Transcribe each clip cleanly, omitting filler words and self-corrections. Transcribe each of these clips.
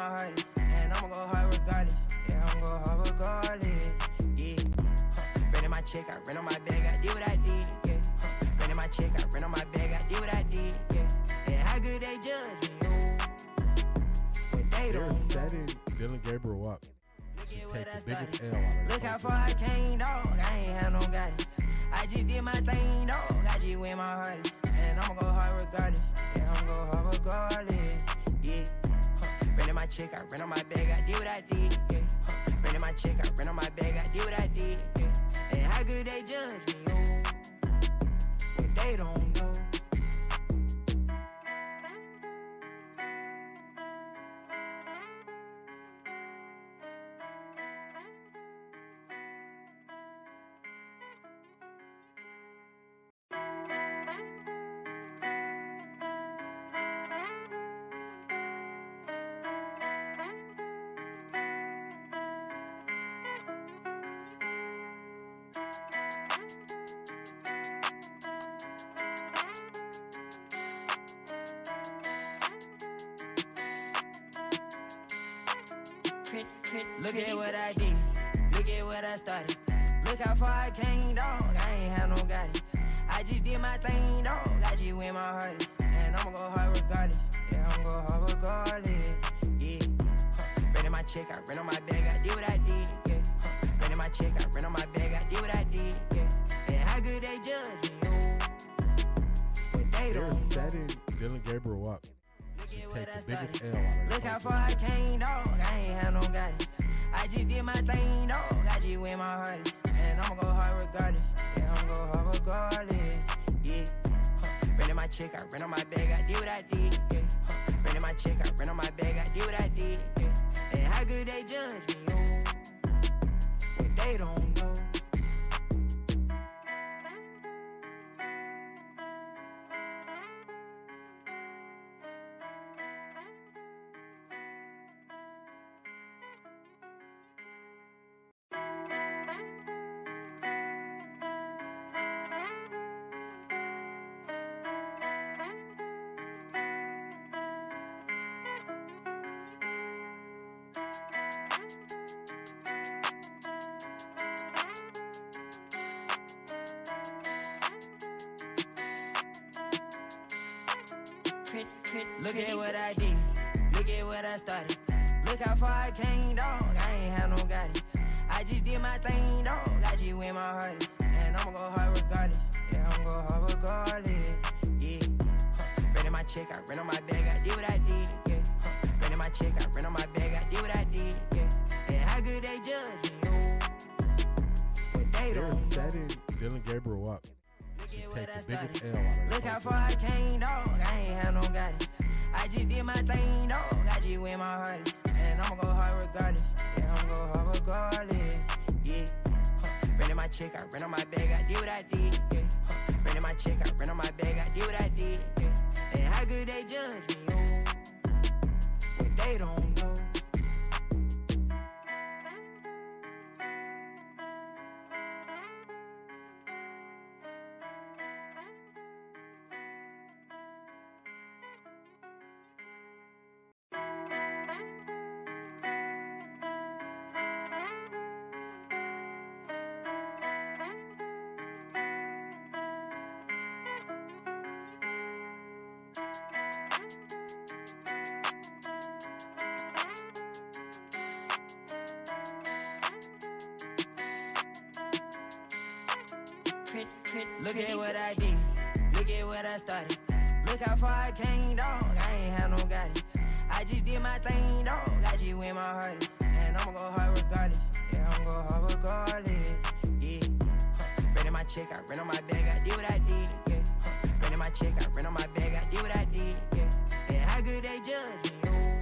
hardest, and I'ma go hard regardless. Yeah, I'ma go hard regardless. Yeah, running my check, I ran on my bag, I did what I did. Yeah, running my check, I ran on my bag, I did what I did. Yeah, and how good they judge me, oh, when they don't know. Setting Dylan Gabriel up. Look Take the biggest L on Look how far I came, dog. I ain't had no guidance. I just did my thing, dog. I just went my hardest, and I'ma go hard regardless. Yeah, I'ma go hard regardless. Yeah, running my check, I ran on my bag, I did what I did. Yeah, running my check, I ran on my bag, I did what I did. Yeah, and how good they judge me, oh, when they don't know. Look at what I did, look at what I started. Look how far I came, dog. I ain't had no guidance. I just did my thing, dog. I just went my hardest, and I'ma go hard regardless. Yeah, I'ma go hard regardless. Yeah, running my check, I ran on my bag, I did what I did. Yeah, running my check, I ran on my bag, I did what I did. Yeah, and how good they judge me, oh, when they don't know. Setting Dylan Gabriel up. Take the biggest L on Look how far I came, dog. I ain't had no guidance. I just did my thing, dog. I just went my hardest, and I'ma go hard regardless. Yeah, I'ma go hard regardless. Yeah, running my check, I ran on my bag, I did what I did. Yeah, running my check, I ran on my bag, I did what I did. Yeah, and how good they judge me, oh, when they don't know. Look at what I did, look at what I started. Look how far I came, dog. I ain't had no guidance. I just did my thing, dog. I just went my hardest, and I'ma go hard regardless. Yeah, I'ma go hard regardless. Yeah, running my check, I ran on my bag, I did what I did. Yeah, running my check, I ran on my bag, I did what I did. Yeah, and how good they judge me, oh, when they don't know. Setting Dylan Gabriel up. Take the biggest L on Look how far I came, dog. I ain't had no guidance. I just did my thing, dog. I just went my hardest, and I'ma go hard regardless. Yeah, I'ma go hard regardless. Yeah, running my check, I ran on my bag, I did what I did. Yeah, running my check, I ran on my bag, I did what I did. Yeah, and how good they judge me, oh, when they don't know. Look at what I did, look at what I started. Look how far I came, dog. I ain't had no guidance. I just did my thing, dog. I just went my hardest, and I'ma go hard regardless. Yeah, I'ma go hard regardless. Yeah, running my check, I ran on my bag, I did what I did. Yeah, running my check, I ran on my bag, I did what I did. Yeah, and how good they judge me, oh,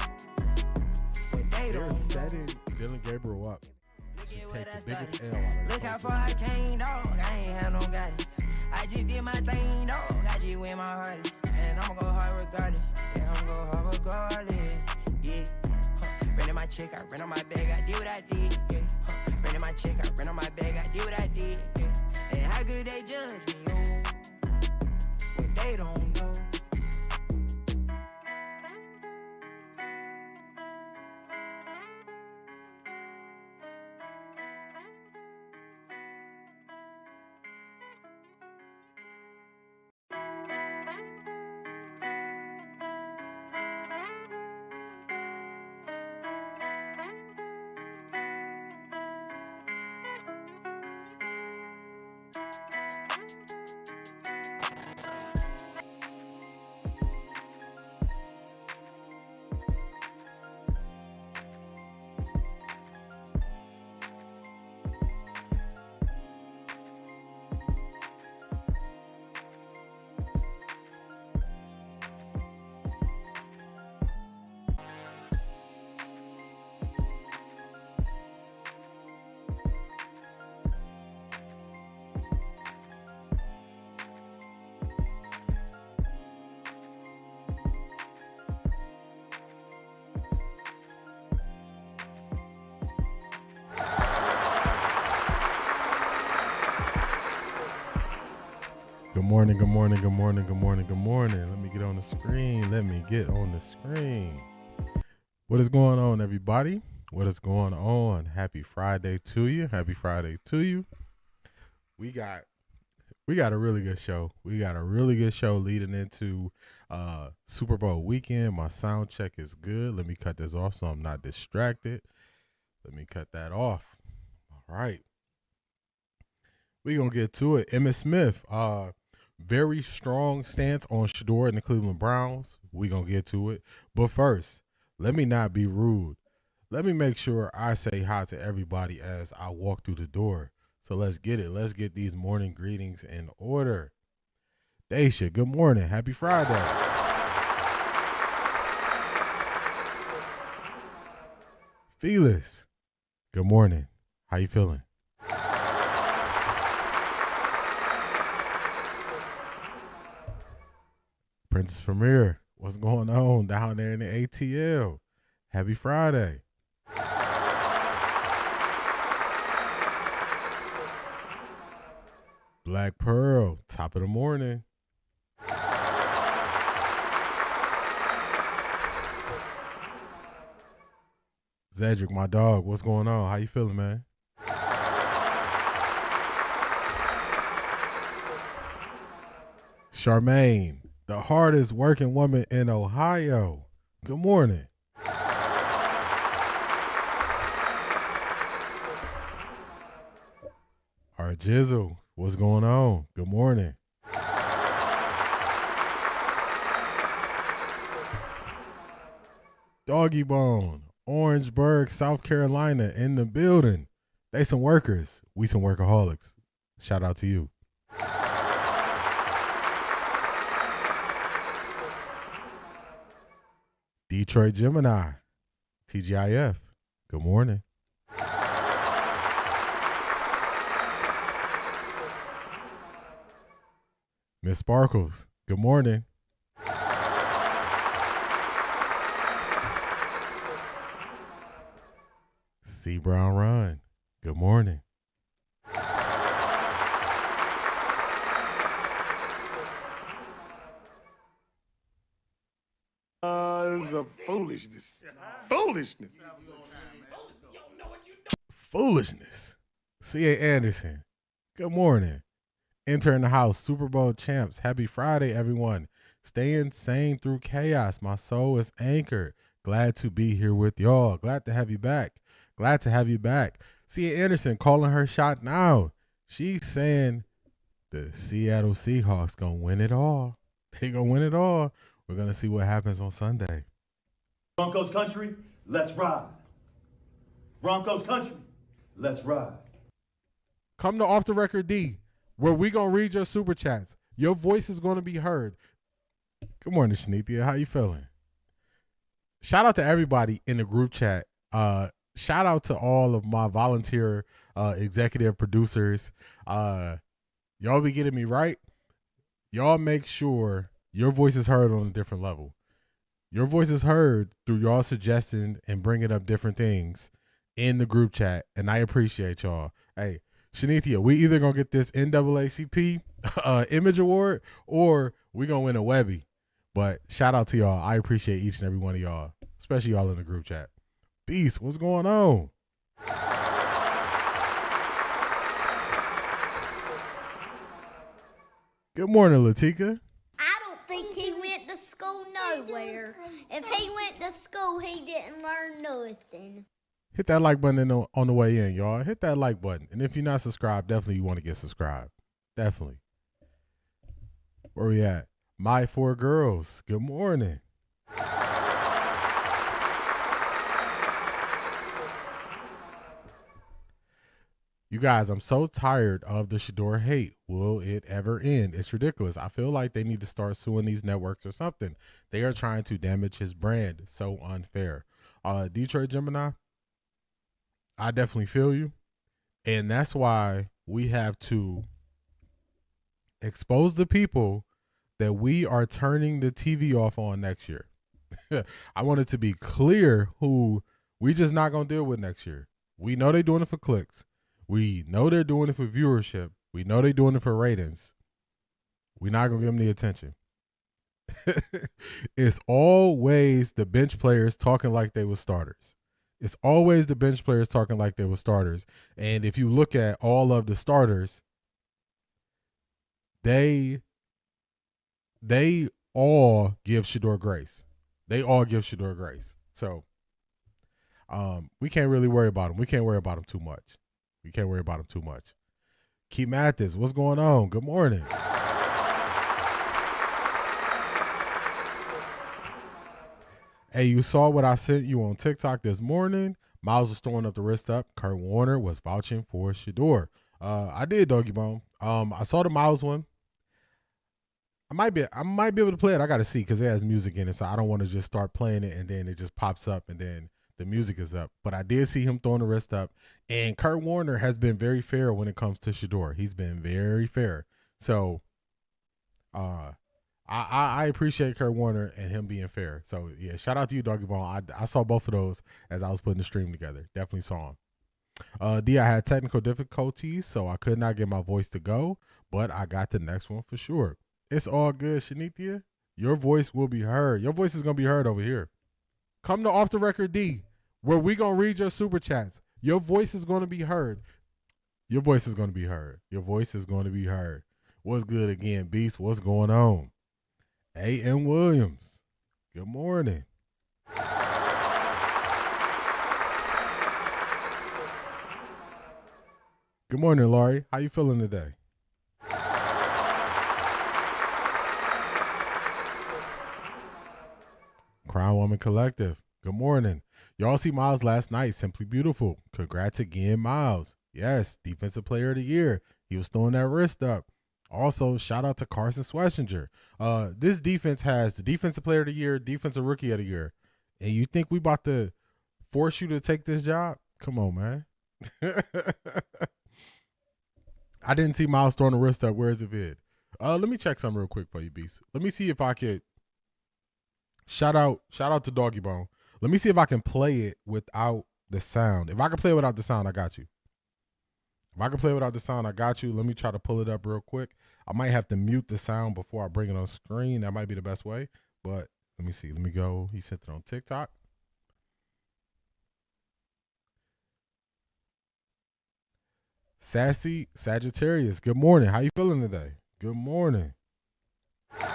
when they don't know. Setting Dylan Gabriel up. Take the biggest L on Look how far I came, dog. I ain't had no guidance. I just did my thing, dog. I just went my hardest, and I'ma go hard regardless. Yeah, I'ma go hard regardless. Yeah, running my check, I ran on my bag, I did what I did. Yeah, running my check, I ran on my bag, I did what I did. Yeah, and how good they judge me, oh, when they don't know. Good morning, good morning, good morning, good morning, good morning. Let me get on the screen. Let me get on the screen. What is going on, everybody? What is going on? Happy Friday to you. Happy Friday to you. We got a really good show. We got a really good show leading into Super Bowl weekend. My sound check is good. Let me cut this off so I'm not distracted. Let me cut that off. All right. We're going to get to it. Emmitt Smith, very strong stance on Shedeur and the Cleveland Browns. We're going to get to it. But first, let me not be rude. Let me make sure I say hi to everybody as I walk through the door. So let's get it. Let's get these morning greetings in order. Daisha, good morning. Happy Friday. Felix, good morning. How you feeling? Princess Premier, what's going on down there in the ATL? Happy Friday. Black Pearl, top of the morning. Zedric, my dog, what's going on? How you feeling, man? Charmaine, the hardest working woman in Ohio. Good morning. Our Jizzle, what's going on? Good morning. Doggy Bone, Orangeburg, South Carolina, in the building. They some workers. We some workaholics. Shout out to you. Detroit Gemini, TGIF. Good morning. Miss Sparkles, good morning. C. Brown Run, good morning. This is a foolishness. Foolishness. Foolishness. C.A. Anderson, good morning. Enter in the house, Super Bowl champs. Happy Friday, everyone. Staying sane through chaos. My soul is anchored. Glad to be here with y'all. Glad to have you back. Glad to have you back. C.A. Anderson calling her shot now. She's saying the Seattle Seahawks going to win it all. They going to win it all. We're going to see what happens on Sunday. Broncos country, let's ride. Broncos country, let's ride. Come to Offtharecorddee, where we going to read your super chats. Your voice is going to be heard. Good morning, Shanithia. How you feeling? Shout out to everybody in the group chat. Shout out to all of my volunteer executive producers. Y'all be getting me right. Y'all make sure your voice is heard on a different level. Your voice is heard through y'all suggesting and bringing up different things in the group chat, and I appreciate y'all. Hey, Shanithia, we either going to get this NAACP image award or we going to win a Webby. But shout out to y'all. I appreciate each and every one of y'all, especially y'all in the group chat. Beast, what's going on? Good morning, Latika. I don't think he went to school nowhere. If he went to school, he didn't learn nothing. Hit that like button on the way in, y'all. Hit that like button. And if you're not subscribed, definitely you want to get subscribed. Definitely. Where we at? My four girls. Good morning. You guys, I'm so tired of the Shedeur hate. Will it ever end? It's ridiculous. I feel like they need to start suing these networks or something. They are trying to damage his brand. So unfair. Detroit Gemini, I definitely feel you. And that's why we have to expose the people that we are turning the TV off on next year. I want it to be clear who we just not going to deal with next year. We know they're doing it for clicks. We know they're doing it for viewership. We know they're doing it for ratings. We're not going to give him the attention. It's always the bench players talking like they were starters. It's always the bench players talking like they were starters. And if you look at all of the starters, they all give Shedeur grace. They all give Shedeur grace. So we can't really worry about him. We can't worry about him too much. We can't worry about him too much. Keith Mathis, what's going on? Good morning. Hey, you saw what I sent you on TikTok this morning. Miles was throwing up the wrist up. Kurt Warner was vouching for Shedeur. I did, Doggy Bone. I saw the Miles one. I might be able to play it. I got to see because it has music in it, so I don't want to just start playing it and then it just pops up and then the music is up. But I did see him throwing the wrist up, and Kurt Warner has been very fair when it comes to Shedeur. He's been very fair. So, I appreciate Kurt Warner and him being fair. So yeah, shout out to you, Doggy Bone. I saw both of those as I was putting the stream together. Definitely saw them. D, I had technical difficulties, so I could not get my voice to go, but I got the next one for sure. It's all good, Shanithia. Your voice will be heard. Your voice is gonna be heard over here. Come to Off the Record D, where we gonna read your super chats. Your voice is gonna be heard. Your voice is gonna be heard. Your voice is gonna be heard. What's good again, Beast? What's going on? A.M. Williams, good morning. Good morning, Laurie. How you feeling today? Crown Woman Collective, good morning. Y'all see Miles last night. Simply beautiful. Congrats again, Miles. Yes, Defensive Player of the Year. He was throwing that wrist up. Also, shout out to Carson Schlesinger. This defense has the Defensive Player of the Year, Defensive Rookie of the Year. And you think we about to force you to take this job? Come on, man. I didn't see Miles throwing the wrist up. Where's the vid? Let me check something real quick for you, Beast. Let me see if I could shout out to Doggy Bone. Let me see if I can play it without the sound. If I can play it without the sound, I got you. If I can play without the sound, I got you. Let me try to pull it up real quick. I might have to mute the sound before I bring it on screen. That might be the best way. But let me see. Let me go. He sent it on TikTok. Sassy Sagittarius, good morning. How you feeling today? Good morning. Let's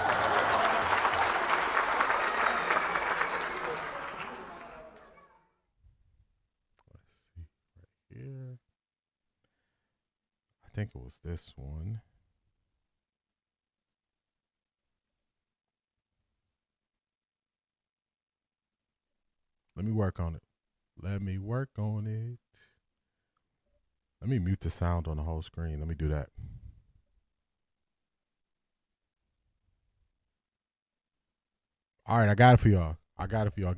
see right here. I think it was this one. Let me work on it. Let me work on it. Let me mute the sound on the whole screen. Let me do that. All right, I got it for y'all.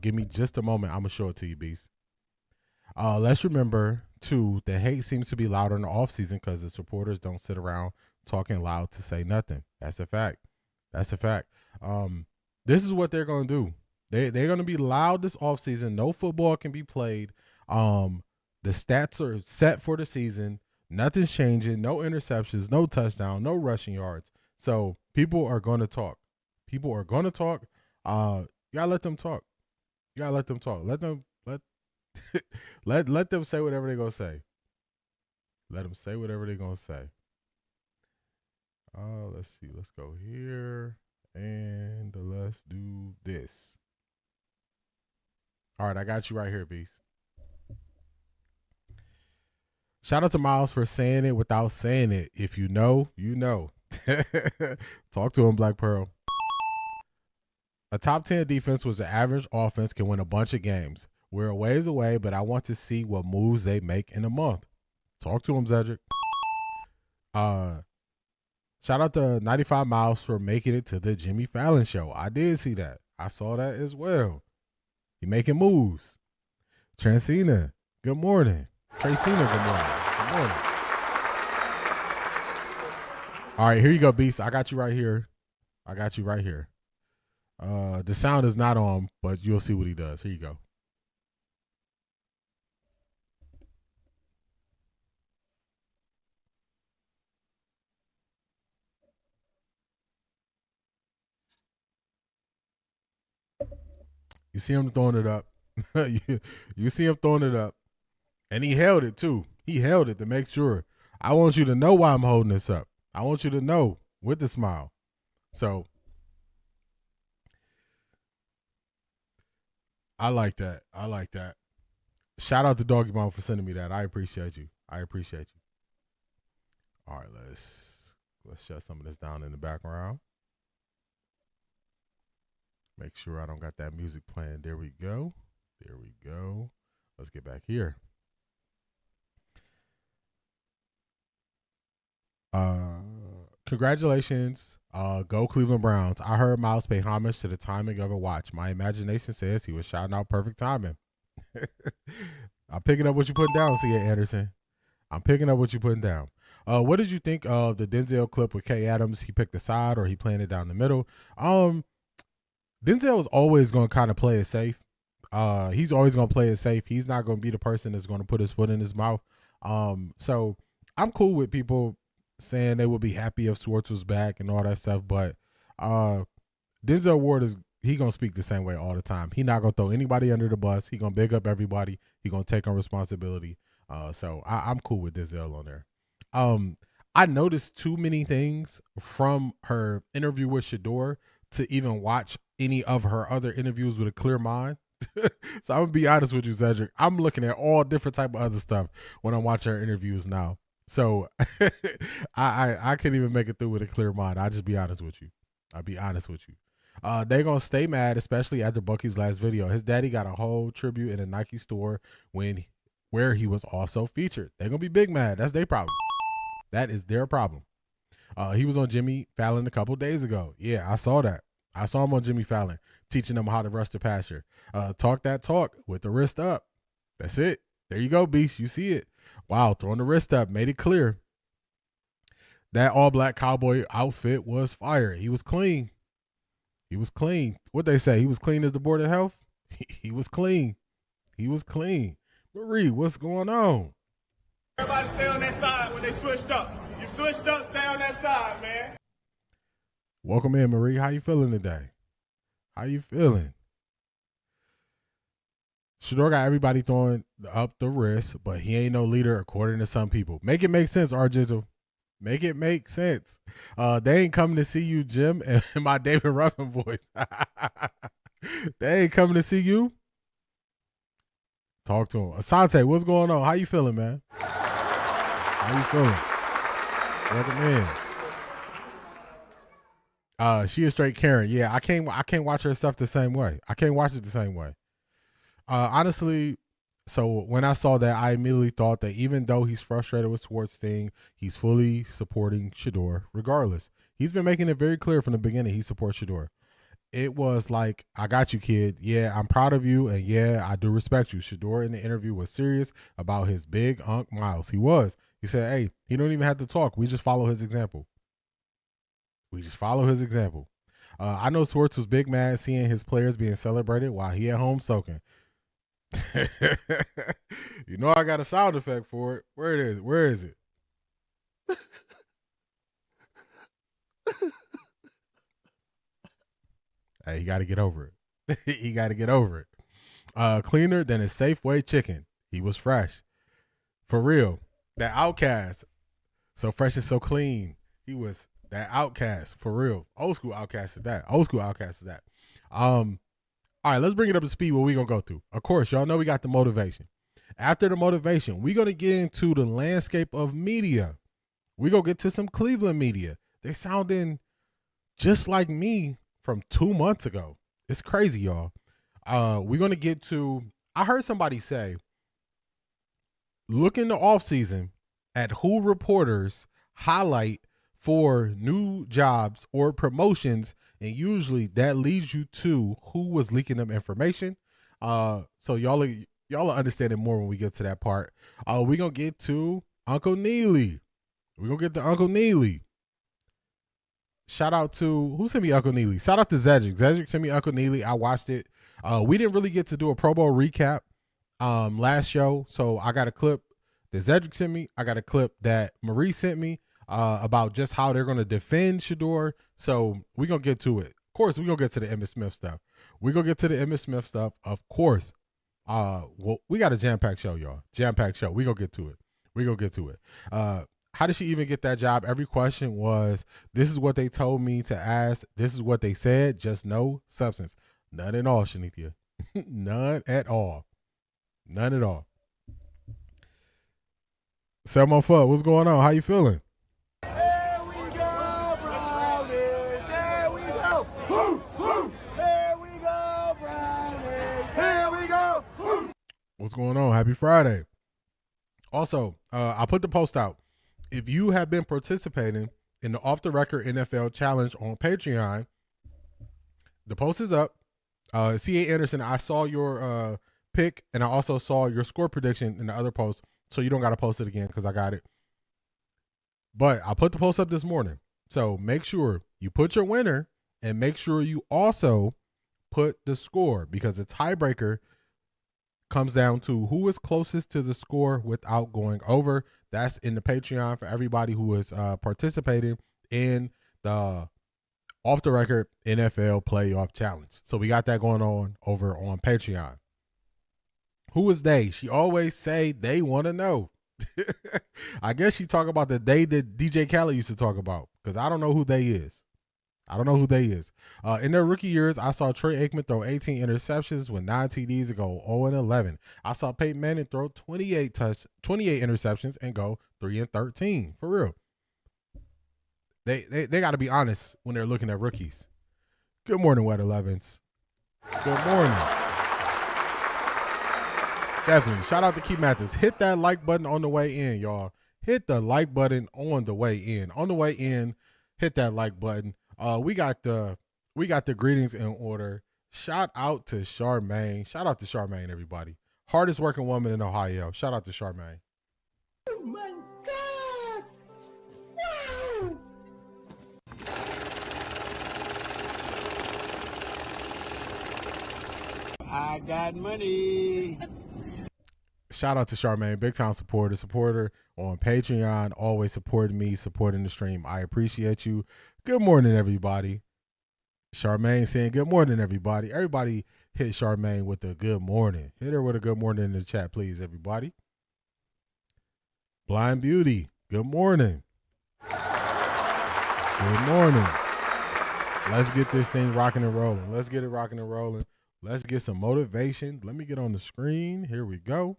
Give me just a moment. I'm going to show it to you, Beast. Let's remember, too, that hate seems to be louder in the offseason because the supporters don't sit around talking loud to say nothing. That's a fact. This is what they're going to do. They're going to be loud this offseason. No football can be played. The stats are set for the season. Nothing's changing. No interceptions, no touchdown, no rushing yards. So people are going to talk. You gotta let them talk. Let them let them say whatever they're gonna say. Let them say whatever they're gonna say. Let's see. Let's go here and let's do this. All right, I got you right here, Beast. Shout out to Miles for saying it without saying it. If you know, you know. Talk to him, Black Pearl. A top 10 defense was the average offense can win a bunch of games. We're a ways away, but I want to see what moves they make in a month. Talk to him, Zedric. Shout out to 95 Miles for making it to the Jimmy Fallon show. I did see that. I saw that as well. He making moves. Transcena, good morning. Tracina, good morning. Good morning. All right, here you go, Beast. I got you right here. The sound is not on, but you'll see what he does. Here you go. You see him throwing it up. you see him throwing it up. And he held it too. He held it to make sure. I want you to know why I'm holding this up. I want you to know with the smile. So I like that. I like that. Shout out to Doggy Mom for sending me that. I appreciate you. I appreciate you. All right, let's shut some of this down in the background. Make sure I don't got that music playing. There we go. There we go. Let's get back here. Congratulations. Go Cleveland Browns. I heard Miles pay homage to the timing of a watch. My imagination says he was shouting out perfect timing. I'm picking up what you're putting down, C.A. Anderson. I'm picking up what you're putting down. What did you think of the Denzel clip with Kay Adams? He picked a side or he playing it down the middle? Denzel is always going to kind of play it safe. He's always going to play it safe. He's not going to be the person that's going to put his foot in his mouth. So I'm cool with people saying they would be happy if Schwartz was back and all that stuff. But Denzel Ward he going to speak the same way all the time. He not going to throw anybody under the bus. He going to big up everybody. He going to take on responsibility. So I'm cool with Denzel on there. I noticed too many things from her interview with Shedeur to even watch any of her other interviews with a clear mind. So I'm gonna be honest with you, Cedric. I'm looking at all different type of other stuff when I'm watching her interviews now. So I can't even make it through with a clear mind. I'll just be honest with you. I'll be honest with you. They're gonna stay mad, especially after Bucky's last video. His daddy got a whole tribute in a Nike store where he was also featured. They're gonna be big mad. That's their problem. That is their problem. He was on Jimmy Fallon a couple days ago. Yeah, I saw that. I saw him on Jimmy Fallon teaching them how to rush the pasture. Talk that talk with the wrist up. That's it. There you go, Beast. You see it. Wow, throwing the wrist up made it clear. That all-black cowboy outfit was fire. He was clean. He was clean. What they say? He was clean as the Board of Health? He was clean. He was clean. Marie, what's going on? Everybody stay on that side when they switched up. You switched up, stay on that side, man. Welcome in, Marie. How you feeling today? How you feeling? Shedeur got everybody throwing up the wrist, but he ain't no leader according to some people. Make it make sense, R-Jizzle. Make it make sense. They ain't coming to see you, Jim, and my David Ruffin voice. They ain't coming to see you. Talk to him. Asante, what's going on? How you feeling, man? How you feeling? Welcome in. She is straight Karen. Yeah, I can't watch her stuff the same way. I can't watch it the same way. Honestly, so when I saw that, I immediately thought that even though he's frustrated with Schwartz's thing, he's fully supporting Shedeur regardless. He's been making it very clear from the beginning he supports Shedeur. It was like, I got you, kid. Yeah, I'm proud of you, and yeah, I do respect you. Shedeur in the interview was serious about his big Unc Miles. He was. He said, hey, he don't even have to talk. We just follow his example. We just follow his example. I know Schwartz was big mad seeing his players being celebrated while he at home soaking. You know I got a sound effect for it. Where it is? Where is it? Hey, he got to get over it. He got to get over it. Cleaner than a Safeway chicken. He was fresh. For real. That outcast. So fresh and so clean. He was that outcast. For real. Old school outcast is that. Old school outcast is that. All right, let's bring it up to speed what we're going to go through. Of course, y'all know we got the motivation. After the motivation, we're going to get into the landscape of media. We're going to get to some Cleveland media. They sounding just like me from 2 months ago. It's crazy, y'all. We're going to get to, I heard somebody say, look in the offseason at who reporters highlight for new jobs or promotions, and usually that leads you to who was leaking them information. So y'all will understand it more when we get to that part. We're going to get to Uncle Neely. We're going to get to Uncle Neely. Shout out to, who sent me Uncle Neely? Shout out to Zedric. Zedric sent me Uncle Neely. I watched it. We didn't really get to do a Pro Bowl recap last show, so I got a clip that Zedric sent me. I got a clip that Marie sent me about just how they're going to defend Shedeur. So we're going to get to it. course, we're going to get to the Emmitt Smith stuff. We're going to get to the Emmitt Smith stuff, of course. Well, we got a jam-packed show, y'all. Jam-packed show. We're going to get to it. We're going to get to it. How did she even get that job? Every question was, this is what they told me to ask. This is what they said. Just no substance. None at all, Shanithia. None at all. None at all. Selma Fudd, what's going on? How you feeling? Here we go, Brownies. Here we go. Woo, woo. Here we go, Brownies. Here we go. Woo. What's going on? Happy Friday. Also, I put the post out. If you have been participating in the Off the Record NFL Challenge on Patreon, the post is up. C.A. Anderson, I saw your pick, and I also saw your score prediction in the other post, so you don't got to post it again because I got it. But I put the post up this morning. So make sure you put your winner and make sure you also put the score, because the tiebreaker comes down to who is closest to the score without going over. That's in the Patreon for everybody who is participating in the Off the Record NFL Playoff Challenge. So we got that going on over on Patreon. Who is they? She always say they want to know. I guess she talk about the they that DJ Khaled used to talk about, because I don't know who they is. I don't know who they is. In their rookie years, I saw Troy Aikman throw 18 interceptions with 9 TDs and go 0-11. I saw Peyton Manning throw 28 interceptions and go 3-13. For real. They got to be honest when they're looking at rookies. Good morning, Wet 11s. Good morning. Definitely. Shout out to Keith Mathis. Hit that like button on the way in, y'all. Hit the like button on the way in. On the way in, hit that like button. We got the greetings in order. Shout out to Charmaine. Shout out to Charmaine, everybody. Hardest working woman in Ohio. Shout out to Charmaine. Oh my God! Wow! I got money. Shout out to Charmaine, big time supporter on Patreon, always supporting me, supporting the stream. I appreciate you. Good morning, everybody. Charmaine saying good morning, everybody. Everybody hit Charmaine with a good morning. Hit her with a good morning in the chat, please, everybody. Blind Beauty, good morning. Good morning. Let's get this thing rocking and rolling. Let's get it rocking and rolling. Let's get some motivation. Let me get on the screen. Here we go.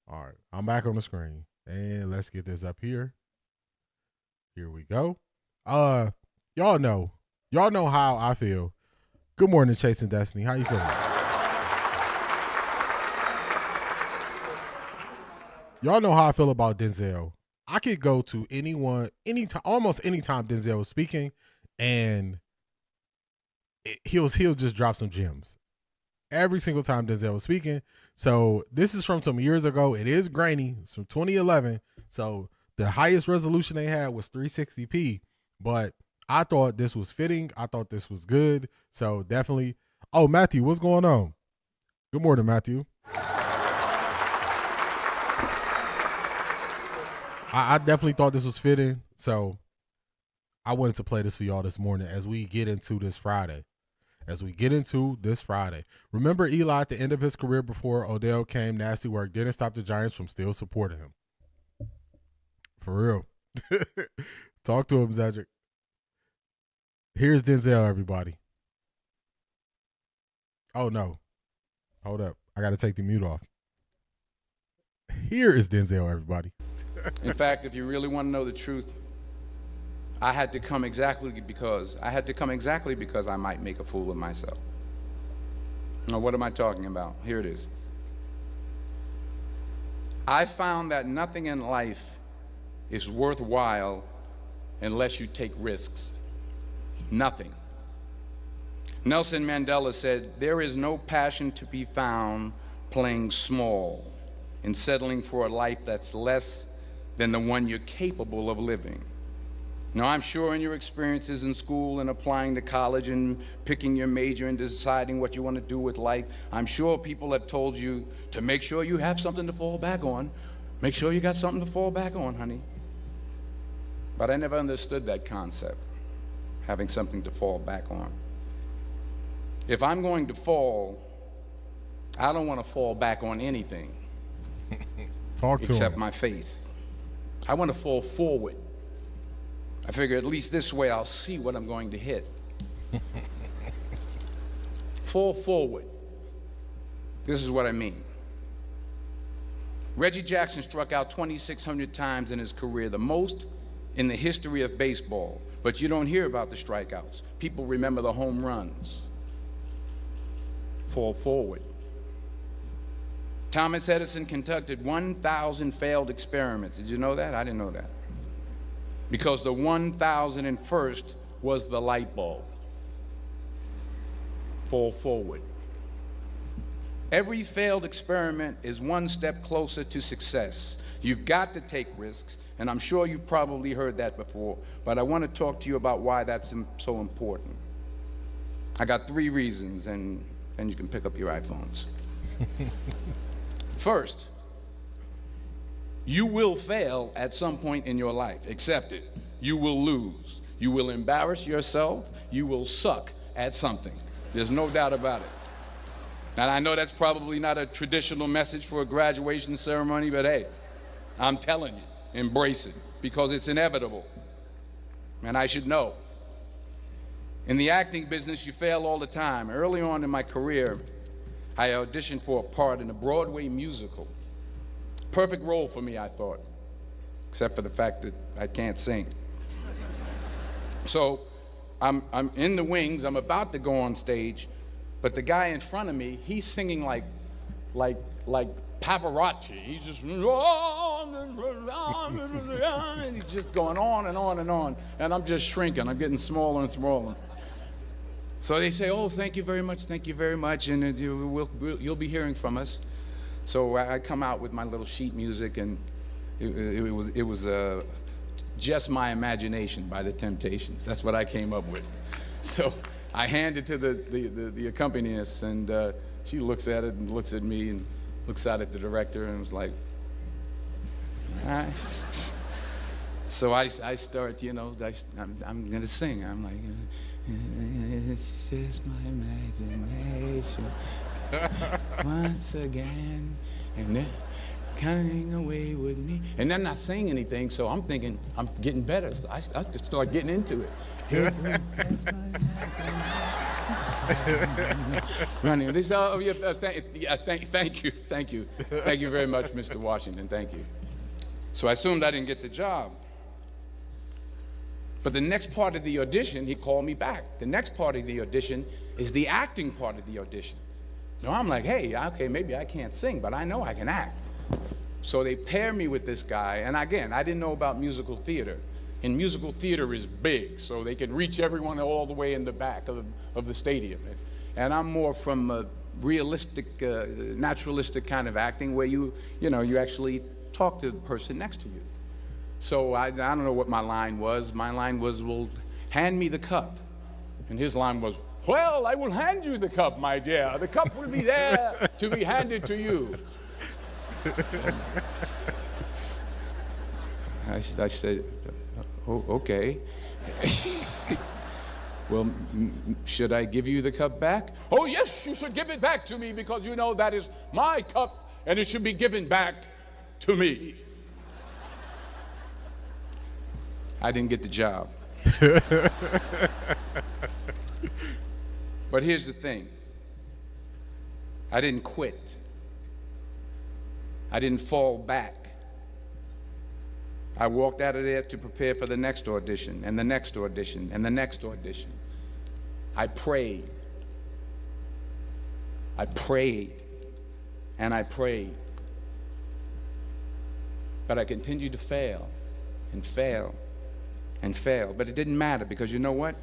All right, I'm back on the screen. And let's get this up here. Here we go. Y'all know how I feel. Good morning, Chasing Destiny. How you feeling? Y'all know how I feel about Denzel. I could go to anyone, anytime, almost anytime Denzel was speaking, and he'll just drop some gems. Every single time Denzel was speaking. So this is from some years ago. It is grainy. It's from 2011. So the highest resolution they had was 360p. But I thought this was fitting. I thought this was good. So definitely. Oh, Matthew, what's going on? Good morning, Matthew. I definitely thought this was fitting. So I wanted to play this for y'all this morning as we get into this Friday. Remember Eli at the end of his career before Odell came, nasty work, didn't stop the Giants from still supporting him. For real. Talk to him, Zedric. Here's Denzel, everybody. Oh, no. Hold up. I got to take the mute off. Here is Denzel, everybody. In fact, if you really want to know the truth, I had to come exactly because I might make a fool of myself. Now, what am I talking about? Here it is. I found that nothing in life is worthwhile unless you take risks. Nothing. Nelson Mandela said, "There is no passion to be found playing small and settling for a life that's less than the one you're capable of living." Now, I'm sure in your experiences in school and applying to college and picking your major and deciding what you want to do with life, I'm sure people have told you to make sure you have something to fall back on. Make sure you got something to fall back on, honey. But I never understood that concept. having something to fall back on. If I'm going to fall, I don't want to fall back on anything except my faith. I want to fall forward. I figure at least this way I'll see what I'm going to hit. Fall forward. This is what I mean. Reggie Jackson struck out 2,600 times in his career, the most in the history of baseball. But you don't hear about the strikeouts. People remember the home runs. Fall forward. Thomas Edison conducted 1,000 failed experiments. Did you know that? I didn't know that. Because the 1,001st was the light bulb. Fall forward. Every failed experiment is one step closer to success. You've got to take risks, and I'm sure you've probably heard that before, but I want to talk to you about why that's so important. I got 3 reasons, and then you can pick up your iPhones. First, you will fail at some point in your life. Accept it. You will lose. You will embarrass yourself. You will suck at something. There's no doubt about it. And I know that's probably not a traditional message for a graduation ceremony, but hey, I'm telling you, embrace it, because it's inevitable. And I should know. In the acting business, you fail all the time. Early on in my career, I auditioned for a part in a Broadway musical. Perfect role for me, I thought, except for the fact that I can't sing. So I'm in the wings, I'm about to go on stage, but the guy in front of me, he's singing like Pavarotti. He's just, and he's just going on and on and on, and I'm just shrinking. I'm getting smaller and smaller. So they say, "Oh, thank you very much, and you'll be hearing from us." So I come out with my little sheet music, and it was Just My Imagination by the Temptations. That's what I came up with. So I hand it to the accompanist, and she looks at it and looks at me and looks out at the director and was like, all right. So I start, I'm gonna sing. I'm like, it's just my imagination once again, and they're coming away with me. And they're not saying anything, so I'm thinking I'm getting better. So I start getting into it. Running. This, oh, yeah, thank you very much, Mr. Washington. Thank you. So I assumed I didn't get the job. But the next part of the audition, he called me back. The next part of the audition is the acting part of the audition. So I'm like, hey, okay, maybe I can't sing, but I know I can act. So they pair me with this guy, and again, I didn't know about musical theater. And musical theater is big, so they can reach everyone all the way in the back of the stadium. And I'm more from a realistic, naturalistic kind of acting where you actually talk to the person next to you. So I don't know what my line was. My line was, well, hand me the cup. And his line was, well, I will hand you the cup, my dear. The cup will be there to be handed to you. I said, oh, okay. Well, should I give you the cup back? Oh, yes, you should give it back to me, because you know that is my cup and it should be given back to me. I didn't get the job. But here's the thing. I didn't quit. I didn't fall back. I walked out of there to prepare for the next audition, and the next audition, and the next audition. I prayed. I prayed, and I prayed. But I continued to fail, and fail, and fail. But it didn't matter, because you know what?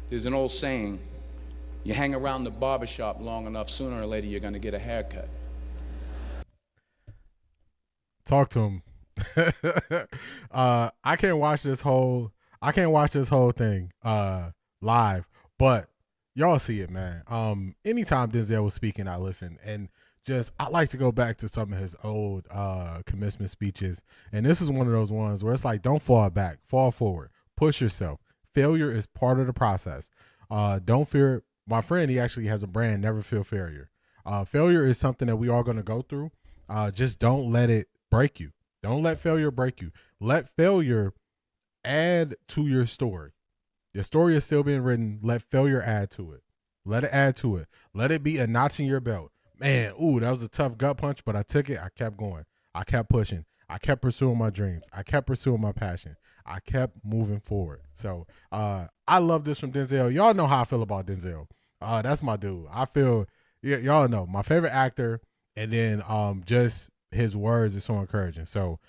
There's an old saying, you hang around the barbershop long enough, sooner or later you're going to get a haircut. Talk to him. I can't watch this whole thing live, but y'all see it, man. Anytime Denzel was speaking, I listen, and I like to go back to some of his old commencement speeches, and this is one of those ones where it's like, don't fall back, fall forward, push yourself, Failure is part of the process. Don't fear. My friend, he actually has a brand, Never Feel Failure. Failure is something that we are going to go through. Just don't let it break you. Don't let failure break you. Let failure add to your story. Your story is still being written. Let failure add to it. Let it add to it. Let it be a notch in your belt. Man, that was a tough gut punch, but I took it. I kept going. I kept pushing. I kept pursuing my dreams. I kept pursuing my passion. I kept moving forward. So I love this from Denzel. Y'all know how I feel about Denzel. That's my dude. I feel, y'all know, my favorite actor, and then just his words are so encouraging. So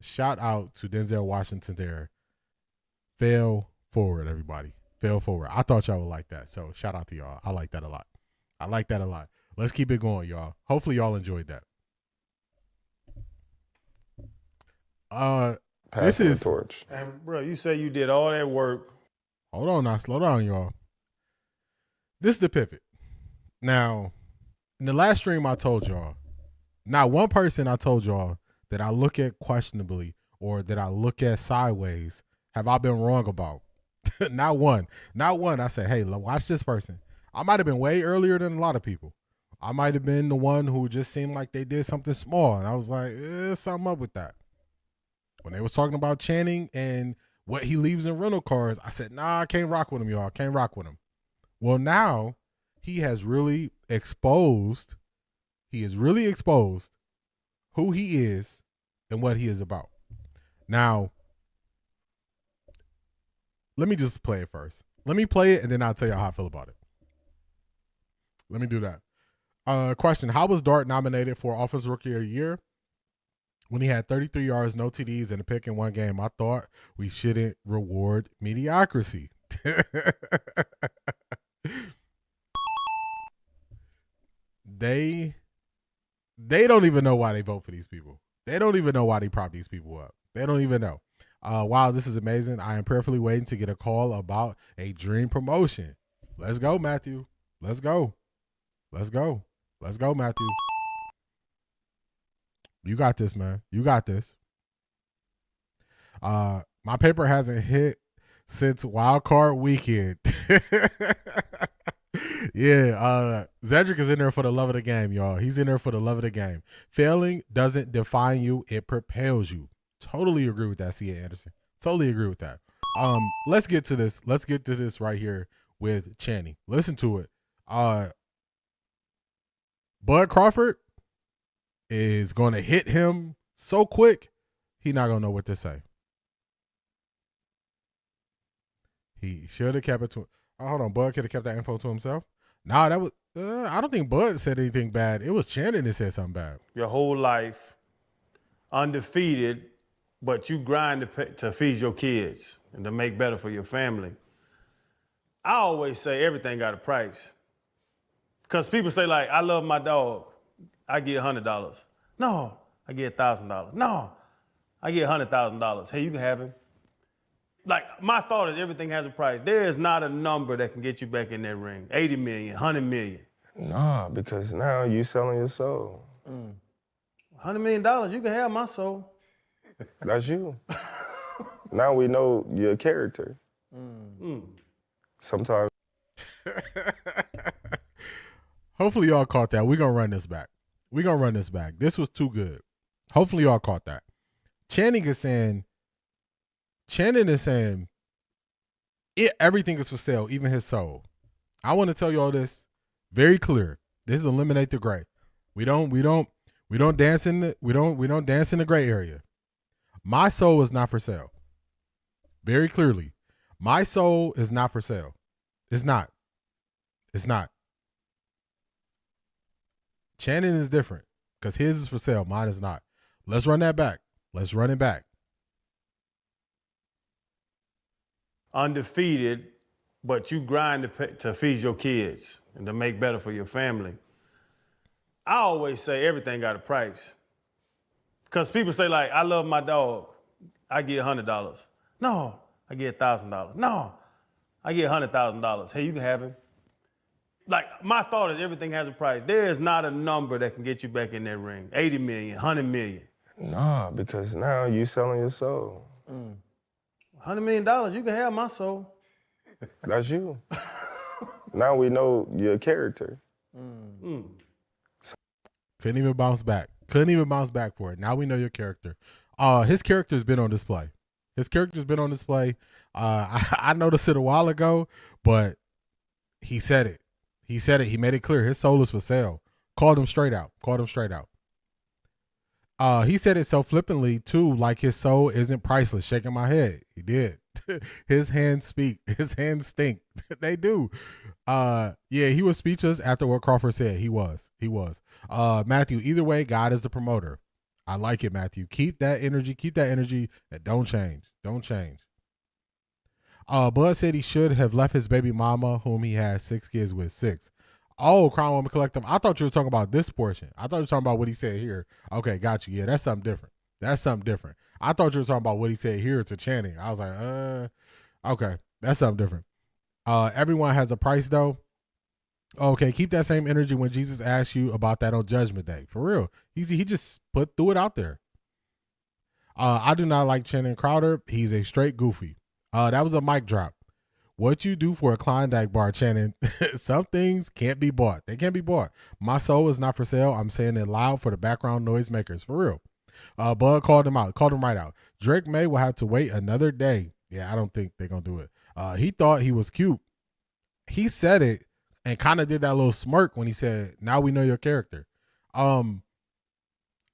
shout out to Denzel Washington there. Fail forward, everybody. Fail forward. I thought y'all would like that. So shout out to y'all. I like that a lot. I like that a lot. Let's keep it going, y'all. Hopefully y'all enjoyed that. This is the torch. And bro, you say you did all that work. Hold on now, slow down, y'all. This is the pivot. Now, in the last stream I told y'all, not one person I told y'all that I look at questionably or that I look at sideways have I been wrong about. Not one. Not one. I said, hey, watch this person. I might have been way earlier than a lot of people. I might have been the one who just seemed like they did something small. And I was like, something up with that. When they was talking about Channing and what he leaves in rental cars, I said, nah, I can't rock with him, y'all. Can't rock with him. Well, now he has really exposed, who he is and what he is about. Now, let me just play it first. Let me play it, and then I'll tell you how I feel about it. Let me do that. Question, how was Dart nominated for Offensive Rookie of the Year when he had 33 yards, no TDs, and a pick in one game? I thought we shouldn't reward mediocrity. They don't even know why they vote for these people. They don't even know why they prop these people up. They don't even know. Wow, this is amazing. I am prayerfully waiting to get a call about a dream promotion. Let's go, Matthew. Let's go. Let's go. Let's go, Matthew. You got this, man. You got this. My paper hasn't hit since wild card weekend. Yeah, Zedric is in there for the love of the game, y'all. He's in there for the love of the game. Failing doesn't define you, it propels you. Totally agree with that, C.A. Anderson. Totally agree with that. Let's get to this. Let's get to this right here with Channing. Listen to it. Bud Crawford is going to hit him so quick, he's not going to know what to say. He should have kept it to. Oh, hold on, Bud could have kept that info to himself. Nah, that was. I don't think Bud said anything bad. It was Channing that said something bad. Your whole life, undefeated, but you grind to feed your kids and to make better for your family. I always say everything got a price. Because people say, like, I love my dog. I get $100. No, I get $1,000. No, I get $100,000. Hey, you can have him. Like, my thought is everything has a price. There is not a number that can get you back in that ring. 80 million, 100 million. Nah, because now you selling your soul. $100 million, you can have my soul. That's you. Now we know your character. Sometimes. Hopefully y'all caught that. We're going to run this back. This was too good. Hopefully y'all caught that. Channing is saying, everything is for sale, even his soul. I want to tell you all this very clear. This is eliminate the gray. We don't dance in the gray area. My soul is not for sale. Very clearly. My soul is not for sale. It's not. Channing is different because his is for sale. Mine is not. Let's run that back. Let's run it back. Undefeated, but you grind to feed your kids and to make better for your family. I always say everything got a price. Because people say, like, I love my dog. I get $100. No, I get $1,000. No, I get $100,000. Hey, you can have him. Like, my thought is everything has a price. There is not a number that can get you back in that ring. 80 million, 100 million. Nah, because now you selling your soul. $100 million, you can have my soul. That's you. Now we know your character. Couldn't even bounce back. Couldn't even bounce back for it. Now we know your character. His character's been on display. His character's been on display. I noticed it a while ago, but he said it. He said it. He made it clear. His soul is for sale. Called him straight out. Called him straight out. He said it so flippantly, too, like his soul isn't priceless. Shaking my head. He did. His hands speak. His hands stink. They do. Yeah, he was speechless after what Crawford said. He was. Matthew, either way, God is the promoter. I like it, Matthew. Keep that energy. Keep that energy. And don't change. Don't change. Bud said he should have left his baby mama, whom he has 6 kids with, 6. Oh, Crown Woman Collective. I thought you were talking about this portion. I thought you were talking about what he said here. Okay, got you. Yeah, that's something different. That's something different. I thought you were talking about what he said here to Channing. I was like, okay, that's something different. Everyone has a price, though. Okay, keep that same energy when Jesus asks you about that on Judgment Day. For real. He just threw it out there. I do not like Channing Crowder. He's a straight goofy. That was a mic drop. What you do for a Klondike bar, Channing, some things can't be bought. They can't be bought. My soul is not for sale. I'm saying it loud for the background noise makers. For real. Bud called him out. Called him right out. Drake May will have to wait another day. Yeah, I don't think they're going to do it. He thought he was cute. He said it and kind of did that little smirk when he said, now we know your character. I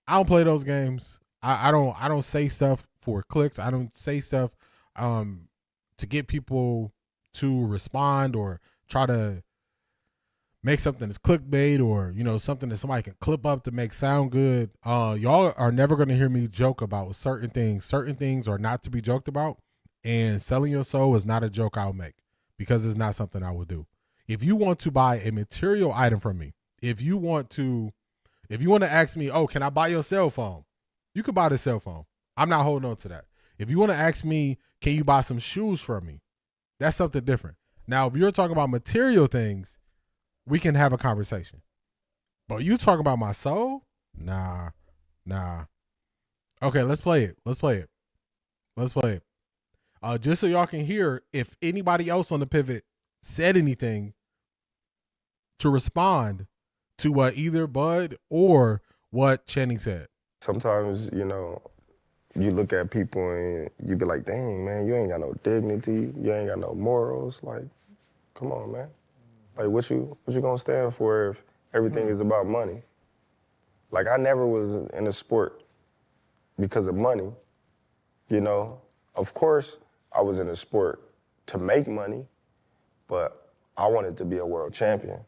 don't play those games. I don't say stuff for clicks. I don't say stuff to get people to respond or try to make something that's clickbait or, something that somebody can clip up to make sound good. Y'all are never going to hear me joke about certain things. Certain things are not to be joked about, and selling your soul is not a joke I'll make because it's not something I will do. If you want to buy a material item from me, if you want to ask me, oh, can I buy your cell phone? You can buy the cell phone. I'm not holding on to that. If you want to ask me, can you buy some shoes from me? That's something different. Now, if you're talking about material things, we can have a conversation. But you talking about my soul? Nah. Okay, let's play it. Just so y'all can hear if anybody else on the pivot said anything to respond to what either Bud or what Channing said. Sometimes, you look at people and you be like, dang, man, you ain't got no dignity. You ain't got no morals. Like, come on, man. Like, what you gonna stand for if everything is about money? Like, I never was in a sport because of money, Of course, I was in a sport to make money, but I wanted to be a world champion.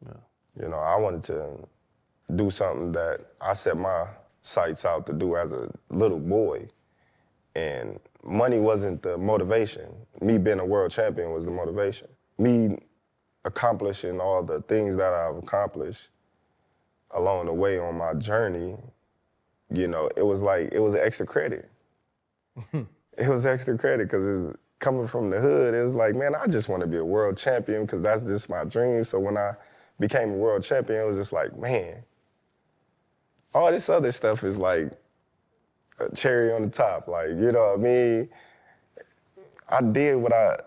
Yeah. I wanted to do something that I set my sights out to do as a little boy. And money wasn't the motivation. Me being a world champion was the motivation. Me accomplishing all the things that I've accomplished along the way on my journey, it was extra credit. It was extra credit because it's coming from the hood. It was like, man, I just want to be a world champion because that's just my dream. So when I became a world champion, it was just like, man, all this other stuff is like a cherry on the top. Like, you know what I mean? I did what I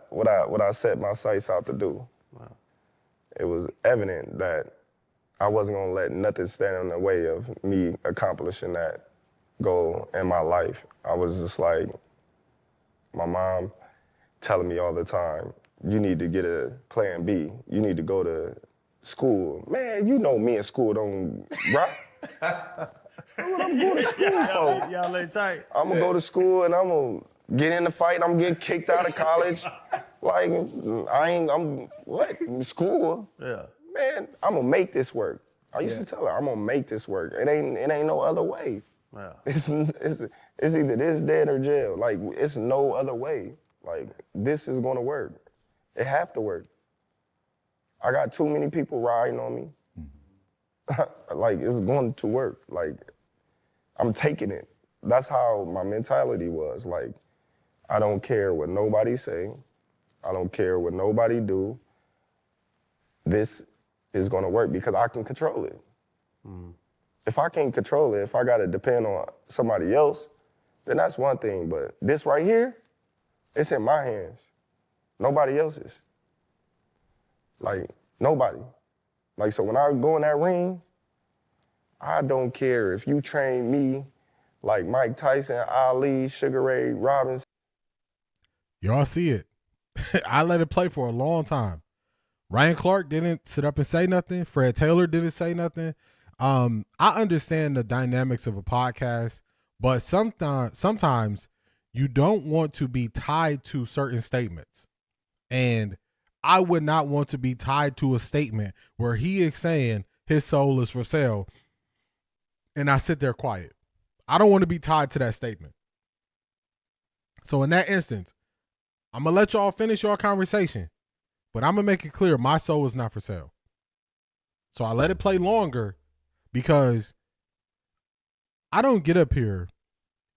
set my sights out to do. Wow. It was evident that I wasn't gonna let nothing stand in the way of me accomplishing that goal in my life. I was just like, my mom telling me all the time, you need to get a plan B. You need to go to school. Man, me in school don't rock. What I'm going to school for? Y'all lay tight. I'm gonna go to school and I'm gonna get in the fight. I'm getting kicked out of college. Like, school? Yeah. Man, I'm gonna make this work. I used to tell her, I'm gonna make this work. It ain't no other way. Yeah. It's either this, dead, or jail. Like, it's no other way. Like, this is gonna work. It have to work. I got too many people riding on me. Like, it's going to work. Like, I'm taking it. That's how my mentality was. Like, I don't care what nobody say. I don't care what nobody do. This is gonna work because I can control it. Mm. If I can't control it, if I gotta depend on somebody else, then that's one thing. But this right here, It's in my hands. Nobody else's. Like, nobody. Like, so when I go in that ring, I don't care if you train me like Mike Tyson, Ali, Sugar Ray Robinson. Y'all see it. I let it play for a long time. Ryan Clark didn't sit up and say nothing. Fred Taylor didn't say nothing. I understand the dynamics of a podcast, but sometimes you don't want to be tied to certain statements. And I would not want to be tied to a statement where he is saying his soul is for sale and I sit there quiet. I don't want to be tied to that statement. So in that instance, I'm going to let y'all finish your conversation, but I'm going to make it clear my soul is not for sale. So I let it play longer because I don't get up here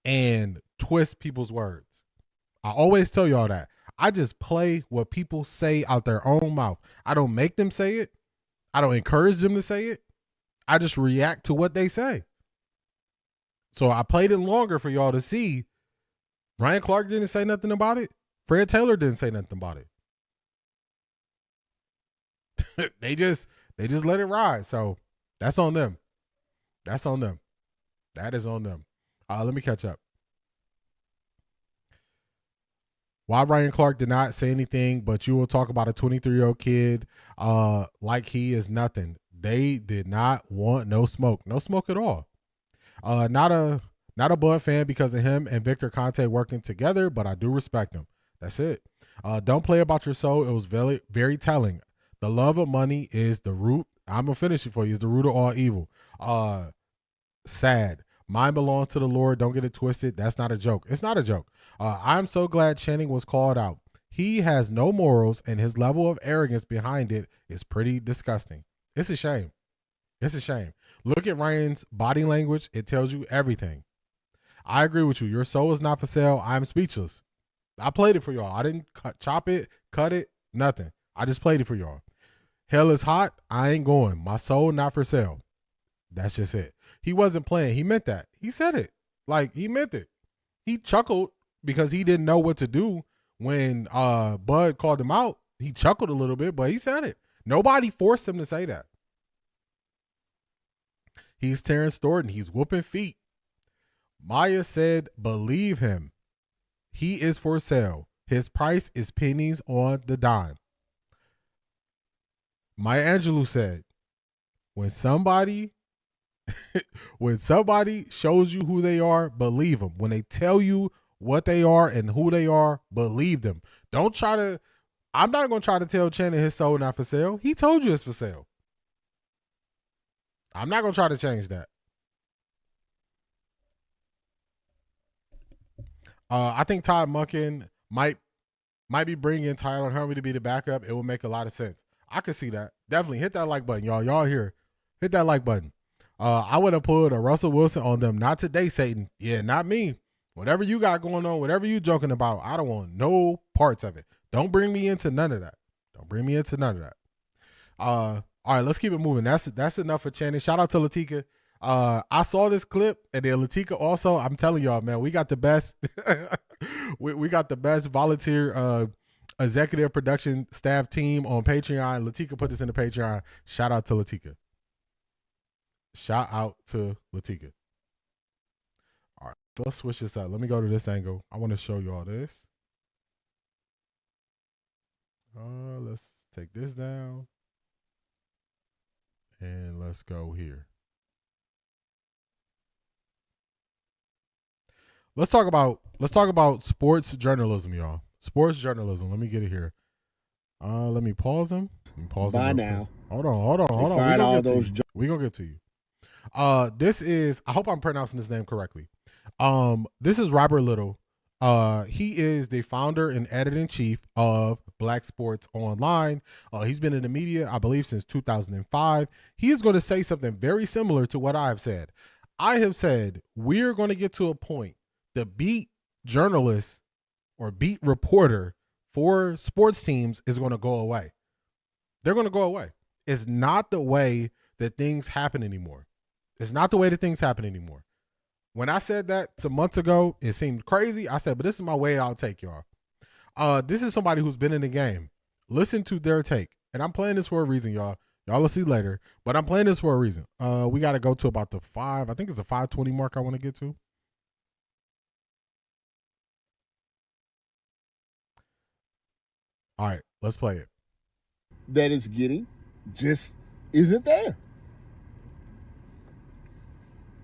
and twist people's words. I always tell y'all that. I just play what people say out their own mouth. I don't make them say it. I don't encourage them to say it. I just react to what they say. So I played it longer for y'all to see. Ryan Clark didn't say nothing about it. Fred Taylor didn't say nothing about it. They just let it ride. So that's on them. That's on them. That is on them. Let me catch up. Why Ryan Clark did not say anything, but you will talk about a 23-year-old kid like he is nothing. They did not want no smoke. No smoke at all. Not a Bud fan because of him and Victor Conte working together, but I do respect him. That's it. Don't play about your soul. It was very, very telling. The love of money is the root. I'm going to finish it for you. It's the root of all evil. Sad. Mine belongs to the Lord. Don't get it twisted. That's not a joke. It's not a joke. I'm so glad Channing was called out. He has no morals, and his level of arrogance behind it is pretty disgusting. It's a shame. It's a shame. Look at Ryan's body language. It tells you everything. I agree with you. Your soul is not for sale. I'm speechless. I played it for y'all. I didn't chop it, cut it, nothing. I just played it for y'all. Hell is hot. I ain't going. My soul not for sale. That's just it. He wasn't playing. He meant that. He said it. Like, he meant it. He chuckled because he didn't know what to do when Bud called him out. He chuckled a little bit, but he said it. Nobody forced him to say that. He's Terrence Thornton. He's whooping feet. Maya said, believe him. He is for sale. His price is pennies on the dime. Maya Angelou said, when somebody shows you who they are, believe them. When they tell you what they are and who they are, believe them. Don't try to, I'm not going to try to tell Channing his soul not for sale. He told you it's for sale. I'm not going to try to change that. I think Todd Monken might be bringing Tyler Huntley to be the backup. It will make a lot of sense. I could see that. Definitely hit that like button, y'all. Y'all here. Hit that like button. I would have pulled a Russell Wilson on them. Not today, Satan. Yeah, not me. Whatever you got going on, whatever you joking about, I don't want no parts of it. Don't bring me into none of that. Don't bring me into none of that. All right, let's keep it moving. That's enough for Channing. Shout out to Latika. I saw this clip, and then Latika also. I'm telling y'all, man, we got the best. we got the best volunteer executive production staff team on Patreon. Latika put this in the Patreon. Shout out to Latika. Shout out to Latika. All right, so let's switch this up. Let me go to this angle. I want to show you all this. Let's take this down. And let's go here. Let's talk about sports journalism, y'all. Sports journalism. Let me get it here. Let me pause them. Bye now. Hold on. We gonna get to you. This is, I hope I'm pronouncing this name correctly. This is Robert Little. He is the founder and editor-in-chief of Black Sports Online. He's been in the media, I believe, since 2005. He is going to say something very similar to what I have said. I have said we're going to get to a point, the beat journalist or beat reporter for sports teams is going to go away. They're going to go away. It's not the way that things happen anymore. It's not the way that things happen anymore. When I said that some months ago, it seemed crazy. I said, but this is my way I'll take, y'all. This is somebody who's been in the game. Listen to their take. And I'm playing this for a reason, y'all. Y'all will see later. But I'm playing this for a reason. We got to go to about the 5. I think it's the 5:20 mark I want to get to. All right, let's play it. That is getting just isn't there.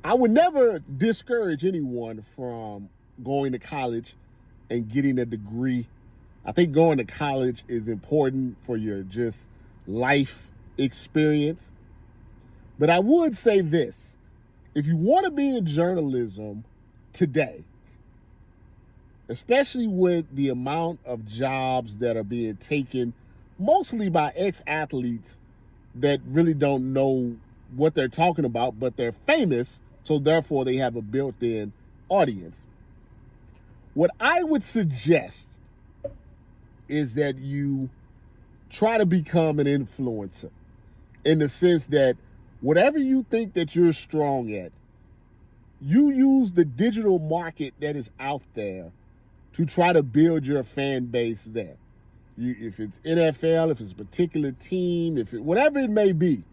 I would never discourage anyone from going to college and getting a degree. I think going to college is important for your just life experience. But I would say this. If you want to be in journalism today, especially with the amount of jobs that are being taken mostly by ex-athletes that really don't know what they're talking about, but they're famous, so therefore they have a built-in audience. What I would suggest is that you try to become an influencer in the sense that whatever you think that you're strong at, you use the digital market that is out there to try to build your fan base there. If it's NFL, if it's a particular team, whatever it may be,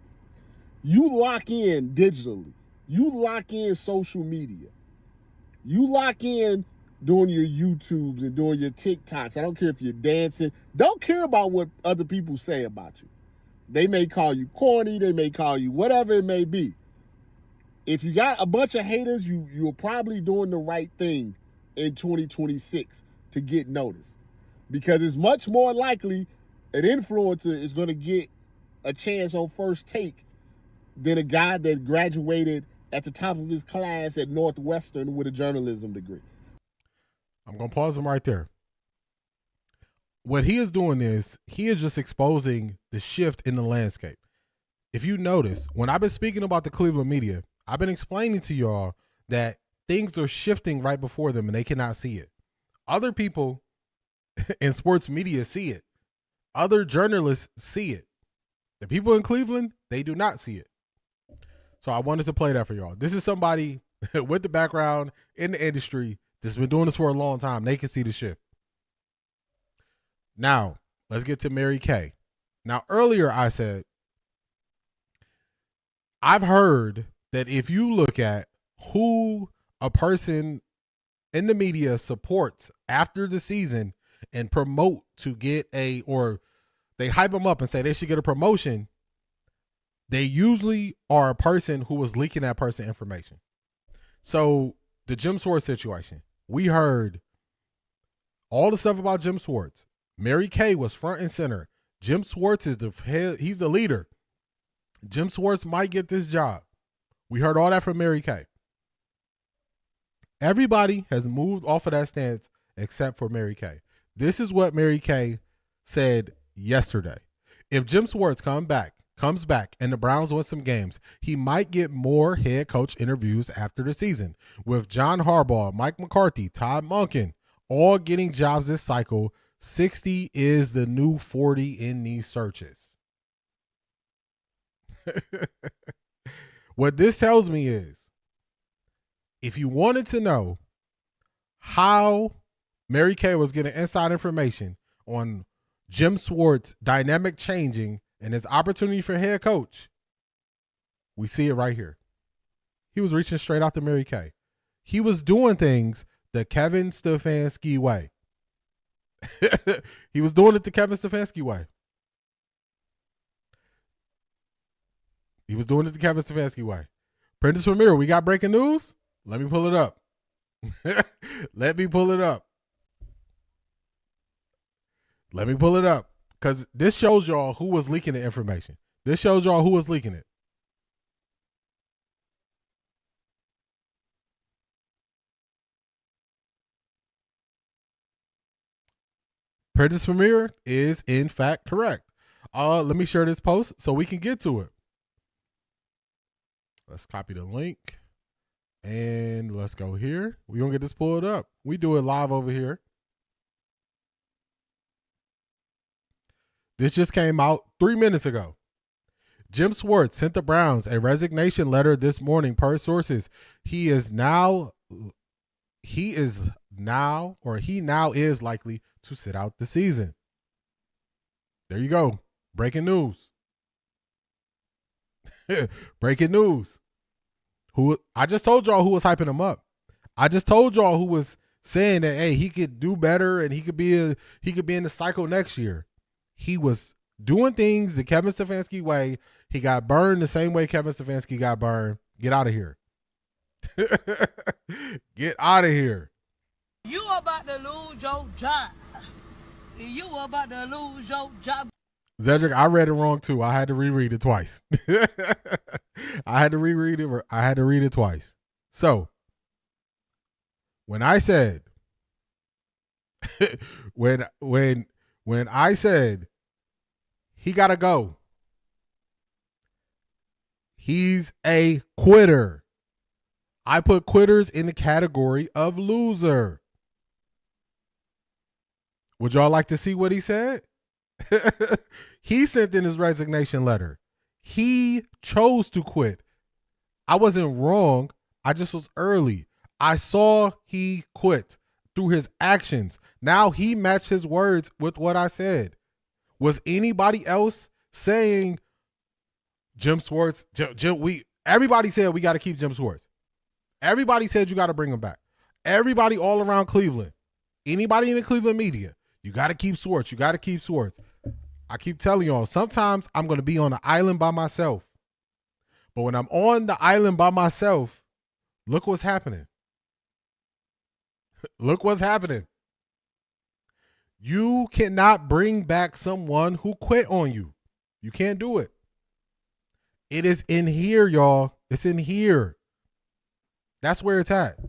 you lock in digitally. You lock in social media. You lock in doing your YouTubes and doing your TikToks. I don't care if you're dancing. Don't care about what other people say about you. They may call you corny. They may call you whatever it may be. If you got a bunch of haters, you're probably doing the right thing in 2026 to get noticed. Because it's much more likely an influencer is going to get a chance on first take than a guy that graduated at the top of his class at Northwestern with a journalism degree. I'm going to pause him right there. What he is doing is he is just exposing the shift in the landscape. If you notice, when I've been speaking about the Cleveland media, I've been explaining to y'all that things are shifting right before them and they cannot see it. Other people in sports media see it. Other journalists see it. The people in Cleveland, they do not see it. So I wanted to play that for y'all. This is somebody with the background in the industry that's been doing this for a long time. They can see the shift. Now, let's get to Mary Kay. Now, earlier I said, I've heard that if you look at who a person in the media supports after the season and promote to get or they hype them up and say they should get a promotion, they usually are a person who was leaking that person information. So the Jim Swartz situation, we heard all the stuff about Jim Swartz. Mary Kay was front and center. Jim Swartz is the head, he's the leader. Jim Swartz might get this job. We heard all that from Mary Kay. Everybody has moved off of that stance except for Mary Kay. This is what Mary Kay said yesterday. If Jim Swartz comes back and the Browns win some games, he might get more head coach interviews after the season. With John Harbaugh, Mike McCarthy, Todd Monken all getting jobs this cycle, 60 is the new 40 in these searches. What this tells me is, if you wanted to know how Mary Kay was getting inside information on Jim Swartz' dynamic changing and his opportunity for head coach, we see it right here. He was reaching straight out to Mary Kay. He was doing things the Kevin Stefanski way. He was doing it the Kevin Stefanski way. He was doing it the Kevin Stefanski way. Prentice Ramiro, we got breaking news? Let me pull it up. Let me pull it up. Let me pull it up. Because this shows y'all who was leaking the information. This shows y'all who was leaking it. Prentice Ramiro is in fact correct. Let me share this post so we can get to it. Let's copy the link and let's go here. We're going to get this pulled up. We do it live over here. This just came out 3 minutes ago. Jim Swartz sent the Browns a resignation letter this morning per sources. He now is likely to sit out the season. There you go. Breaking news. Breaking news. I just told y'all who was hyping him up. I just told y'all who was saying that, hey, he could do better and he could be in the cycle next year. He was doing things the Kevin Stefanski way. He got burned the same way Kevin Stefanski got burned. Get out of here. Get out of here. You about to lose your job. You about to lose your job. Zedric, I read it wrong too. I had to reread it twice. I had to reread it. I had to read it twice. So when I said, when I said he gotta go, he's a quitter. I put quitters in the category of loser. Would y'all like to see what he said? He sent in his resignation letter. He chose to quit. I wasn't wrong. I just was early. I saw he quit through his actions. Now he matched his words with what I said. Was anybody else saying Jim Schwartz? Everybody said we got to keep Jim Schwartz. Everybody said you got to bring him back. Everybody all around Cleveland. Anybody in the Cleveland media, you got to keep Schwartz. You got to keep Schwartz. I keep telling y'all, sometimes I'm going to be on an island by myself. But when I'm on the island by myself, look what's happening. Look what's happening. You cannot bring back someone who quit on you. You can't do it. It is in here, y'all. It's in here. That's where it's at.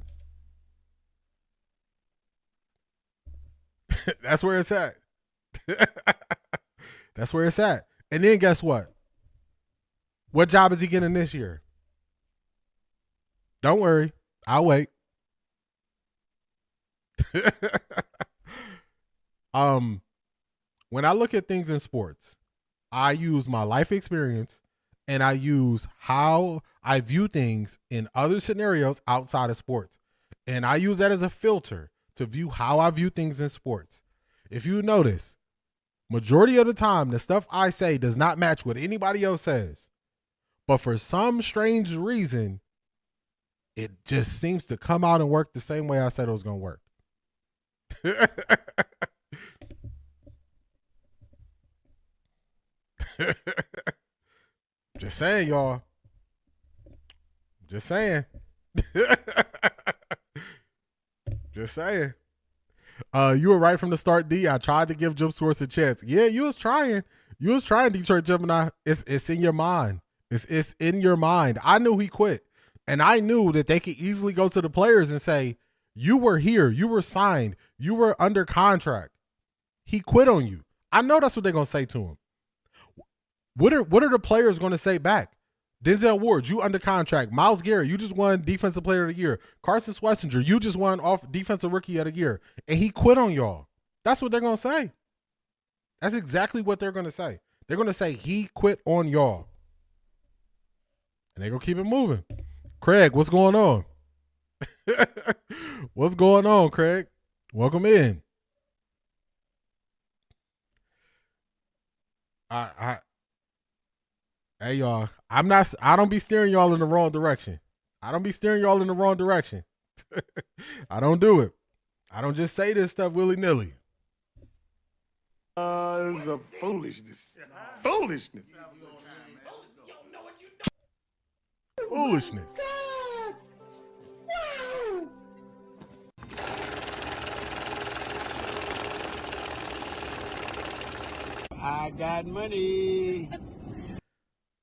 That's where it's at. That's where it's at. And then guess what? What job is he getting this year? Don't worry. I'll wait. When I look at things in sports, I use my life experience and I use how I view things in other scenarios outside of sports. And I use that as a filter to view how I view things in sports. If you notice, majority of the time, the stuff I say does not match what anybody else says. But for some strange reason, it just seems to come out and work the same way I said it was going to work. Just saying, y'all. Just saying. Just saying. You were right from the start, D. I tried to give Jim Schwartz a chance. Yeah, you was trying. You was trying, Detroit Gemini. It's in your mind. It's in your mind. I knew he quit. And I knew that they could easily go to the players and say, you were here. You were signed. You were under contract. He quit on you. I know that's what they're going to say to him. What are the players going to say back? Denzel Ward, you under contract. Myles Garrett, you just won Defensive Player of the Year. Carson Schlesinger, you just won Defensive Rookie of the Year. And he quit on y'all. That's what they're going to say. That's exactly what they're going to say. They're going to say he quit on y'all. And they're going to keep it moving. Craig, what's going on? What's going on, Craig? Welcome in. Hey y'all, I don't be steering y'all in the wrong direction. I don't be steering y'all in the wrong direction. I don't do it. I don't just say this stuff willy-nilly. This is a foolishness. Foolishness. Foolishness. I got money.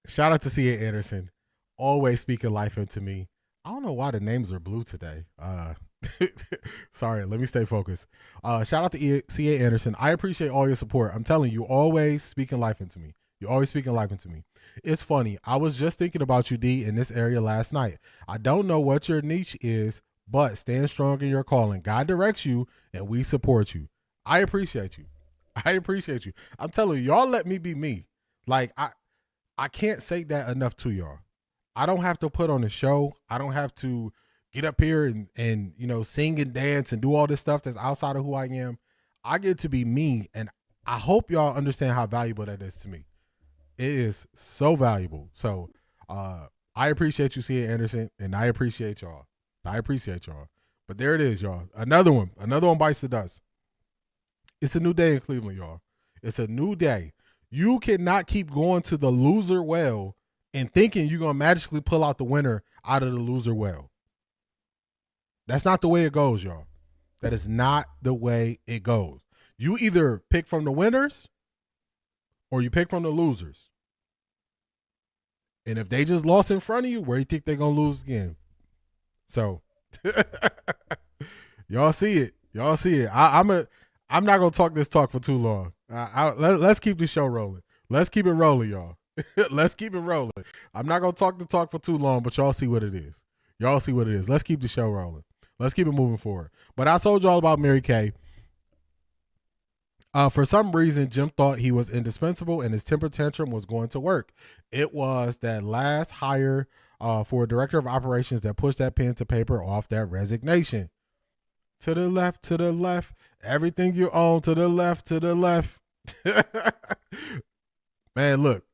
Shout out to C.A. Anderson. Always speaking life into me. I don't know why the names are blue today. Sorry, let me stay focused. Shout out to C.A. Anderson. I appreciate all your support. I'm telling you, always speaking life into me. You're always speaking life into me. It's funny. I was just thinking about you, D, in this area last night. I don't know what your niche is, but stand strong in your calling. God directs you, and we support you. I appreciate you. I appreciate you. I'm telling you, y'all let me be me. Like, I can't say that enough to y'all. I don't have to put on a show. I don't have to get up here and you know, sing and dance and do all this stuff that's outside of who I am. I get to be me, and I hope y'all understand how valuable that is to me. It is so valuable. So I appreciate you, Cia Anderson, and I appreciate y'all. But there it is, y'all. Another one bites the dust. It's a new day in Cleveland, y'all. It's a new day. You cannot keep going to the loser well and thinking you're going to magically pull out the winner out of the loser well. That's not the way it goes, y'all. That is not the way it goes. You either pick from the winners or you pick from the losers. And if they just lost in front of you, where you think they're going to lose again? So, y'all see it. I'm not going to talk this talk for too long. Let's keep the show rolling. Let's keep it rolling, y'all. Let's keep it rolling. I'm not going to talk the talk for too long, but y'all see what it is. Let's keep the show rolling. Let's keep it moving forward. But I told y'all about Mary Kay. For some reason, Jim thought he was indispensable and his temper tantrum was going to work. It was that last hire for a director of operations that pushed that pen to paper off that resignation. To the left, everything you own to the left. Man, look,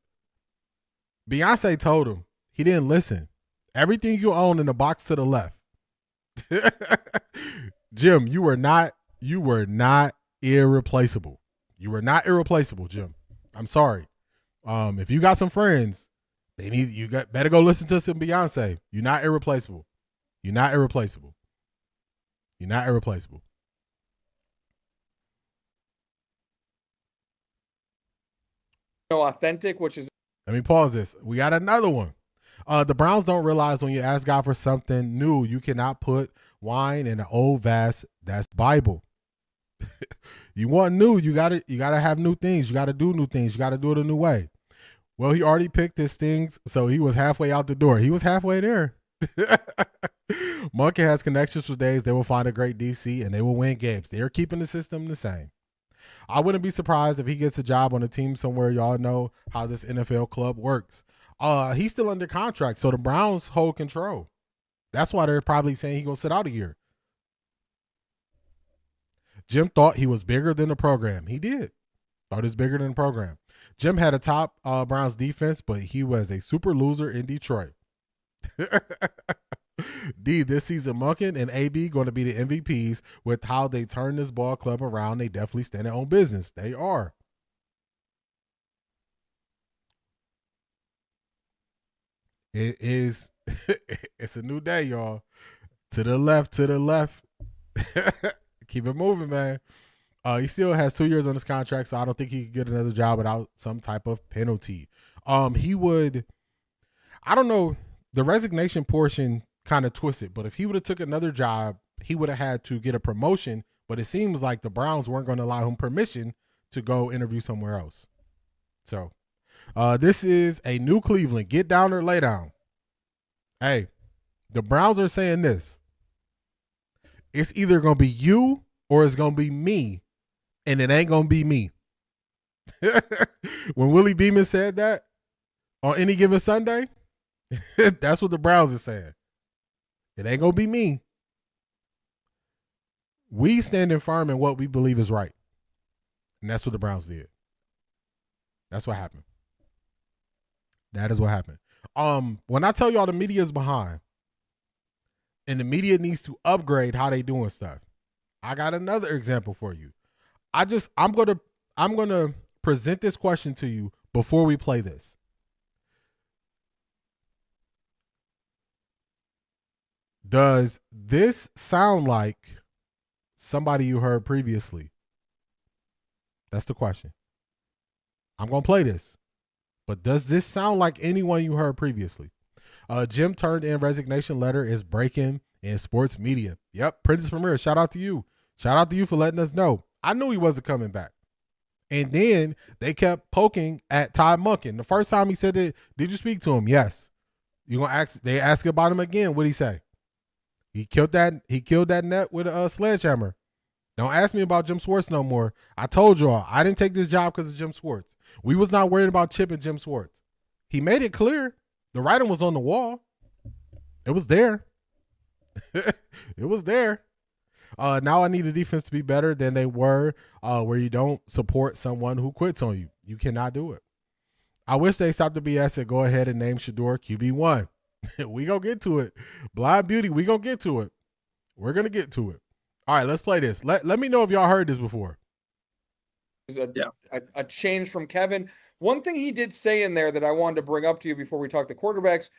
Beyonce told him he didn't listen. Everything you own in the box to the left. Jim, you were not irreplaceable. You were not irreplaceable, Jim. I'm sorry. If you got some friends, better go listen to some Beyonce. You're not irreplaceable. Authentic, which is. Let me pause this. We got another one. The Browns don't realize when you ask God for something new, you cannot put wine in an old vase. That's Bible. You want new, you gotta have new things. You gotta do new things. You gotta do it a new way. Well, he already picked his things, so he was halfway out the door. He was halfway there. Monken has connections with days. They will find a great DC and they will win games. They're keeping the system the same. I wouldn't be surprised if he gets a job on a team somewhere. Y'all know how this NFL club works. He's still under contract, so the Browns hold control. That's why they're probably saying he's going to sit out a year. Jim thought he was bigger than the program. He did. Thought he was bigger than the program. Jim had a top Browns defense, but he was a super loser in Detroit. D, this season, Monken and AB going to be the MVPs with how they turn this ball club around. They definitely stand their own business. They are. It is. It's a new day, y'all. To the left. Keep it moving, man. He still has 2 years on his contract, so I don't think he could get another job without some type of penalty. He would. I don't know. The resignation portion kind of twisted, but if he would have took another job, he would have had to get a promotion. But it seems like the Browns weren't going to allow him permission to go interview somewhere else. So this is a new Cleveland. Get down or lay down. Hey, the Browns are saying this. It's either going to be you or it's going to be me, and it ain't going to be me. When Willie Beeman said that on any given Sunday, that's what the Browns are saying. It ain't going to be me. We stand firm in what we believe is right. And that's what the Browns did. That's what happened. That is what happened. When I tell y'all the media is behind and the media needs to upgrade how they doing stuff, I got another example for you. I'm gonna present this question to you before we play this. Does this sound like somebody you heard previously? That's the question. I'm going to play this. But does this sound like anyone you heard previously? Jim turned in resignation letter is breaking in sports media. Yep, Prentice Premier, shout out to you. Shout out to you for letting us know. I knew he wasn't coming back. And then they kept poking at Todd Monken. The first time he said it, did you speak to him? Yes. You gonna ask? They ask about him again. What'd he say? He killed that net with a sledgehammer. Don't ask me about Jim Schwartz no more. I told y'all I didn't take this job because of Jim Schwartz. We was not worried about Chip and Jim Schwartz. He made it clear. The writing was on the wall. It was there. It was there. Now I need the defense to be better than they were, where you don't support someone who quits on you. You cannot do it. I wish they stopped the BS and go ahead and name Shedeur QB1. We gonna get to it. Blind Beauty, we gonna get to it. We're gonna get to it. All right, let's play this. Let me know if y'all heard this before. A change from Kevin. One thing he did say in there that I wanted to bring up to you before we talk to quarterbacks,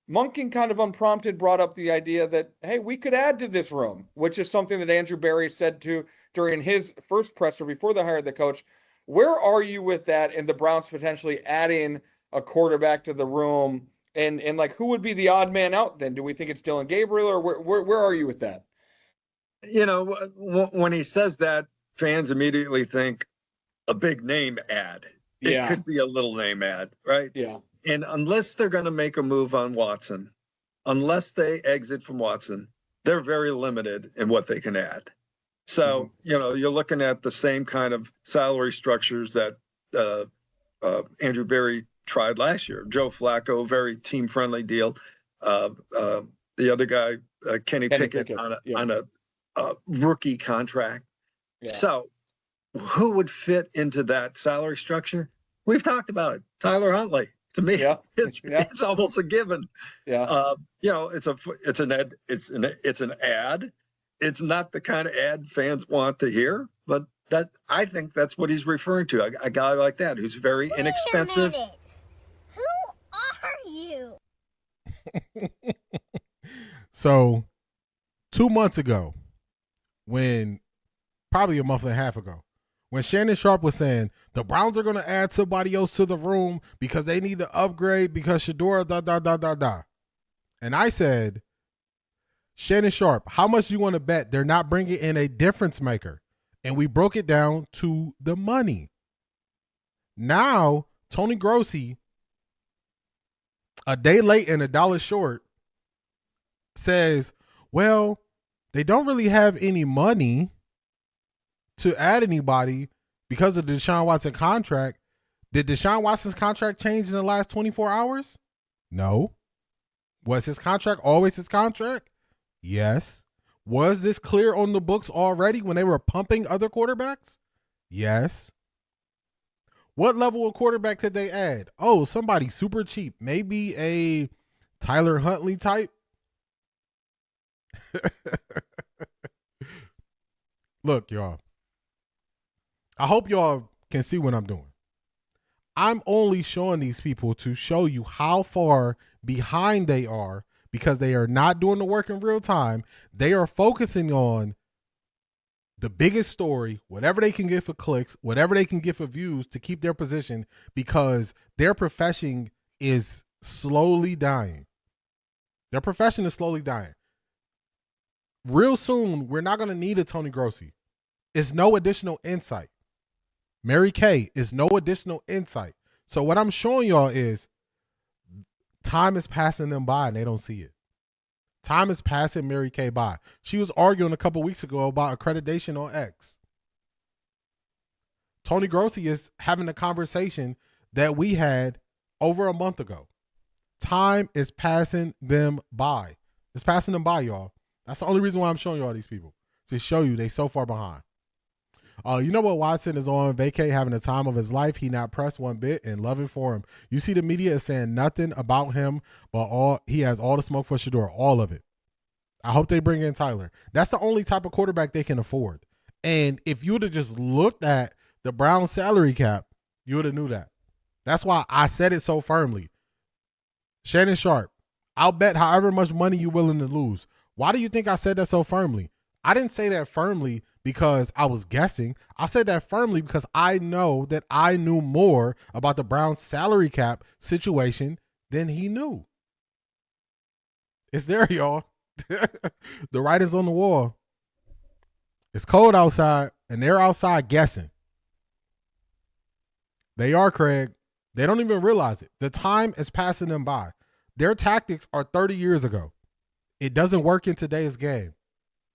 Monken kind of unprompted brought up the idea that, hey, we could add to this room, which is something that Andrew Berry said to during his first presser before they hired the coach. Where are you with that and the Browns potentially adding a quarterback to the room? And like, who would be the odd man out then? Do we think it's Dylan Gabriel, or where are you with that? You know, when he says that, fans immediately think a big name ad. It could be a little name ad, right? Yeah. And unless they're going to make a move on Watson, unless they exit from Watson, they're very limited in what they can add. So, you know, you're looking at the same kind of salary structures that Andrew Berry tried last year. Joe Flacco, very team-friendly deal. The other guy, Kenny Pickett, on a rookie contract. Yeah. So who would fit into that salary structure? We've talked about it. Tyler Huntley. To me, it's almost a given. Yeah. You know, it's an ad. It's not the kind of ad fans want to hear, but that I think that's what he's referring to. A guy like that who's very inexpensive. Wait a minute. Who are you? So 2 months ago, probably a month and a half ago, when Shannon Sharpe was saying the Browns are going to add somebody else to the room because they need to upgrade because Shedeur, And I said, Shannon Sharpe, how much do you want to bet they're not bringing in a difference maker? And we broke it down to the money. Now, Tony Grossi, a day late and $1 short, says, well, they don't really have any money to add anybody because of the Deshaun Watson contract. Did Deshaun Watson's contract change in the last 24 hours? No. Was his contract always his contract? Yes. Was this clear on the books already when they were pumping other quarterbacks? Yes. What level of quarterback could they add? Oh, somebody super cheap. Maybe a Tyler Huntley type. Look, y'all. I hope y'all can see what I'm doing. I'm only showing these people to show you how far behind they are because they are not doing the work in real time. They are focusing on the biggest story, whatever they can get for clicks, whatever they can get for views to keep their position because their profession is slowly dying. Their profession is slowly dying. Real soon, we're not going to need a Tony Grossi. It's no additional insight. Mary Kay is no additional insight. So what I'm showing y'all is time is passing them by and they don't see it. Time is passing Mary Kay by. She was arguing a couple weeks ago about accreditation on X. Tony Grossi is having a conversation that we had over a month ago. Time is passing them by. It's passing them by, y'all. That's the only reason why I'm showing y'all these people. To show you they so far behind. You know what? Watson is on vacay having the time of his life. He not pressed one bit and loving for him. You see the media is saying nothing about him, but he has all the smoke for Shedeur, all of it. I hope they bring in Tyler. That's the only type of quarterback they can afford. And if you would have just looked at the Browns salary cap, you would have knew that. That's why I said it so firmly. Shannon Sharpe, I'll bet however much money you're willing to lose. Why do you think I said that so firmly? I didn't say that firmly because I was guessing. I said that firmly because I know that I knew more about the Browns salary cap situation than he knew. It's there, y'all. The writing's on the wall. It's cold outside, and they're outside guessing. They are, Craig. They don't even realize it. The time is passing them by. Their tactics are 30 years ago. It doesn't work in today's game.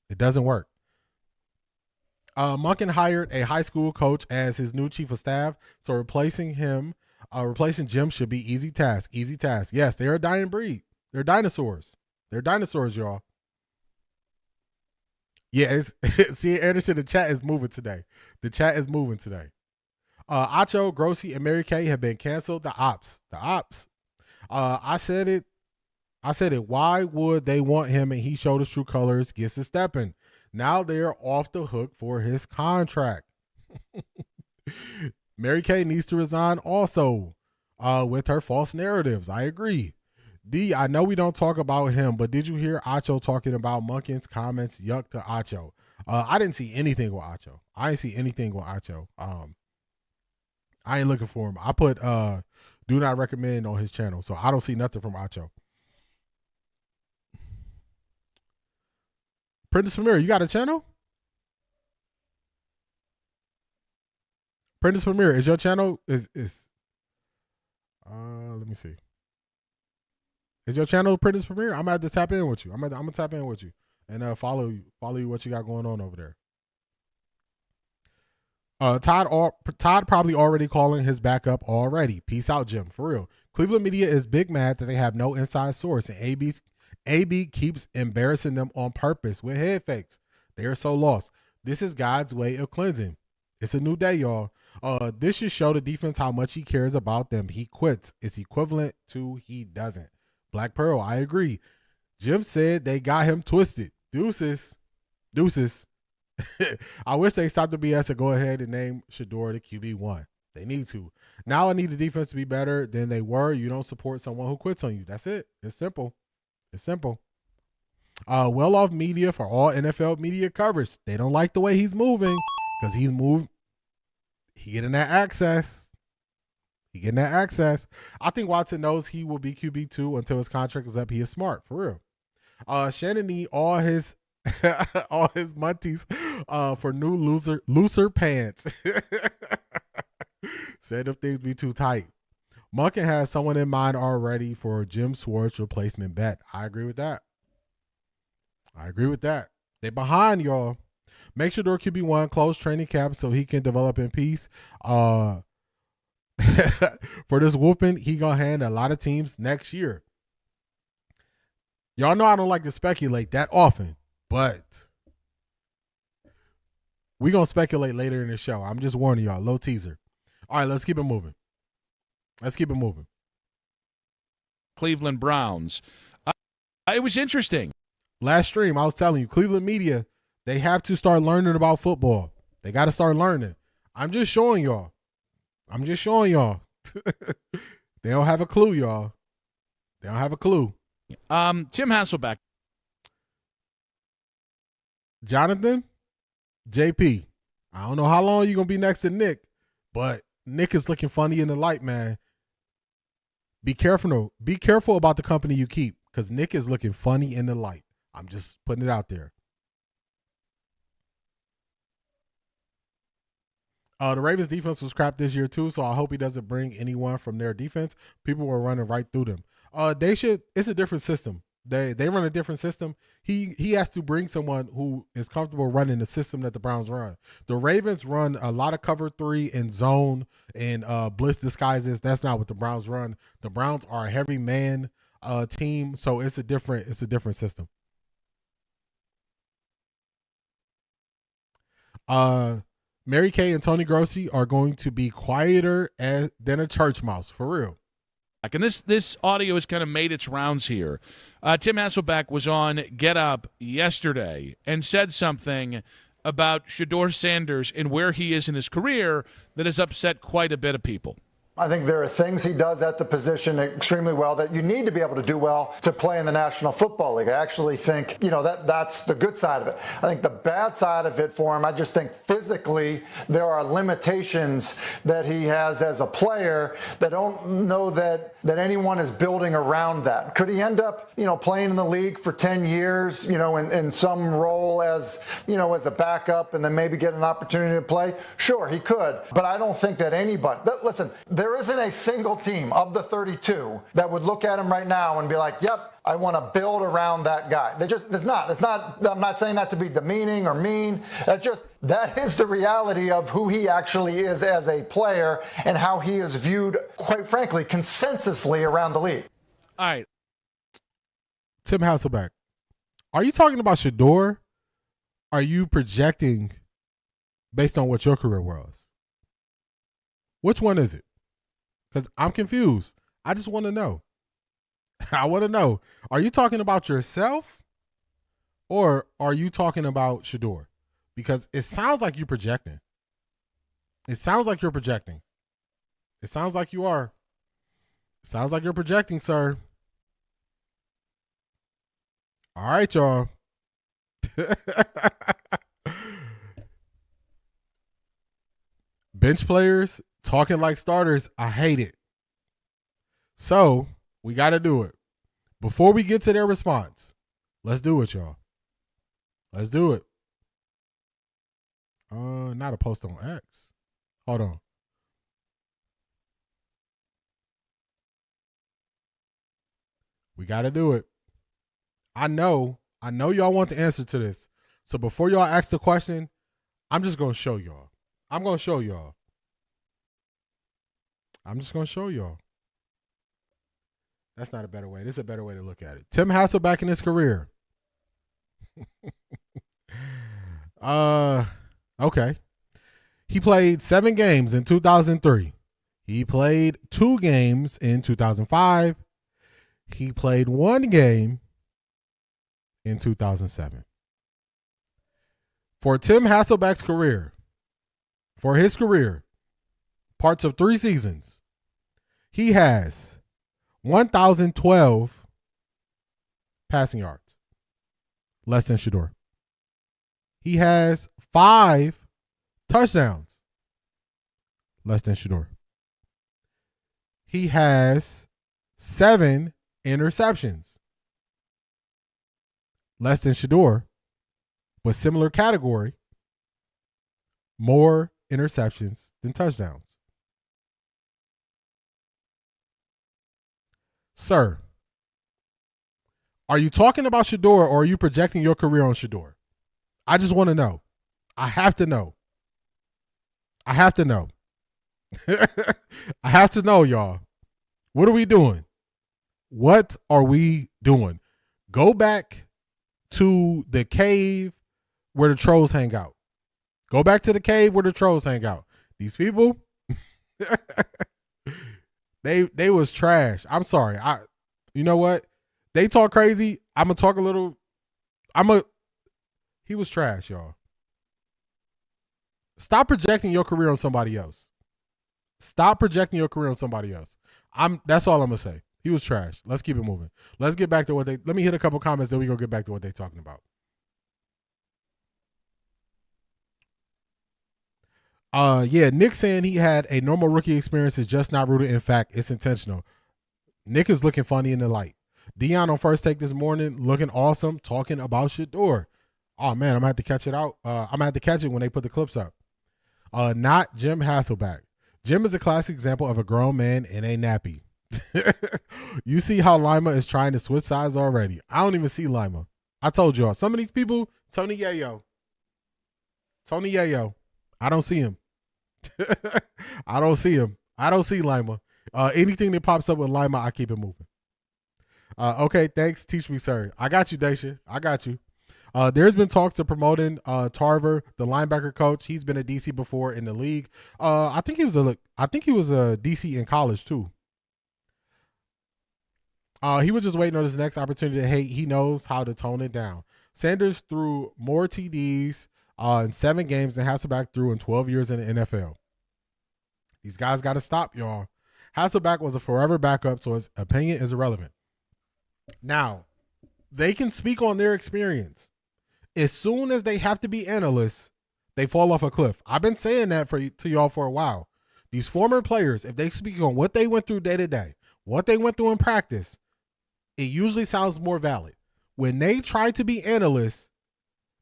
It doesn't work. Monken hired a high school coach as his new chief of staff, so replacing Jim should be easy task. Easy task. Yes, they're a dying breed. They're dinosaurs. They're dinosaurs, y'all. Yeah, see, Anderson, the chat is moving today. The chat is moving today. Acho, Grossi, and Mary Kay have been canceled. The ops. I said it. Why would they want him and he showed his true colors, gets to stepping? Now they're off the hook for his contract. Mary Kay needs to resign also with her false narratives. I agree. D, I know we don't talk about him, but did you hear Acho talking about Monken's comments? Yuck to Acho. I didn't see anything with Acho. I ain't looking for him. I put do not recommend on his channel, so I don't see nothing from Acho. Prentice Premier, you got a channel? Prentice Premier, is your channel let me see. Is your channel Prentice Premier? I'm gonna have to tap in with you. I'm gonna tap in with you and follow you what you got going on over there. Todd probably already calling his backup already. Peace out, Jim. For real. Cleveland media is big mad that they have no inside source, and AB keeps embarrassing them on purpose with head fakes. They are so lost. This is God's way of cleansing. It's a new day, y'all. This should show the defense how much he cares about them. He quits. It's equivalent to he doesn't. Black Pearl, I agree. Jim said they got him twisted. Deuces. I wish they stopped the BS and go ahead and name Shedeur the QB1. They need to. Now I need the defense to be better than they were. You don't support someone who quits on you. That's it. It's simple. Well-off media for all NFL media coverage. They don't like the way he's moving because He getting that access. I think Watson knows he will be QB2 until his contract is up. He is smart, for real. Shannon need all his munties for new looser pants. Said if things be too tight. Monken has someone in mind already for Jim Schwartz replacement bet. I agree with that. They behind, y'all. Make sure QB1 close training camp so he can develop in peace. For this whooping, he gonna hand a lot of teams next year. Y'all know I don't like to speculate that often, but we gonna speculate later in the show. I'm just warning y'all. Low teaser. All right, let's keep it moving. Cleveland Browns. It was interesting. Last stream, I was telling you, Cleveland media, they have to start learning about football. They got to start learning. I'm just showing y'all. They don't have a clue, y'all. Tim Hasselbeck. Jonathan, JP. I don't know how long you're going to be next to Nick, but Nick is looking funny in the light, man. Be careful about the company you keep because Nick is looking funny in the light. I'm just putting it out there. The Ravens defense was crap this year too, so I hope he doesn't bring anyone from their defense. People were running right through them. It's a different system. They run a different system. He has to bring someone who is comfortable running the system that the Browns run. The Ravens run a lot of cover 3 and zone and blitz disguises. That's not what the Browns run. The Browns are a heavy man team, so it's a different system. Mary Kay and Tony Grossi are going to be quieter than a church mouse, for real. And this audio has kind of made its rounds here. Tim Hasselbeck was on Get Up yesterday and said something about Shedeur Sanders and where he is in his career that has upset quite a bit of people. I think there are things he does at the position extremely well that you need to be able to do well to play in the National Football League. I actually think, that's the good side of it. I think the bad side of it for him, I just think physically there are limitations that he has as a player that don't know that anyone is building around that. Could he end up, playing in the league for 10 years, in some role as a backup and then maybe get an opportunity to play? Sure, he could. But I don't think that anybody, listen, there isn't a single team of the 32 that would look at him right now and be like, yep, I want to build around that guy. There's not, I'm not saying that to be demeaning or mean. That is the reality of who he actually is as a player and how he is viewed, quite frankly, consensusly around the league. All right. Tim Hasselbeck, are you talking about Shedeur are you projecting based on what your career was? Which one is it? Because I'm confused. I just want to know. I want to know. Are you talking about yourself or are you talking about Shedeur? Because it sounds like you're projecting. It sounds like you're projecting. It sounds like you are. It sounds like you're projecting, sir. All right, y'all. Bench players talking like starters, I hate it. So we got to do it. Before we get to their response, let's do it, y'all. Let's do it. Not a post on X. Hold on. We got to do it. I know y'all want the answer to this. So before y'all ask the question, I'm just going to show y'all. I'm going to show y'all. I'm just going to show y'all. That's not a better way. This is a better way to look at it. Tim Hasselbeck in his career. Okay. He played 7 games in 2003. He played 2 games in 2005. He played 1 game in 2007. For Tim Hasselbeck's career, for his career, parts of 3 seasons, he has 1,012 passing yards, less than Shedeur. He has 5 touchdowns, less than Shedeur. He has 7 interceptions, less than Shedeur, but similar category, more interceptions than touchdowns. Sir, are you talking about Shedeur or are you projecting your career on Shedeur? I just want to know. I have to know. I have to know. I have to know, y'all. What are we doing? What are we doing? Go back to the cave where the trolls hang out. Go back to the cave where the trolls hang out. These people, they was trash. I'm sorry. You know what? They talk crazy. I'm gonna talk a little. He was trash, y'all. Stop projecting your career on somebody else. Stop projecting your career on somebody else. That's all I'm gonna say. He was trash. Let's keep it moving. Let's get back to let me hit a couple comments, then we go get back to what they're talking about. Yeah, Nick saying he had a normal rookie experience is just not rooted. In fact, it's intentional. Nick is looking funny in the light. Dion on First Take this morning, looking awesome, talking about Shedeur. Oh man, I'm gonna have to catch it out. I'm gonna have to catch it when they put the clips up. Not Jim Hasselbeck. Jim is a classic example of a grown man in a nappy. You see how Lima is trying to switch sides already. I don't even see Lima. I told y'all, some of these people, Tony Yayo. I don't see him. I don't see him. I don't see Lima. Anything that pops up with Lima, I keep it moving. Okay, thanks. Teach me, sir. I got you, Daisha. I got you. There's been talks of promoting Tarver, the linebacker coach. He's been a DC before in the league. I think he was a DC in college too. He was just waiting on his next opportunity to hate. He knows how to tone it down. Sanders threw more TDs in 7 games than Hasselbeck threw in 12 years in the NFL. These guys got to stop, y'all. Hasselbeck was a forever backup, so his opinion is irrelevant. Now, they can speak on their experience. As soon as they have to be analysts, they fall off a cliff. I've been saying that to y'all for a while. These former players, if they speak on what they went through day to day, what they went through in practice, it usually sounds more valid. When they try to be analysts,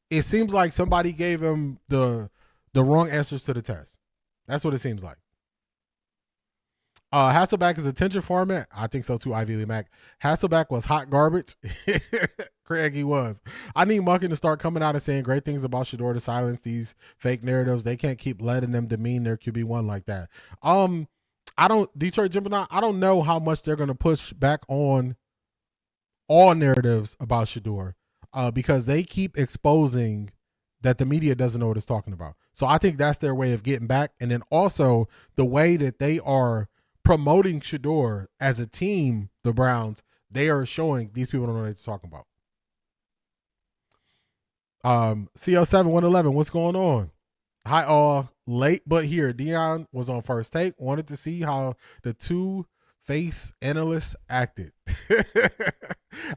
it seems like somebody gave them the wrong answers to the test. That's what it seems like. Hasselbeck is attention format. I think so too, Ivy Lee Mac. Hasselbeck was hot garbage. Craig, he was. I need Monken to start coming out and saying great things about Shedeur to silence these fake narratives. They can't keep letting them demean their QB1 like that. Detroit Gemini, I don't know how much they're going to push back on all narratives about Shedeur because they keep exposing that the media doesn't know what it's talking about. So I think that's their way of getting back. And then also the way that they are promoting Shedeur as a team, the Browns, they are showing these people don't know what they're talking about. CL7-111, what's going on? Hi all, late but here. Dion was on First Take, wanted to see how the two-face analysts acted.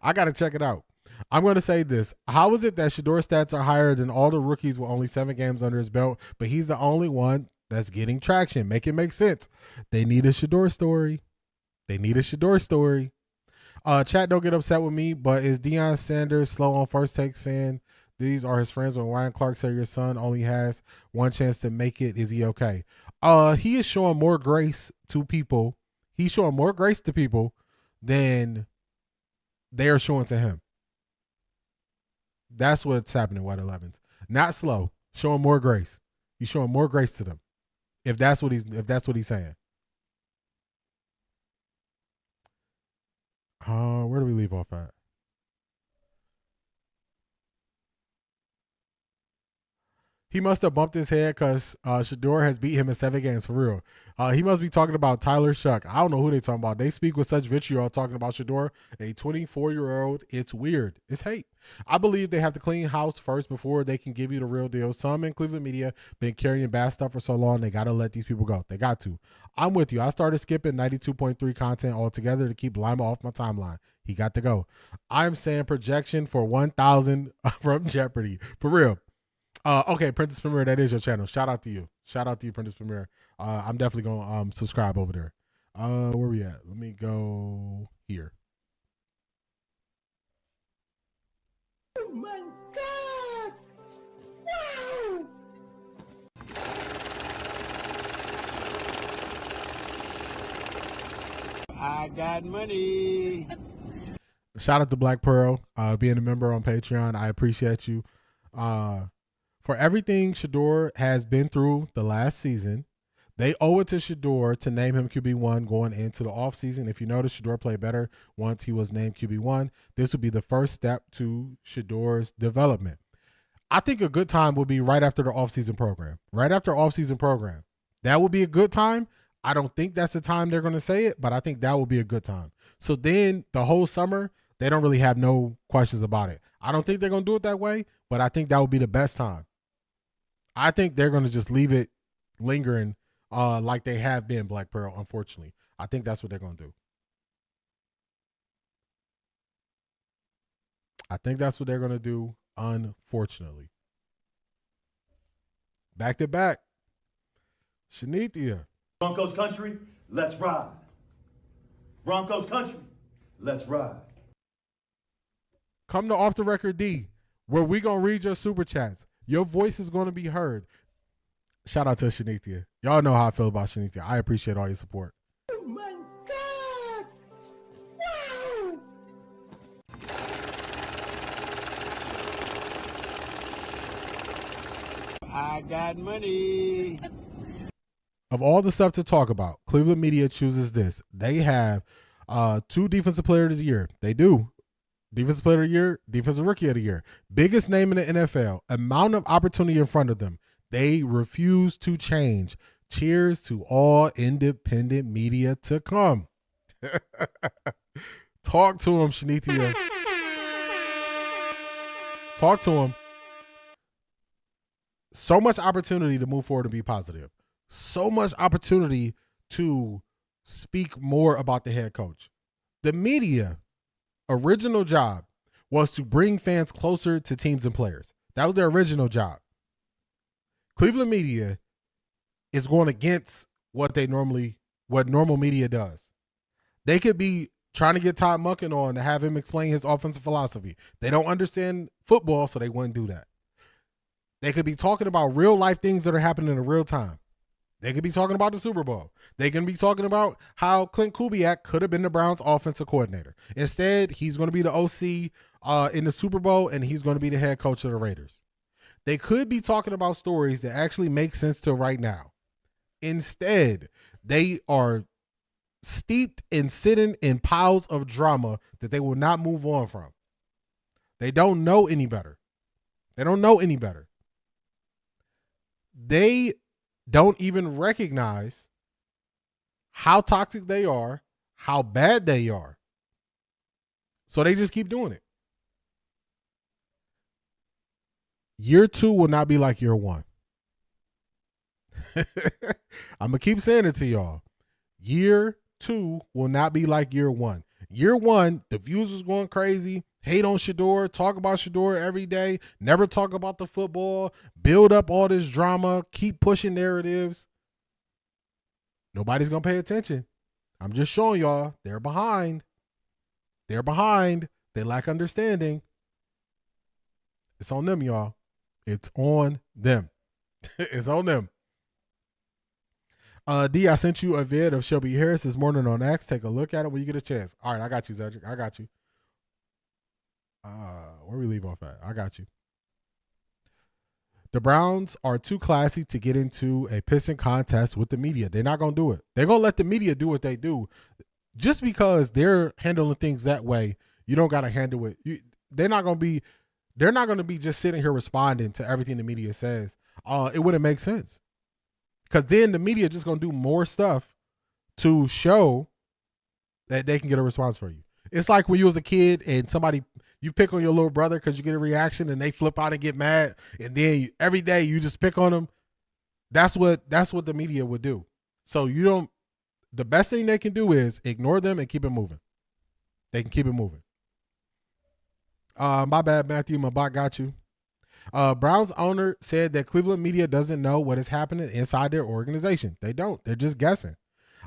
I got to check it out. I'm going to say this. How is it that Shedeur's stats are higher than all the rookies with only 7 games under his belt, but he's the only one that's getting traction? Make it make sense. They need a Shedeur story. They need a Shedeur story. Chat, don't get upset with me, but is Deion Sanders slow on First Take saying these are his friends when Ryan Clark said your son only has one chance to make it? Is he okay? He is showing more grace to people. He's showing more grace to people than they are showing to him. That's what's happening, White 11s. Not slow, showing more grace. He's showing more grace to them. If that's what he's saying. Where do we leave off at? He must have bumped his head because Shedeur has beat him in 7 games, for real. He must be talking about Tyler Shuck. I don't know who they're talking about. They speak with such vitriol talking about Shedeur, a 24-year-old. It's weird. It's hate. I believe they have to clean house first before they can give you the real deal. Some in Cleveland media been carrying bad stuff for so long, they got to let these people go. They got to. I'm with you. I started skipping 92.3 content altogether to keep Lima off my timeline. He got to go. I'm saying projection for 1,000 from Jeopardy. For real. Okay, Princess Premier, that is your channel. Shout out to you. Shout out to you, Princess Premier. I'm definitely going to subscribe over there. Where we at? Let me go here. Oh my God! Wow! I got money. Shout out to Black Pearl, being a member on Patreon. I appreciate you. For everything Shedeur has been through the last season, they owe it to Shedeur to name him QB1 going into the offseason. If you notice, Shedeur played better once he was named QB1. This would be the first step to Shedeur's development. I think a good time would be right after the offseason program. Right after offseason program. That would be a good time. I don't think that's the time they're going to say it, but I think that would be a good time. So then the whole summer, they don't really have no questions about it. I don't think they're going to do it that way, but I think that would be the best time. I think they're going to just leave it lingering like they have been, Black Pearl, unfortunately. I think that's what they're going to do. I think that's what they're going to do, unfortunately. Back to back. Shanithia. Broncos country, let's ride. Broncos country, let's ride. Come to Off the Record D, where we going to read your super chats. Your voice is going to be heard. Shout out to Shanithia. Y'all know how I feel about Shanithia. I appreciate all your support. Oh my God! Wow! I got money. Of all the stuff to talk about, Cleveland media chooses this. They have 2 defensive players of the year. They do. Defensive player of the year, defensive rookie of the year. Biggest name in the NFL. Amount of opportunity in front of them. They refuse to change. Cheers to all independent media to come. Talk to him, Shanithia. Talk to him. So much opportunity to move forward and be positive. So much opportunity to speak more about the head coach. The media original job was to bring fans closer to teams and players. That was their original job. Cleveland media is going against what normal media does. They could be trying to get Todd Monken on to have him explain his offensive philosophy. They don't understand football, so they wouldn't do that. They could be talking about real life things that are happening in real time. They could be talking about the Super Bowl. They can be talking about how Clint Kubiak could have been the Browns offensive coordinator. Instead, he's going to be the OC in the Super Bowl, and he's going to be the head coach of the Raiders. They could be talking about stories that actually make sense to right now. Instead, they are steeped in sitting in piles of drama that they will not move on from. They don't know any better. They don't know any better. they don't even recognize how toxic they are, how bad they are. So they just keep doing it. Year 2 will not be like year 1. I'm going to keep saying it to y'all. Year 2 will not be like year 1. Year 1, the views was going crazy. Hate on Shedeur, talk about Shedeur every day, never talk about the football, build up all this drama, keep pushing narratives. Nobody's going to pay attention. I'm just showing y'all they're behind. They're behind. They lack understanding. It's on them, y'all. It's on them. It's on them. D, I sent you a vid of Shelby Harris this morning on X. Take a look at it when you get a chance. All right, I got you, Cedric. I got you. Where we leave off at? I got you. The Browns are too classy to get into a pissing contest with the media. They're not going to do it. They're going to let the media do what they do. Just because they're handling things that way, you don't got to handle it. They're not going to be just sitting here responding to everything the media says. It wouldn't make sense. Because then the media just going to do more stuff to show that they can get a response for you. It's like when you was a kid and you pick on your little brother because you get a reaction and they flip out and get mad. And then every day you just pick on them. That's what the media would do. So the best thing they can do is ignore them and keep it moving. They can keep it moving. My bad, Matthew. My bot got you. Browns owner said that Cleveland media doesn't know what is happening inside their organization. They don't. They're just guessing.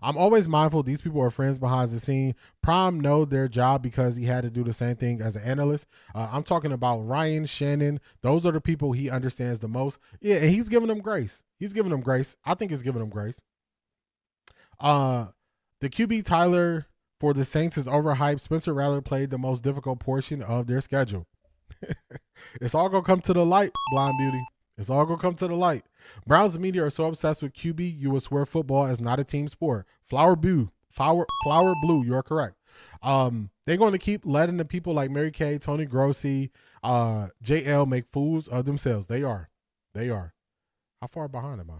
I'm always mindful these people are friends behind the scene. Prime know their job because he had to do the same thing as an analyst. I'm talking about Ryan, Shannon. Those are the people he understands the most. Yeah, and he's giving them grace. He's giving them grace. I think he's giving them grace. The QB Tyler for the Saints is overhyped. Spencer Rattler played the most difficult portion of their schedule. It's all going to come to the light, Blind Beauty. It's all going to come to the light. Browns media are so obsessed with QB, you will swear football is not a team sport. Flower Blue, you are correct. They're going to keep letting the people like Mary Kay, Tony Grossi, JL make fools of themselves. They are. How far behind am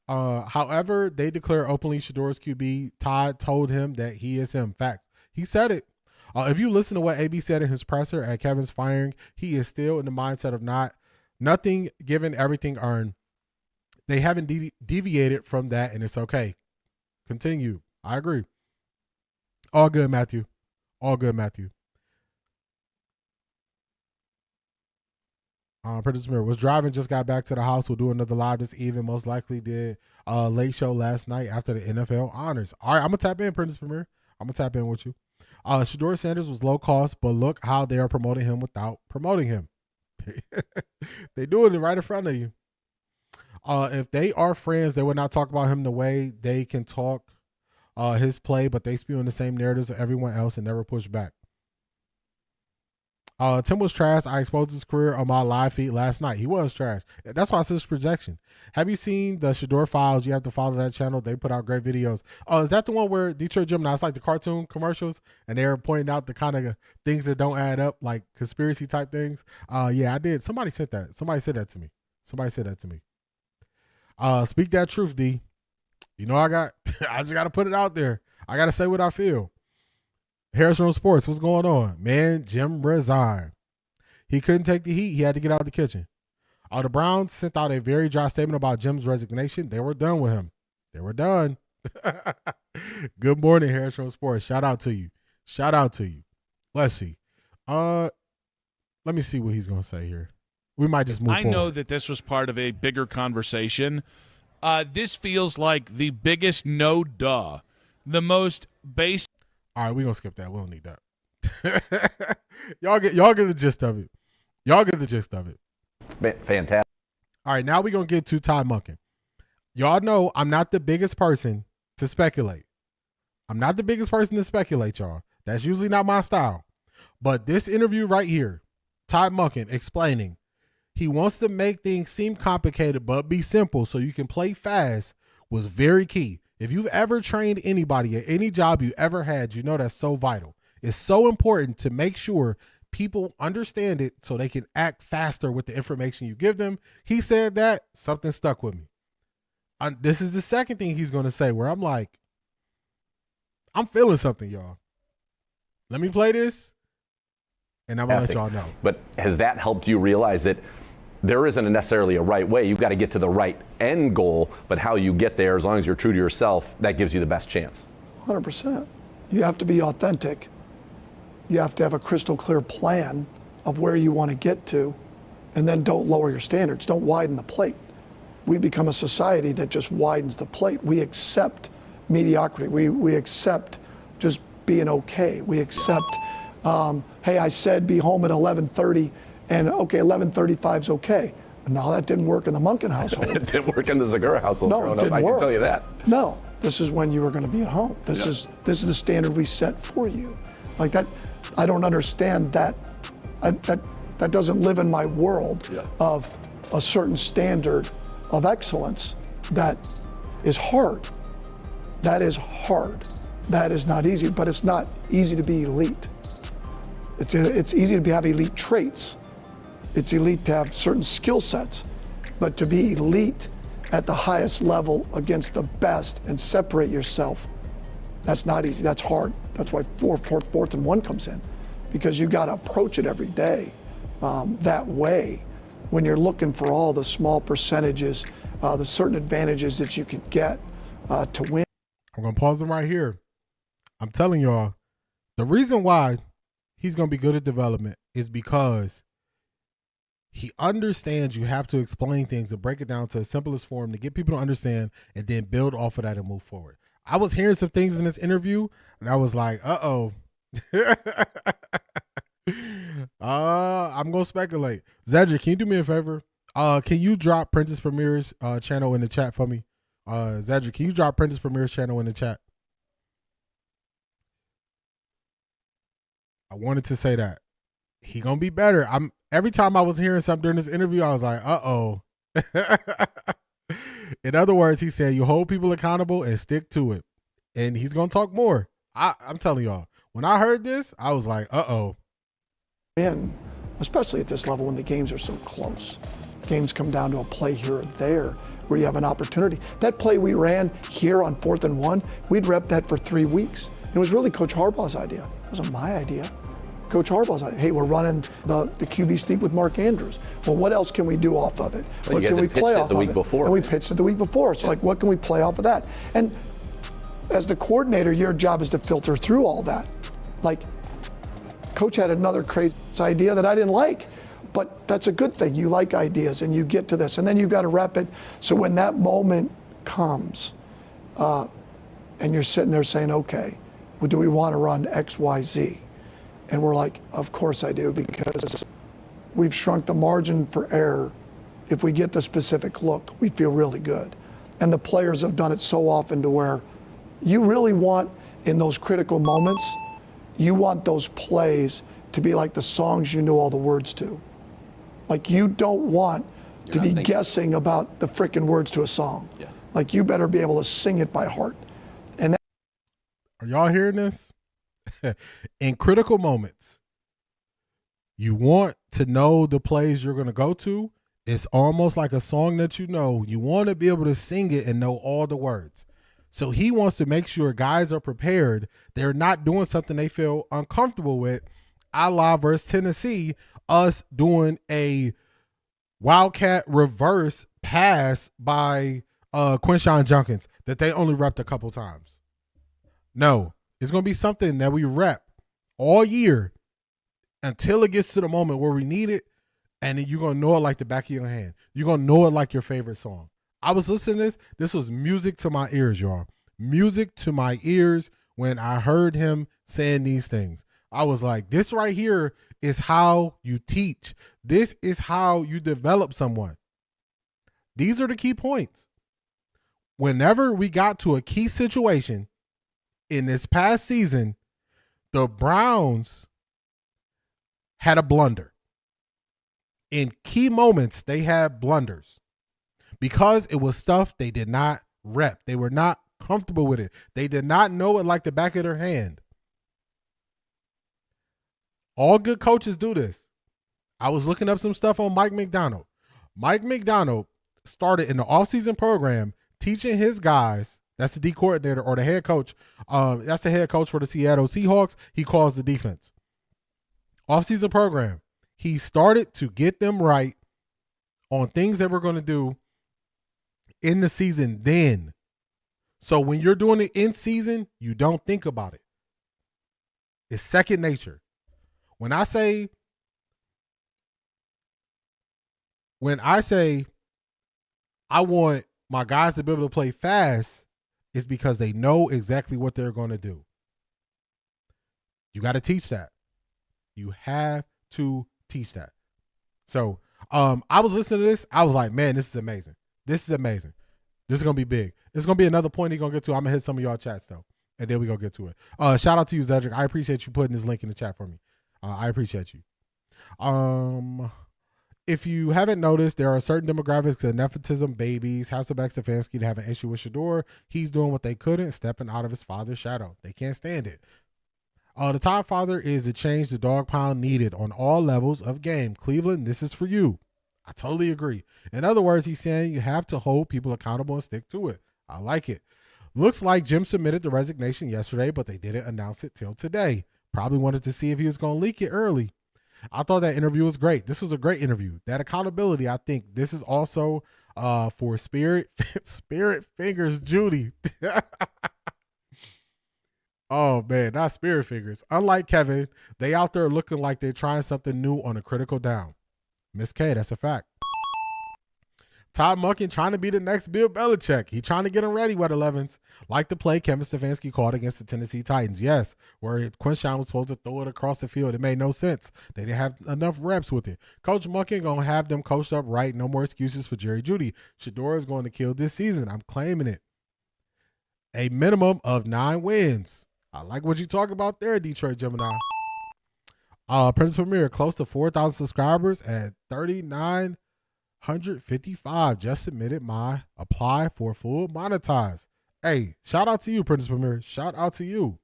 I? However, they declare openly Shedeur's QB. Todd told him that he is him. Facts. He said it. If you listen to what AB said in his presser at Kevin's firing, he is still in the mindset of nothing given, everything earned. They haven't deviated from that, and it's okay. Continue. I agree. All good, Matthew. All good, Matthew. Prentice Mirror was driving, just got back to the house. We'll do another live this evening. Most likely did a late show last night after the NFL honors. All right, I'm going to tap in, Prentice Mirror. I'm going to tap in with you. Shedeur Sanders was low cost, but look how they are promoting him without promoting him. They doing it right in front of you. If they are friends, they would not talk about him the way they can talk his play, but they spew in the same narratives of everyone else and never push back. Tim was trash. I exposed his career on my live feed last night. He was trash. That's why I said his projection. Have you seen the Shedeur Files? You have to follow that channel. They put out great videos. Is that the one where Detroit Gym, now it's like the cartoon commercials and they're pointing out the kind of things that don't add up, like conspiracy type things? Yeah, I did. Somebody said that. Somebody said that to me. Speak that truth, D. You know, I just got to put it out there. I got to say what I feel. Harrison Sports, what's going on? Man, Jim resigned. He couldn't take the heat. He had to get out of the kitchen. The Browns sent out a very dry statement about Jim's resignation. They were done with him. They were done. Good morning, Harrison Sports. Shout out to you. Let's see. Let me see what he's going to say here. We might just move forward. I know that this was part of a bigger conversation. This feels like the biggest no-duh, the most basic. All right, we're going to skip that. We don't need that. Y'all get the gist of it. Fantastic. All right, now we're going to get to Todd Monken. Y'all know I'm not the biggest person to speculate. Y'all. That's usually not my style. But this interview right here, Todd Monken explaining he wants to make things seem complicated but be simple so you can play fast was very key. If you've ever trained anybody at any job you ever had, you know that's so vital. It's so important to make sure people understand it so they can act faster with the information you give them. He said that, something stuck with me. This is the second thing he's going to say where I'm like, I'm feeling something, y'all. Let me play this, and I'm going to let y'all know. But has that helped you realize that there isn't necessarily a right way? You've got to get to the right end goal, but how you get there, as long as you're true to yourself, that gives you the best chance. 100%. You have to be authentic. You have to have a crystal clear plan of where you want to get to, and then don't lower your standards. Don't widen the plate. We become a society that just widens the plate. We accept mediocrity. We accept just being okay. We accept, hey, I said be home at 11:30, and okay, 11:35 is okay. No, that didn't work in the Monken household. It didn't work in the Segura household. No, it didn't I work. can tell you that. No, this is when you were going to be at home. This is the standard we set for you. Like that, I don't understand that. That doesn't live in my world of a certain standard of excellence that is hard. That is hard. That is not easy, but it's not easy to be elite. It's easy to have elite traits. It's elite to have certain skill sets, but to be elite at the highest level against the best and separate yourself, that's not easy. That's hard. That's why fourth and one comes in, because you got to approach it every day that way. When you're looking for all the small percentages, the certain advantages that you could get to win. I'm going to pause him right here. I'm telling y'all, the reason why he's going to be good at development is because he understands you have to explain things and break it down to the simplest form to get people to understand and then build off of that and move forward. I was hearing some things in this interview and I was like, uh-oh. I'm going to speculate. Zedric, can you do me a favor? Can you drop Prentice Premier's channel in the chat for me? Zedric, can you drop Prentice Premier's channel in the chat? I wanted to say that. He going to be better. Every time I was hearing something during this interview, I was like, uh-oh. In other words, he said, you hold people accountable and stick to it. And he's going to talk more. I'm telling y'all, when I heard this, I was like, uh-oh. In, especially at this level when the games are so close. Games come down to a play here or there where you have an opportunity. That play we ran here on 4th and 1, we'd rep that for 3 weeks. It was really Coach Harbaugh's idea. It wasn't my idea. Coach Harbaugh's idea. Hey, we're running the QB sneak with Mark Andrews. Well, what else can we do off of it? Well, what can we play off the of week it? before. And we pitched it the week before. So, like, what can we play off of that? And as the coordinator, your job is to filter through all that. Like, Coach had another crazy idea that I didn't like, but that's a good thing. You like ideas and you get to this, and then you've got to rep it. So when that moment comes, and you're sitting there saying, okay, well, do we want to run X, Y, Z? And we're like, of course I do, because we've shrunk the margin for error. If we get the specific look, we feel really good. And the players have done it so often to where you really want, in those critical moments, you want those plays to be like the songs you know all the words to. Like, you don't want to be guessing about the freaking words to a song. Yeah. Like, you better be able to sing it by heart. And that— Are y'all hearing this? In critical moments, you want to know the plays you're going to go to. It's almost like a song that you know. You want to be able to sing it and know all the words. So he wants to make sure guys are prepared. They're not doing something they feel uncomfortable with, a la versus Tennessee, us doing a Wildcat reverse pass by Quinshon Junkins that they only repped a couple times. No, it's going to be something that we rep all year until it gets to the moment where we need it, and then you're going to know it like the back of your hand. You're going to know it like your favorite song. I was listening to this. This was music to my ears, y'all. Music to my ears when I heard him saying these things. I was like, this right here is how you teach. This is how you develop someone. These are the key points. Whenever we got to a key situation in this past season, the Browns had a blunder. In key moments, they had blunders because it was stuff they did not rep. They were not comfortable with it. They did not know it like the back of their hand. All good coaches do this. I was looking up some stuff on Mike Macdonald. Mike Macdonald started in the offseason program teaching his guys, that's the D coordinator or the head coach, that's the head coach for the Seattle Seahawks. He calls the defense. Offseason program. He started to get them right on things that we're going to do in the season then. So when you're doing it in season, you don't think about it. It's second nature. When I say I want my guys to be able to play fast, it's because they know exactly what they're going to do. You got to teach that. You have to teach that. So I was listening to this. I was like, man, this is amazing. This is amazing. This is going to be big. It's going to be another point he's going to get to. I'm going to hit some of y'all chats, though, and then we're going to get to it. Shout out to you, Zedric. I appreciate you putting this link in the chat for me. I appreciate you. If you haven't noticed, there are certain demographics of nepotism babies. Hasselbeck, Stefanski to have an issue with Shedeur. He's doing what they couldn't, stepping out of his father's shadow. They can't stand it. The top father is to change the dog pound needed on all levels of game. Cleveland, this is for you. I totally agree. In other words, he's saying you have to hold people accountable and stick to it. I like it. Looks like Jim submitted the resignation yesterday, but they didn't announce it till today. Probably wanted to see if he was going to leak it early. I thought that interview was great. This was a great interview. That accountability, I think this is also for Spirit Fingers Judy. Oh, man, not Spirit Fingers. Unlike Kevin, they out there looking like they're trying something new on a critical down. Miss K, that's a fact. Todd Monken trying to be the next Bill Belichick. He trying to get him ready with 11s. Like the play Kevin Stefanski called against the Tennessee Titans. Yes, where Quinshawn was supposed to throw it across the field. It made no sense. They didn't have enough reps with it. Coach Monken going to have them coached up right. No more excuses for Jerry Jeudy. Shedeur is going to kill this season. I'm claiming it. A minimum of 9 wins. I like what you talk about there, Detroit Gemini. Prince Premier, close to 4,000 subscribers at 3,955. Just submitted my apply for full monetize. Hey, shout out to you, Prince Premier. Shout out to you.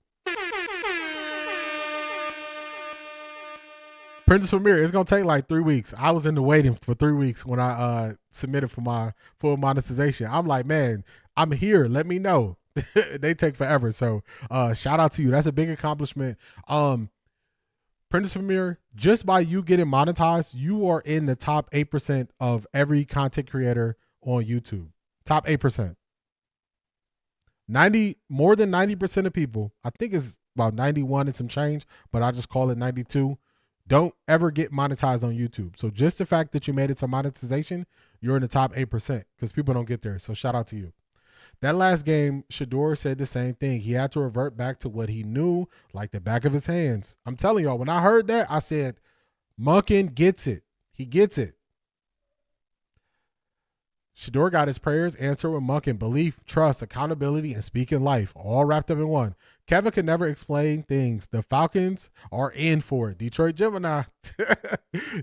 Prince Premier, it's going to take like 3 weeks. I was in the waiting for 3 weeks when I submitted for my full monetization. I'm like, man, I'm here. Let me know. They take forever. So shout out to you. That's a big accomplishment. Prince Premier, just by you getting monetized, you are in the top 8% of every content creator on YouTube. Top 8%. More than 90% of people, I think it's about 91 and some change, but I just call it 92, don't ever get monetized on YouTube. So just the fact that you made it to monetization, you're in the top 8% because people don't get there. So shout out to you. That last game, Shedeur said the same thing. He had to revert back to what he knew like the back of his hands. I'm telling y'all, when I heard that, I said, Monken gets it. He gets it. Shedeur got his prayers answered with Monken. Belief, trust, accountability, and speaking life, all wrapped up in one. Kevin could never explain things. The Falcons are in for it. Detroit Gemini.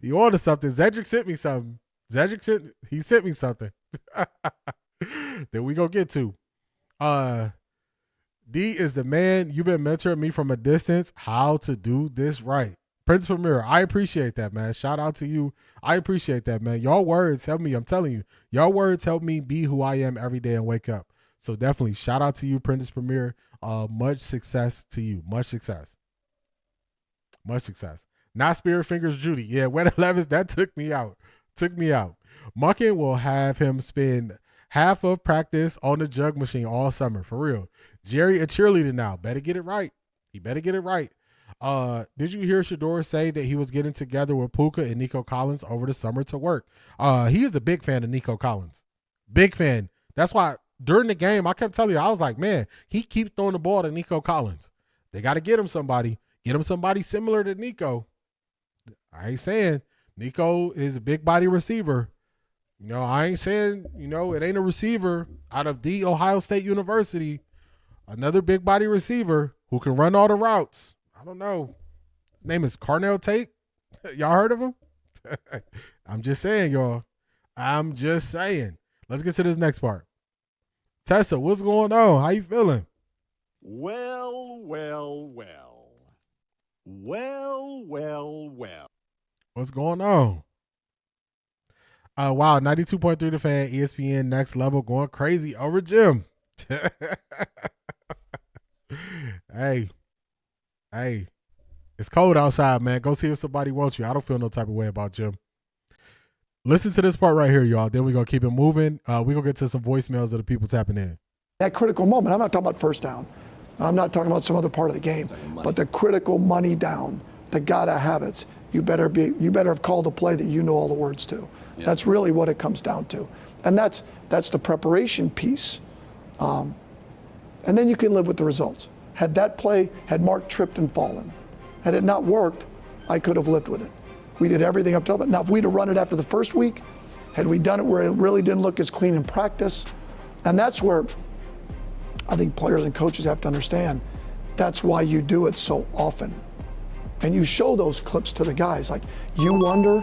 You on to something. Zedric sent me something. He sent me something. That we gonna get to. D is the man. You've been mentoring me from a distance how to do this right. Prince Premier, I appreciate that, man. Shout out to you. I appreciate that, man. Y'all words help me. I'm telling you, y'all words help me be who I am every day and wake up. So definitely shout out to you, Prince Premier. Much success to you. Much success. Much success. Not Spirit Fingers Judy. Yeah, wet 11s, that took me out. Monken will have him spend half of practice on the jug machine all summer, for real. Jerry a cheerleader now. Better get it right. He better get it right. Did you hear Shedeur say that he was getting together with Puka and Nico Collins over the summer to work? He is a big fan of Nico Collins. Big fan. That's why during the game, I kept telling you, I was like, man, he keeps throwing the ball to Nico Collins. They got to get him somebody. Get him somebody similar to Nico. I ain't saying Nico is a big body receiver. You know, I ain't saying, it ain't a receiver out of the Ohio State University. Another big body receiver who can run all the routes. I don't know. His name is Carnell Tate. Y'all heard of him? I'm just saying, y'all. I'm just saying. Let's get to this next part. Tessa, what's going on? How you feeling? Well. Well, well, well. What's going on? Wow, 92.3 The Fan, ESPN Next Level, going crazy over Jim. Hey, it's cold outside, man. Go see if somebody wants you. I don't feel no type of way about Jim. Listen to this part right here, y'all. Then we're going to keep it moving. We're going to get to some voicemails of the people tapping in. That critical moment, I'm not talking about first down. I'm not talking about some other part of the game, but the critical money down, the gotta have it. You better have called a play that you know all the words to. Yeah. That's really what it comes down to. And that's the preparation piece. And then you can live with the results. Had Mark tripped and fallen, had it not worked, I could have lived with it. We did everything up till, but now if we'd have run it after the first week, had we done it where it really didn't look as clean in practice, and that's where I think players and coaches have to understand, that's why you do it so often. And you show those clips to the guys, like, you wonder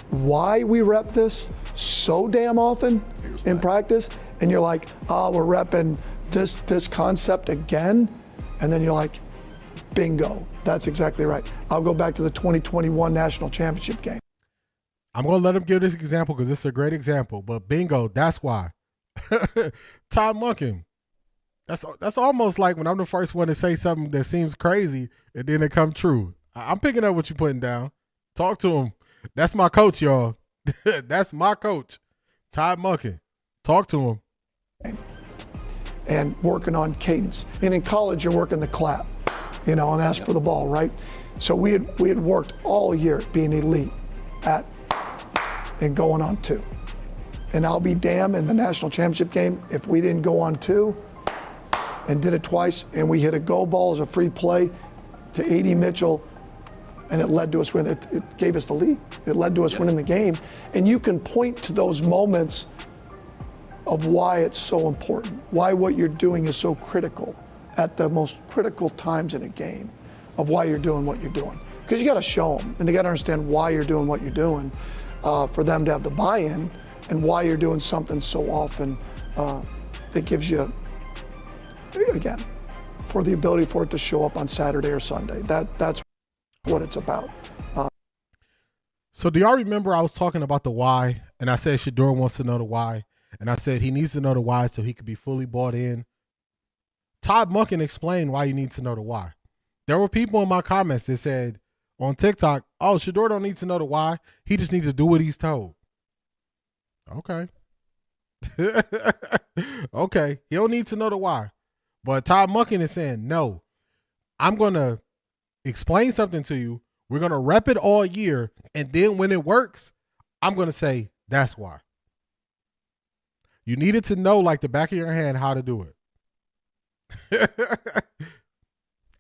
why we rep this so damn often in practice, and you're like, oh, we're repping this concept again, and then you're like, bingo, that's exactly right. I'll go back to the 2021 National Championship game. I'm going to let him give this example because it's a great example, but bingo, that's why. Todd Monken. That's almost like when I'm the first one to say something that seems crazy and then it come true. I'm picking up what you're putting down. Talk to him. That's my coach, y'all. That's my coach, Todd Monken. Talk to him. And working on cadence. And in college, you're working the clap, and ask for the ball, right? So we had worked all year at being elite at and going on 2. And I'll be damned in the national championship game if we didn't go on 2 and did it twice, and we hit a go ball as a free play to A.D. Mitchell, and it led to us winning. It gave us the lead. It led to us winning the game. And you can point to those moments of why it's so important, why what you're doing is so critical at the most critical times in a game, of why you're doing what you're doing. Because you got to show them, and they got to understand why you're doing what you're doing for them to have the buy-in, and why you're doing something so often that gives you, again, for the ability for it to show up on Saturday or Sunday. That's what it's about. So do y'all remember I was talking about the why, and I said Shedeur wants to know the why, and I said he needs to know the why so he could be fully bought in. Todd Monken explained why you need to know the why. There were people in my comments that said on TikTok, oh, Shedeur don't need to know the why. He just needs to do what he's told. Okay. Okay. He don't need to know the why. But Todd Monken is saying, no, I'm going to explain something to you. We're going to rep it all year. And then when it works, I'm going to say, that's why. You needed to know like the back of your hand how to do it.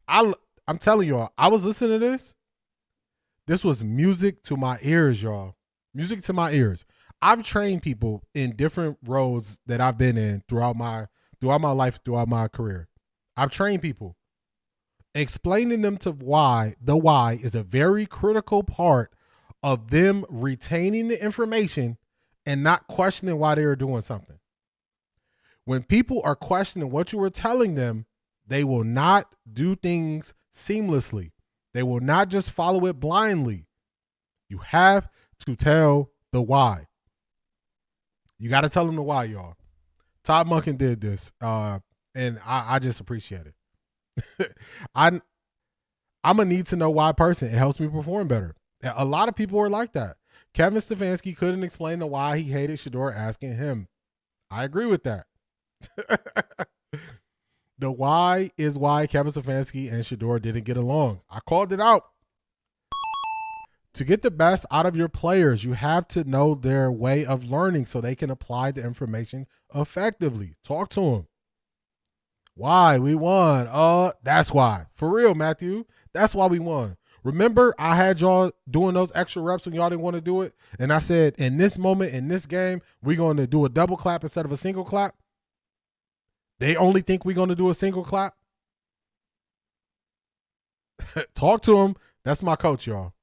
I'm telling y'all, I was listening to this. This was music to my ears, y'all. Music to my ears. I've trained people in different roles that I've been in throughout my life, throughout my career. I've trained people. Explaining them to why, the why is a very critical part of them retaining the information and not questioning why they are doing something. When people are questioning what you were telling them, they will not do things seamlessly. They will not just follow it blindly. You have to tell the why. You got to tell them the why, y'all. Todd Monken did this, and I just appreciate it. I'm a need to know why person. It helps me perform better. A lot of people are like that. Kevin Stefanski couldn't explain the why he hated Shedeur asking him. I agree with that. The why is why Kevin Stefanski and Shedeur didn't get along. I called it out. To get the best out of your players, you have to know their way of learning so they can apply the information effectively. Talk to them. Why we won? That's why. For real, Matthew. That's why we won. Remember, I had y'all doing those extra reps when y'all didn't want to do it? And I said, in this moment, in this game, we're going to do a double clap instead of a single clap. They only think we're going to do a single clap. Talk to them. That's my coach, y'all.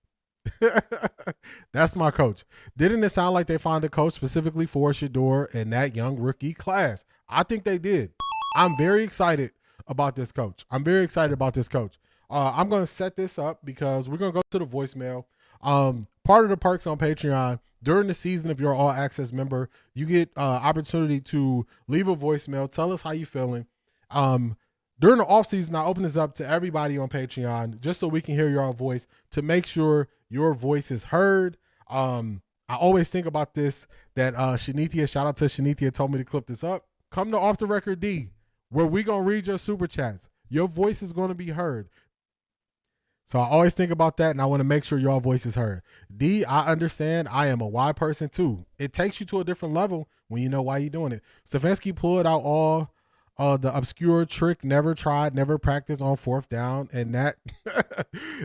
That's my coach. Didn't it sound like they found a coach specifically for Shedeur and that young rookie class? I think they did. I'm very excited about this coach. I'm going to set this up because we're going to go to the voicemail. Part of the perks on Patreon, during the season, if you're an All Access member, you get opportunity to leave a voicemail. Tell us how you're feeling. During the off season, I open this up to everybody on Patreon just so we can hear your voice to make sure your voice is heard. I always think about this, that Shanithia, shout out to Shanithia, told me to clip this up. Come to Off the Record D, where we going to read your super chats. Your voice is going to be heard. So I always think about that, and I want to make sure your voice is heard. D, I understand. I am a Y person too. It takes you to a different level when you know why you're doing it. Stefanski pulled out all the obscure trick, never tried, never practiced on fourth down, and that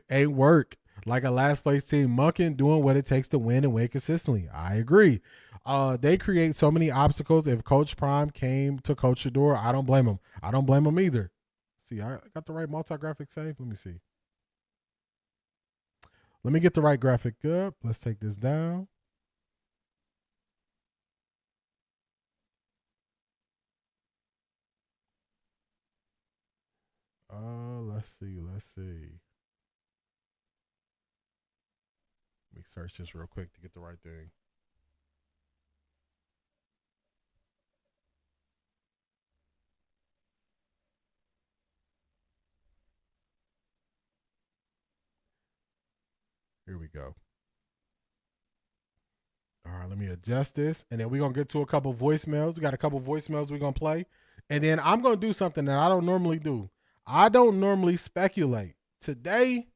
ain't work. Like a last place team, Monken doing what it takes to win and win consistently. I agree. They create so many obstacles. If Coach Prime came to Coach Shedeur, I don't blame him. I don't blame him either. See, I got the right multi-graphic save. Let me see. Let me get the right graphic up. Let's take this down. Let's see. Let me search this real quick to get the right thing. Here we go. All right, let me adjust this. And then we're going to get to a couple voicemails. We got a couple voicemails we're going to play. And then I'm going to do something that I don't normally do. I don't normally speculate. Today,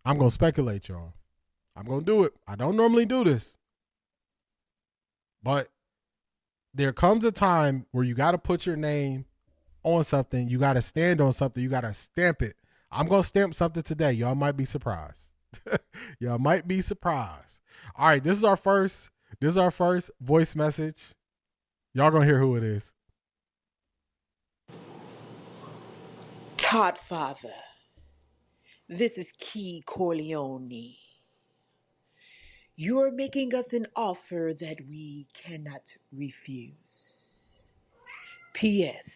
I'm going to speculate, y'all. I'm going to do it. I don't normally do this. But there comes a time where you got to put your name on something. You got to stand on something. You got to stamp it. I'm going to stamp something today. Y'all might be surprised. Y'all might be surprised. All right, this is our first voice message. Y'all going to hear who it is. Todd Father, this is Key Corleone. You are making us an offer that we cannot refuse. P.S.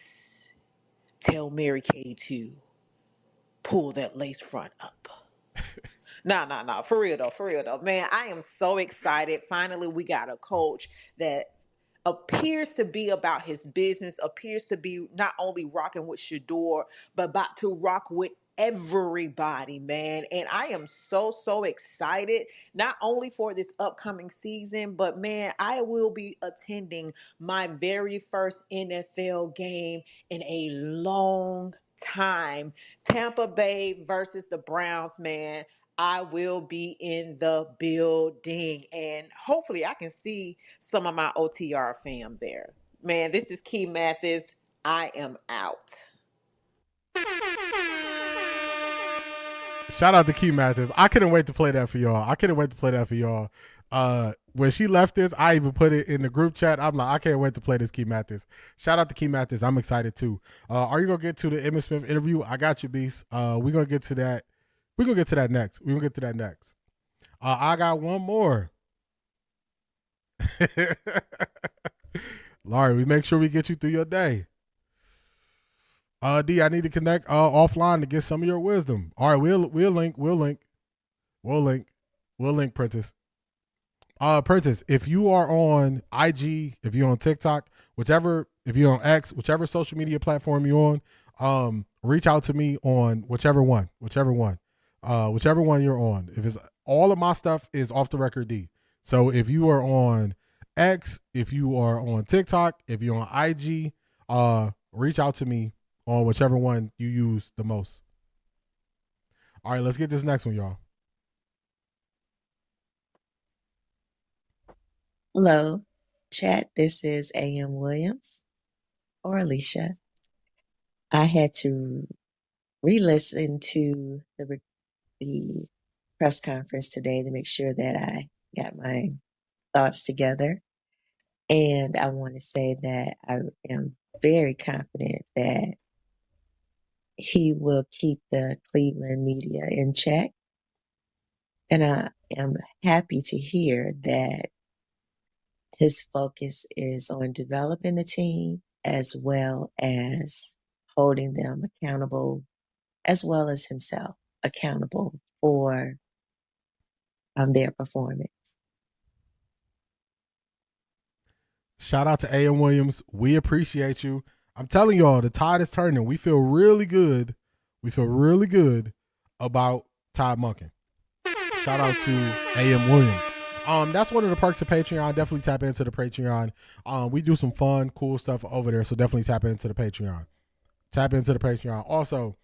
Tell Mary Kay to pull that lace front up. Nah. For real though. Man, I am so excited. Finally, we got a coach that appears to be about his business, appears to be not only rocking with Shedeur, but about to rock with everybody, man. And I am so excited, not only for this upcoming season, but man, I will be attending my very first NFL game in a long time. Tampa Bay versus the Browns, man. I will be in the building, and hopefully I can see some of my OTR fam there. Man, this is Key Mathis. I am out. Shout out to Key Mathis. I couldn't wait to play that for y'all. When she left this, I even put it in the group chat. I'm like, I can't wait to play this Key Mathis. Shout out to Key Mathis. I'm excited too. Are you going to get to the Emmitt Smith interview? I got you, Beast. We're going to get to that. We're going to get to that next. I got one more. Laurie, we make sure we get you through your day. D, I need to connect offline to get some of your wisdom. All right, we'll link, Prentice. Prentice, if you are on IG, if you're on TikTok, if you're on X, whichever social media platform you're on, reach out to me on whichever one you're on. If it's all of my stuff is Off the Record D. So if you are on X, if you are on TikTok, if you're on IG, reach out to me on whichever one you use the most. All right, let's get this next one, y'all. Hello, chat. This is A.M. Williams or Alicia. I had to re-listen to the press conference today to make sure that I got my thoughts together. And I want to say that I am very confident that he will keep the Cleveland media in check. And I am happy to hear that his focus is on developing the team as well as holding them accountable as well as himself accountable for their performance. Shout out to A.M. Williams. We appreciate you. I'm telling y'all, the tide is turning. We feel really good. We feel really good about Todd Monken. Shout out to A.M. Williams. That's one of the perks of Patreon. Definitely tap into the Patreon. We do some fun, cool stuff over there, so definitely tap into the Patreon. Tap into the Patreon. Also,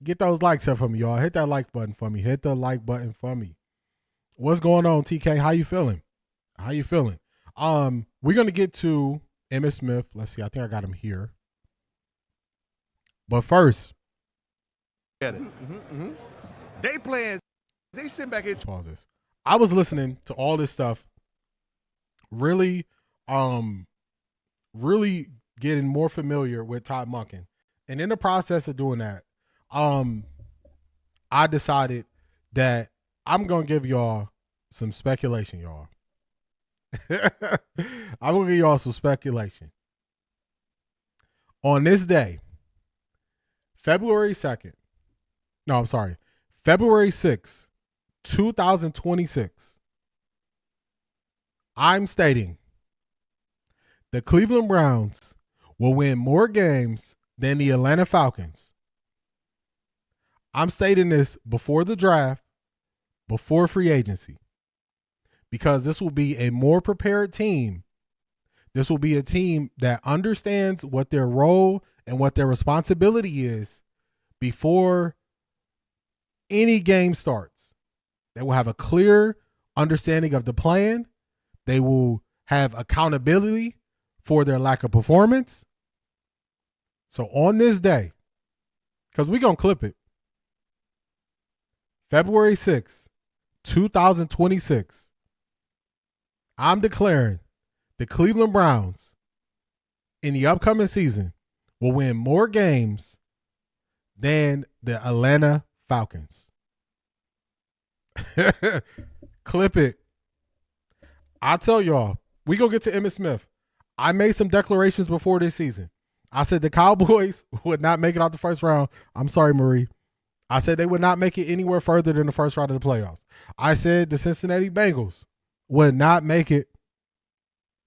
get those likes up for me, y'all. Hit that like button for me. Hit the like button for me. What's going on, TK? How you feeling? How you feeling? We're gonna get to Emmitt Smith. Let's see. I think I got him here. But first, They playing. They sitting back here. Pause this. I was listening to all this stuff, really getting more familiar with Todd Monken. And in the process of doing that, I decided that I'm going to give y'all some speculation, y'all. I'm going to give y'all some speculation. On this day, February 6th, 2026, I'm stating the Cleveland Browns will win more games than the Atlanta Falcons. I'm stating this before the draft, before free agency, because this will be a more prepared team. This will be a team that understands what their role and what their responsibility is before any game starts. They will have a clear understanding of the plan. They will have accountability for their lack of performance. So on this day, because we're going to clip it, February 6th, 2026, I'm declaring the Cleveland Browns in the upcoming season will win more games than the Atlanta Falcons. Clip it. I tell y'all, we gonna get to Emmitt Smith. I made some declarations before this season. I said the Cowboys would not make it out the first round. I'm sorry, Marie. I said they would not make it anywhere further than the first round of the playoffs. I said the Cincinnati Bengals would not make it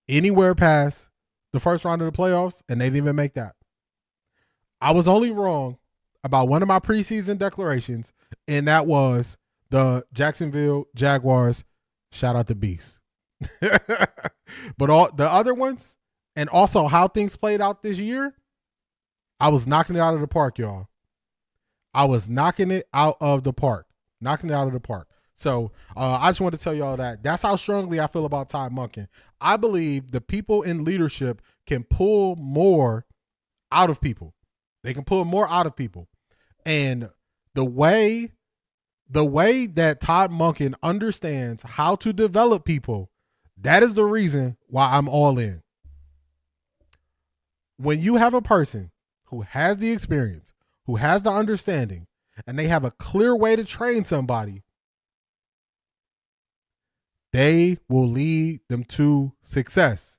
anywhere past the first round of the playoffs, and they didn't even make that. I was only wrong about one of my preseason declarations, and that was the Jacksonville Jaguars. Shout out to Beast. But all the other ones, and also how things played out this year, I was knocking it out of the park, y'all. I was knocking it out of the park. Knocking it out of the park. So I just want to tell y'all that. That's how strongly I feel about Todd Monken. I believe the people in leadership can pull more out of people. They can pull more out of people. And the way that Todd Monken understands how to develop people, that is the reason why I'm all in. When you have a person who has the experience, who has the understanding, and they have a clear way to train somebody, they will lead them to success.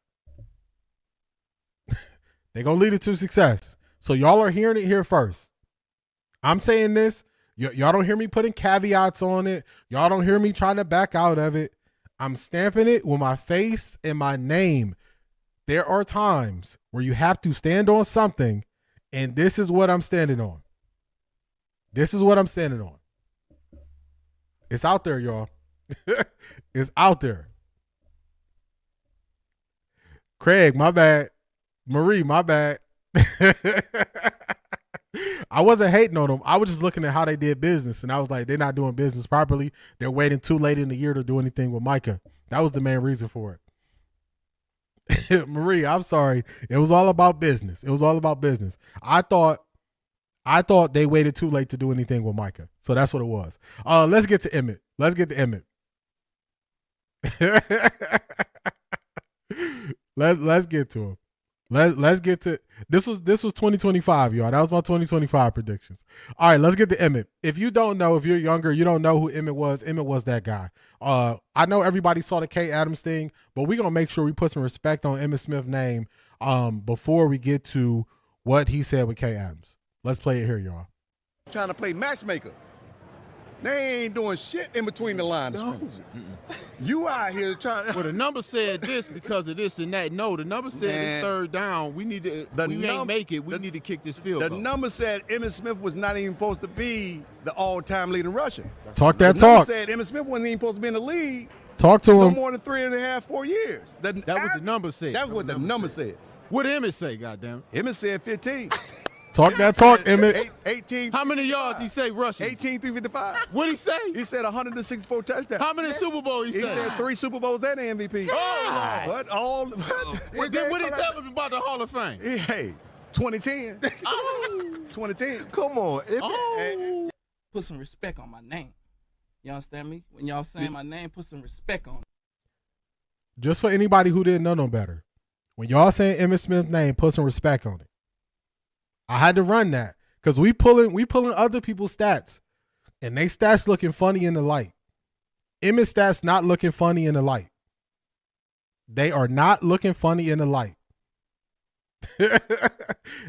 They're going to lead it to success. So y'all are hearing it here first. I'm saying this. Y'all don't hear me putting caveats on it. Y'all don't hear me trying to back out of it. I'm stamping it with my face and my name. There are times where you have to stand on something, and this is what I'm standing on. This is what I'm standing on. It's out there, y'all. It's out there. Craig, my bad. Marie, my bad. I wasn't hating on them. I was just looking at how they did business, and I was like, they're not doing business properly. They're waiting too late in the year to do anything with Micah. That was the main reason for it. Marie, I'm sorry. It was all about business. It was all about business. I thought they waited too late to do anything with Micah. So that's what it was. Let's get to Emmitt. Let's get to Emmitt. Let's get to him. Let's get to this was 2025, y'all. That was my 2025 predictions. All right, let's get to Emmitt. If you don't know, if you're younger, you don't know who Emmitt was. Emmitt was that guy. I know everybody saw the Kay Adams thing, but we're gonna make sure we put some respect on Emmitt Smith's name before we get to what he said with Kay Adams. Let's play it here, y'all. trying to play matchmaker. They ain't doing shit in between the lines. You out here trying. Well, the number said this because of this and that. No, the number said it's third down. We need to. We ain't make it. We need to kick this field goal. The number said Emmitt Smith was not even supposed to be the all-time leading rusher. Talk that the talk. Number said Emmitt Smith wasn't even supposed to be in the league. Talk to no him. more than 3.5, 4 years. That was the number said. That's what the number said. What Emmitt say? Goddamn. Emmitt said 15. Talk that talk, Emmitt. 18. How many yards he say rushing? 18, 355. What'd he say? He said 164 touchdowns. How many Super Bowls he said? He said 3 Super Bowls and an MVP. Oh! But all. What did he tell him about the Hall of Fame? Hey, 2010. 2010. Come on. Put some respect on my name. You understand me? When y'all saying my name, put some respect on it. Just for anybody who didn't know no better, when y'all saying Emmitt Smith's name, put some respect on it. I had to run that because we pulling other people's stats, and they stats looking funny in the light. Emmitt's stats not looking funny in the light. They are not looking funny in the light. It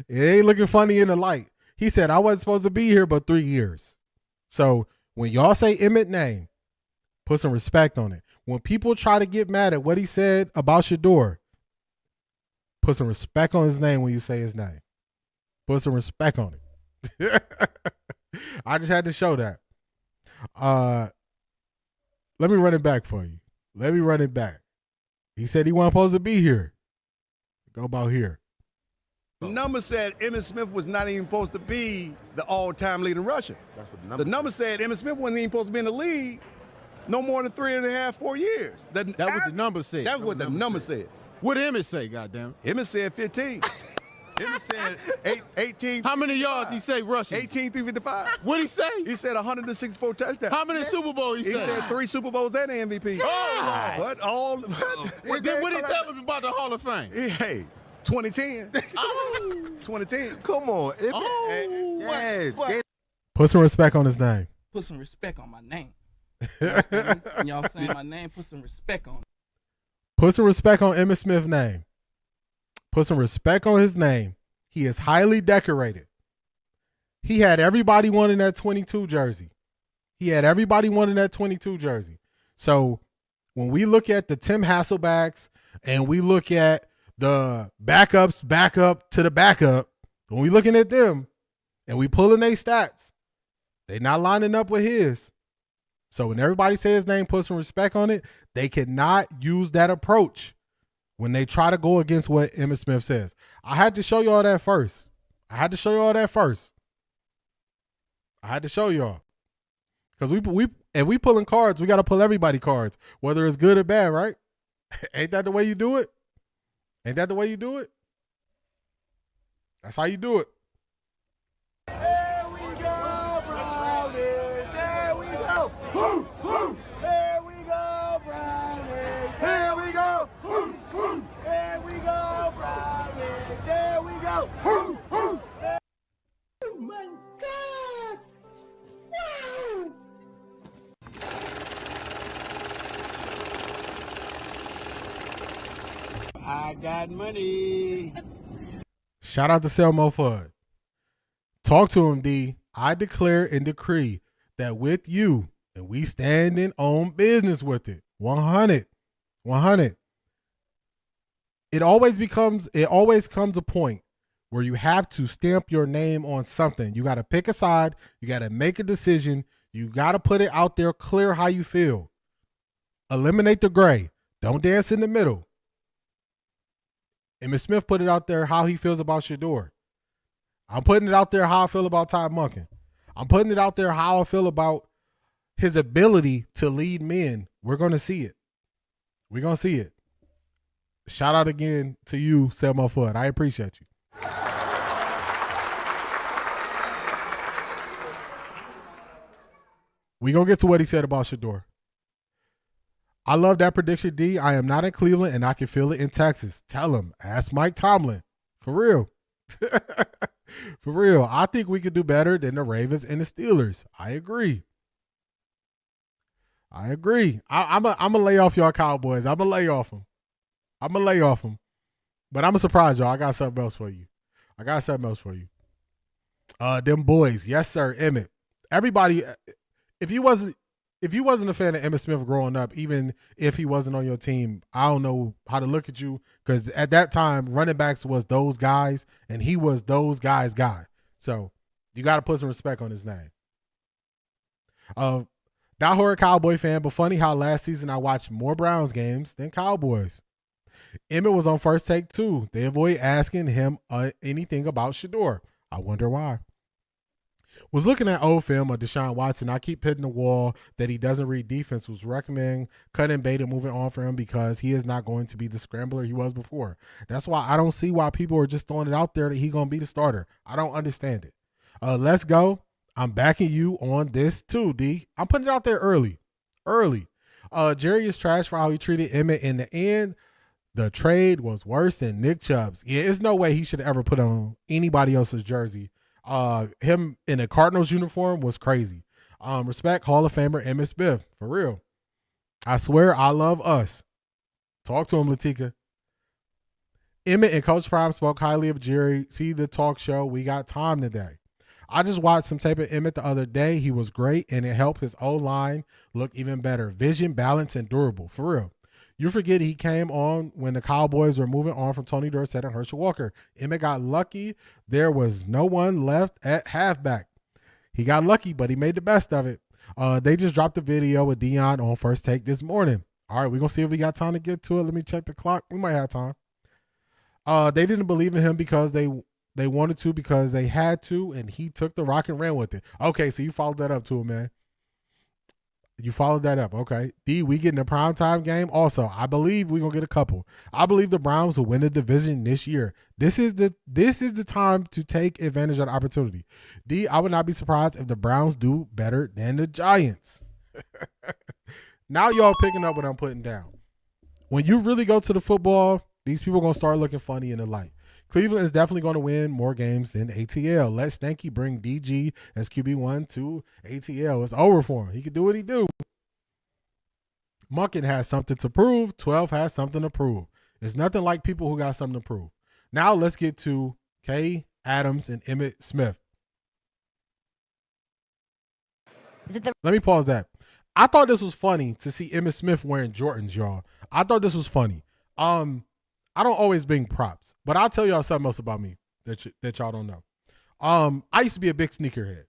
ain't looking funny in the light. He said I wasn't supposed to be here but 3 years. So when y'all say Emmitt name, put some respect on it. When people try to get mad at what he said about Shedeur, put some respect on his name when you say his name. Put some respect on it. I just had to show that. Let me run it back for you. Let me run it back. He said he wasn't supposed to be here. Go about here. The number said Emmitt Smith was not even supposed to be the all-time leading rusher. That's what the number said Emmitt Smith wasn't even supposed to be in the league no more than 3.5, 4 years. That was the number said. That's what the number said. What Emmitt say? Goddamn. Emmitt said 15. Emmitt said 18. How many yards he say rushing? 18, 355. What'd he say? He said 164 touchdowns. How many Super Bowls he said? He said 3 Super Bowls and an MVP. Oh! But all. What did he tell him about the Hall of Fame? Hey, 2010. 2010. Come on. Yes. Put some respect on his name. Put some respect on my name. You understand me? When y'all saying my name, put some respect on it. Put some respect on Emmitt Smith's name. Put some respect on his name. He is highly decorated. He had everybody wanting that 22 jersey. So when we look at the Tim Hasselbecks and we look at the backups, backup to the backup, when we looking at them and we pulling their stats, they not lining up with his. So when everybody say his name, put some respect on it, they cannot use that approach when they try to go against what Emmitt Smith says. I had to show y'all that first. I had to show y'all. Because if we pulling cards, we got to pull everybody cards, whether it's good or bad, right? Ain't that the way you do it? That's how you do it. Here we go, Brownies. Here we go. Woo, woo. Here we go, Brownies. Here we go. Woo, woo. Here we go, Brownies. Here we go. Woo, woo. Oh my God! Wow! I got money. Shout out to Selmo Fudd. Talk to him, D. I declare and decree that with you, and we standing on business with it. 100. It always comes a point where you have to stamp your name on something. You got to pick a side. You got to make a decision. You got to put it out there clear how you feel. Eliminate the gray. Don't dance in the middle. Emmitt Smith put it out there how he feels about Shedeur. I'm putting it out there how I feel about Todd Monken. I'm putting it out there how I feel about his ability to lead men. We're going to see it. We're going to see it. Shout out again to you, Selmo Fudd. I appreciate you. We going to get to what he said about Shedeur. I love that prediction, D. I am not in Cleveland, and I can feel it in Texas. Tell him. Ask Mike Tomlin. For real. For real. I think we could do better than the Ravens and the Steelers. I agree. I'm going to lay off y'all Cowboys. I'm going to lay off them. But I'm going to surprise y'all. I got something else for you. Them boys, yes sir, Emmitt. Everybody, if you wasn't a fan of Emmitt Smith growing up, even if he wasn't on your team, I don't know how to look at you, because at that time, running backs was those guys, and he was those guys' guy. So you got to put some respect on his name. Diehard Cowboy fan, but funny how last season I watched more Browns games than Cowboys. Emmitt was on First Take too. They avoid asking him anything about Shedeur. I wonder why. Was looking at old film of Deshaun Watson. I keep hitting the wall that he doesn't read defense. Was recommending cutting bait and moving on for him because he is not going to be the scrambler he was before. That's why I don't see why people are just throwing it out there that he's going to be the starter. I don't understand it. Let's go. I'm backing you on this too, D. I'm putting it out there early. Jerry is trash for how he treated Emmitt. In the end, the trade was worse than Nick Chubb's. Yeah, there's no way he should ever put on anybody else's jersey. Him in a Cardinals uniform was crazy. Respect Hall of Famer Emmitt Smith, for real. I swear I love us. Talk to him, Latika. Emmitt and Coach Prime spoke highly of Jerry. See the talk show. We got time today. I just watched some tape of Emmitt the other day. He was great, and it helped his O-line look even better. Vision, balance, and durable, for real. You forget he came on when the Cowboys were moving on from Tony Dorsett and Herschel Walker. Emmitt got lucky. There was no one left at halfback. He got lucky, but he made the best of it. They just dropped a video with Dion on First Take this morning. All right, we're going to see if we got time to get to it. Let me check the clock. We might have time. They didn't believe in him because they wanted to, because they had to, and he took the rock and ran with it. Okay, so you followed that up too, man. You followed that up. Okay. D, we getting a primetime game. Also, I believe we're going to get a couple. I believe the Browns will win the division this year. This is the time to take advantage of the opportunity. D, I would not be surprised if the Browns do better than the Giants. Now y'all picking up what I'm putting down. When you really go to the football, these people are going to start looking funny in the light. Cleveland is definitely going to win more games than ATL. Let Stanky bring DG as QB1 to ATL. It's over for him. He can do what he do. Monken has something to prove. 12 has something to prove. It's nothing like people who got something to prove. Now let's get to Kay Adams and Emmitt Smith. Let me pause that. I thought this was funny to see Emmitt Smith wearing Jordans, y'all. I thought this was funny. I don't always bring props, but I'll tell y'all something else about me that y'all don't know. I used to be a big sneakerhead.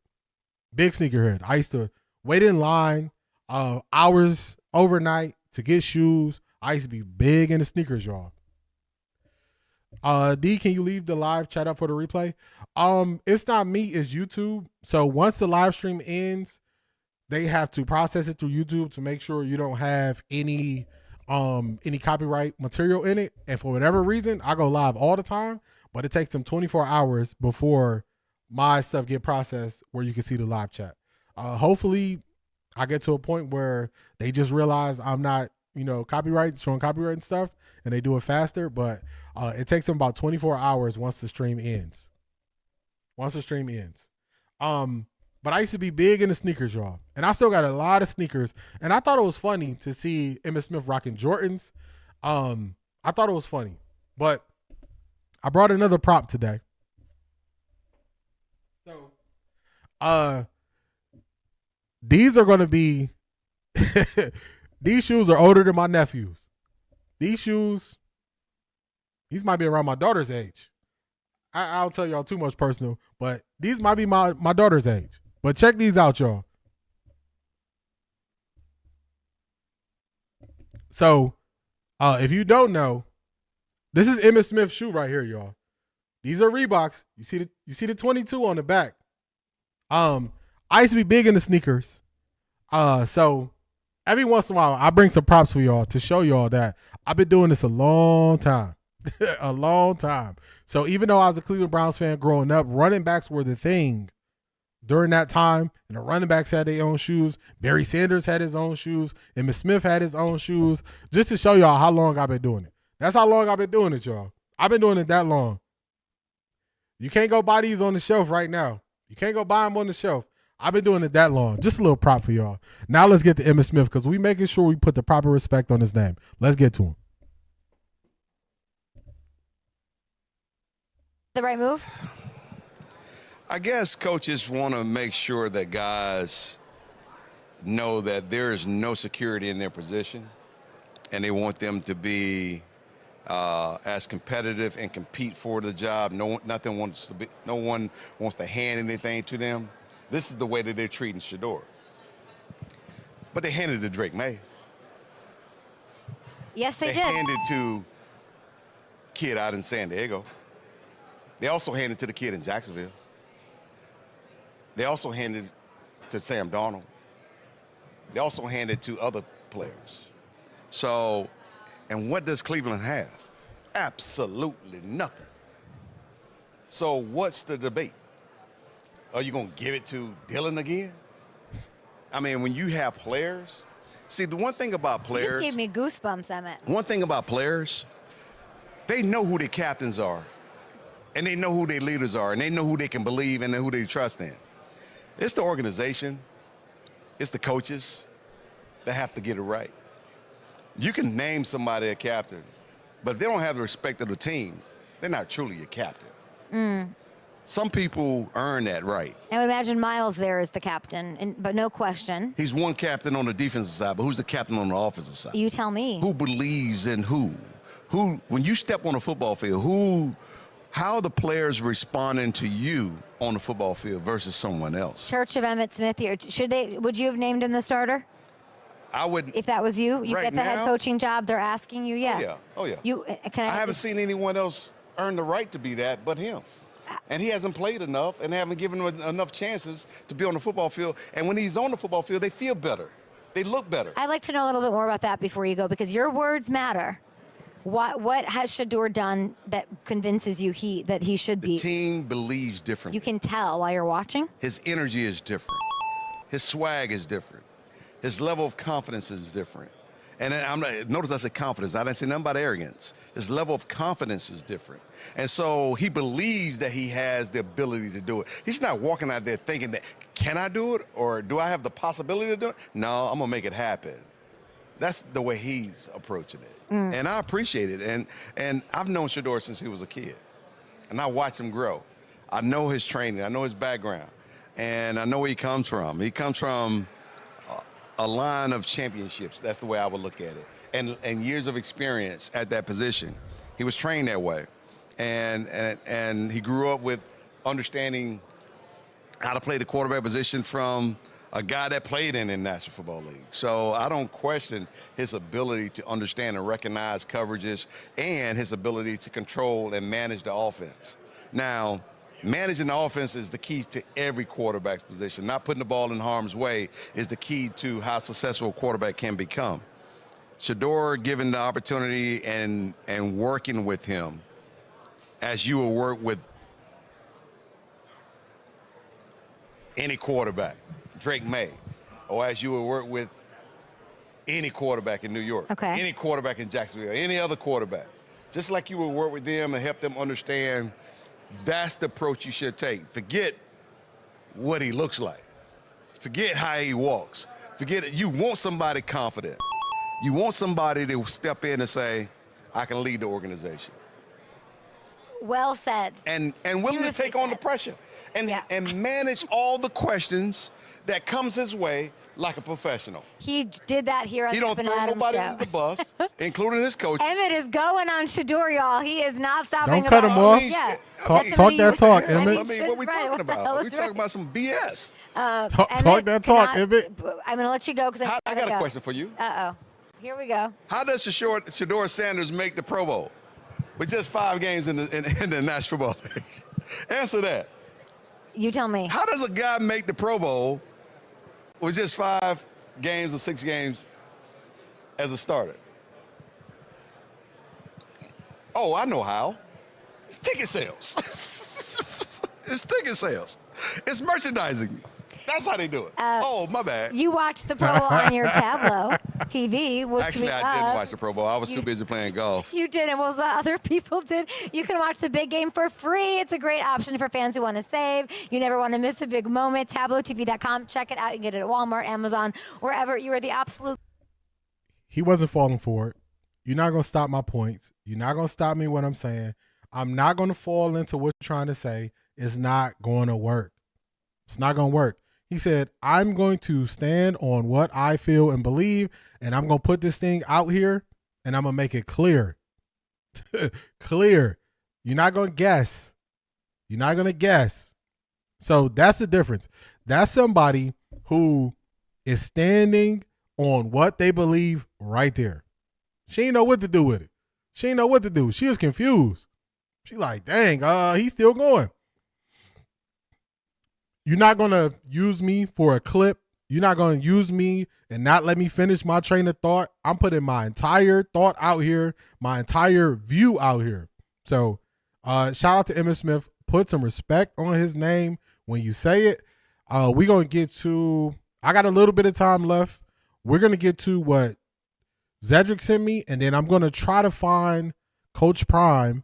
I used to wait in line hours overnight to get shoes. I used to be big into sneakers, y'all. D, can you leave the live chat up for the replay? It's not me, it's YouTube. So once the live stream ends, they have to process it through YouTube to make sure you don't have any copyright material in it. And for whatever reason, I go live all the time, but it takes them 24 hours before my stuff get processed where you can see the live chat. Hopefully I get to a point where they just realize I'm not, showing copyright and stuff, and they do it faster, but it takes them about 24 hours once the stream ends. But I used to be big into sneakers, y'all. And I still got a lot of sneakers. And I thought it was funny to see Emmitt Smith rocking Jordans. I thought it was funny. But I brought another prop today. So, these are going to be... these shoes are older than my nephews. These might be around my daughter's age. I'll tell y'all too much personal, but these might be my daughter's age. But check these out, y'all. So, if you don't know, this is Emmitt Smith's shoe right here, y'all. These are Reeboks. You see the 22 on the back. I used to be big into sneakers. So every once in a while, I bring some props for y'all to show y'all that I've been doing this a long time. A long time. So even though I was a Cleveland Browns fan growing up, running backs were the thing during that time, and the running backs had their own shoes. Barry Sanders had his own shoes. Emmitt Smith had his own shoes. Just to show y'all how long I've been doing it. That's how long I've been doing it, y'all. I've been doing it that long. You can't go buy these on the shelf right now. You can't go buy them on the shelf. I've been doing it that long. Just a little prop for y'all. Now let's get to Emmitt Smith, because we making sure we put the proper respect on his name. Let's get to him. The right move? I guess coaches want to make sure that guys know that there is no security in their position, and they want them to be as competitive and compete for the job. No one wants to hand anything to them. This is the way that they're treating Shedeur. But they handed it to Drake May. Yes, they did. They handed it to kid out in San Diego. They also handed it to the kid in Jacksonville. They also handed it to Sam Darnold. They also handed it to other players. So, and what does Cleveland have? Absolutely nothing. So what's the debate? Are you going to give it to Dylan again? I mean, when you have players, see, the one thing about players. You just gave me goosebumps, Emmitt. One thing about players, they know who their captains are, and they know who their leaders are, and they know who they can believe and who they trust in. It's the organization, it's the coaches that have to get it right. You can name somebody a captain, but if they don't have the respect of the team, they're not truly a captain. Some people earn that right. I would imagine Miles there is the captain, but no question. He's one captain on the defensive side, but who's the captain on the offensive side? You tell me. Who believes in who? Who, when you step on the football field, how are the players responding to you on the football field versus someone else? Church of Emmitt Smith here. Would you have named him the starter? I would. If that was you, right get the head coaching job. They're asking you. Yeah. Oh yeah. I haven't seen anyone else earn the right to be that but him. And he hasn't played enough and haven't given him enough chances to be on the football field. And when he's on the football field, they feel better. They look better. I'd like to know a little bit more about that before you go, because your words matter. What has Shedeur done that convinces you that he should be? The team believes differently. You can tell while you're watching. His energy is different. His swag is different. His level of confidence is different. And notice I said confidence. I didn't say nothing about arrogance. His level of confidence is different. And so he believes that he has the ability to do it. He's not walking out there thinking that, can I do it? Or do I have the possibility to do it? No, I'm going to make it happen. That's the way he's approaching it. And I appreciate it. And I've known Shedeur since he was a kid. And I watched him grow. I know his training. I know his background. And I know where he comes from. He comes from a line of championships. That's the way I would look at it. And years of experience at that position. He was trained that way. And he grew up with understanding how to play the quarterback position from a guy that played in the National Football League. So I don't question his ability to understand and recognize coverages and his ability to control and manage the offense. Now, managing the offense is the key to every quarterback's position. Not putting the ball in harm's way is the key to how successful a quarterback can become. Shedeur, given the opportunity and working with him, as you will work with any quarterback, Drake May, or as you will work with any quarterback in New York, any quarterback in Jacksonville, any other quarterback, just like you will work with them and help them understand that's the approach you should take. Forget what he looks like. Forget how he walks. Forget it. You want somebody confident. You want somebody to step in and say, I can lead the organization. Well said. And willing to take on the pressure and manage all the questions that comes his way like a professional. He did that here on He don't throw nobody under the bus, including his coaches. Emmitt is going on Shedeur, y'all. He is not stopping. Don't cut him off. Yeah. Talk that talk, Emmitt. I mean, what are we talking about? We're talking about some BS. Talk that talk, Emmitt. I'm going to let you go because I got a question for you. Uh-oh. Here we go. How does Shedeur Sanders make the Pro Bowl with just 5 games in the National Football League? Answer that. You tell me. How does a guy make the Pro Bowl with just 5 games or 6 games as a starter? Oh, I know how. It's ticket sales. It's ticket sales. It's merchandising. That's how they do it. Oh, my bad. You watched the Pro Bowl on your Tableau TV, which Actually, I didn't watch the Pro Bowl. I was too busy playing golf. You didn't. Well, other people did. You can watch the big game for free. It's a great option for fans who want to save. You never want to miss a big moment. TableauTV.com. Check it out. You can get it at Walmart, Amazon, wherever. You are the absolute. He wasn't falling for it. You're not going to stop my points. You're not going to stop me what I'm saying. I'm not going to fall into what you're trying to say. It's not going to work. It's not going to work. He said, I'm going to stand on what I feel and believe, and I'm going to put this thing out here, and I'm going to make it clear. Clear. You're not going to guess. You're not going to guess. So that's the difference. That's somebody who is standing on what they believe right there. She ain't know what to do with it. She ain't know what to do. She was confused. She like, dang, he's still going. You're not going to use me for a clip. You're not going to use me and not let me finish my train of thought. I'm putting my entire thought out here, my entire view out here. So shout out to Emmitt Smith. Put some respect on his name when you say it. We're going to get to, I got a little bit of time left. We're going to get to what Zedric sent me, and then I'm going to try to find Coach Prime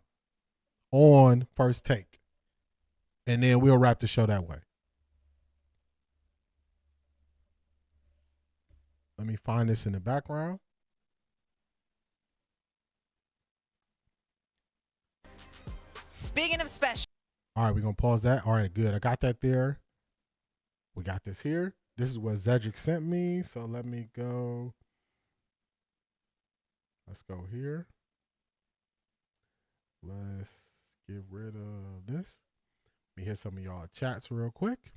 on First Take. And then we'll wrap the show that way. Let me find this in the background. Speaking of special. All right, we're going to pause that. All right, good. I got that there. We got this here. This is what Zedric sent me. So let me go. Let's go here. Let's get rid of this. Let me hit some of y'all chats real quick.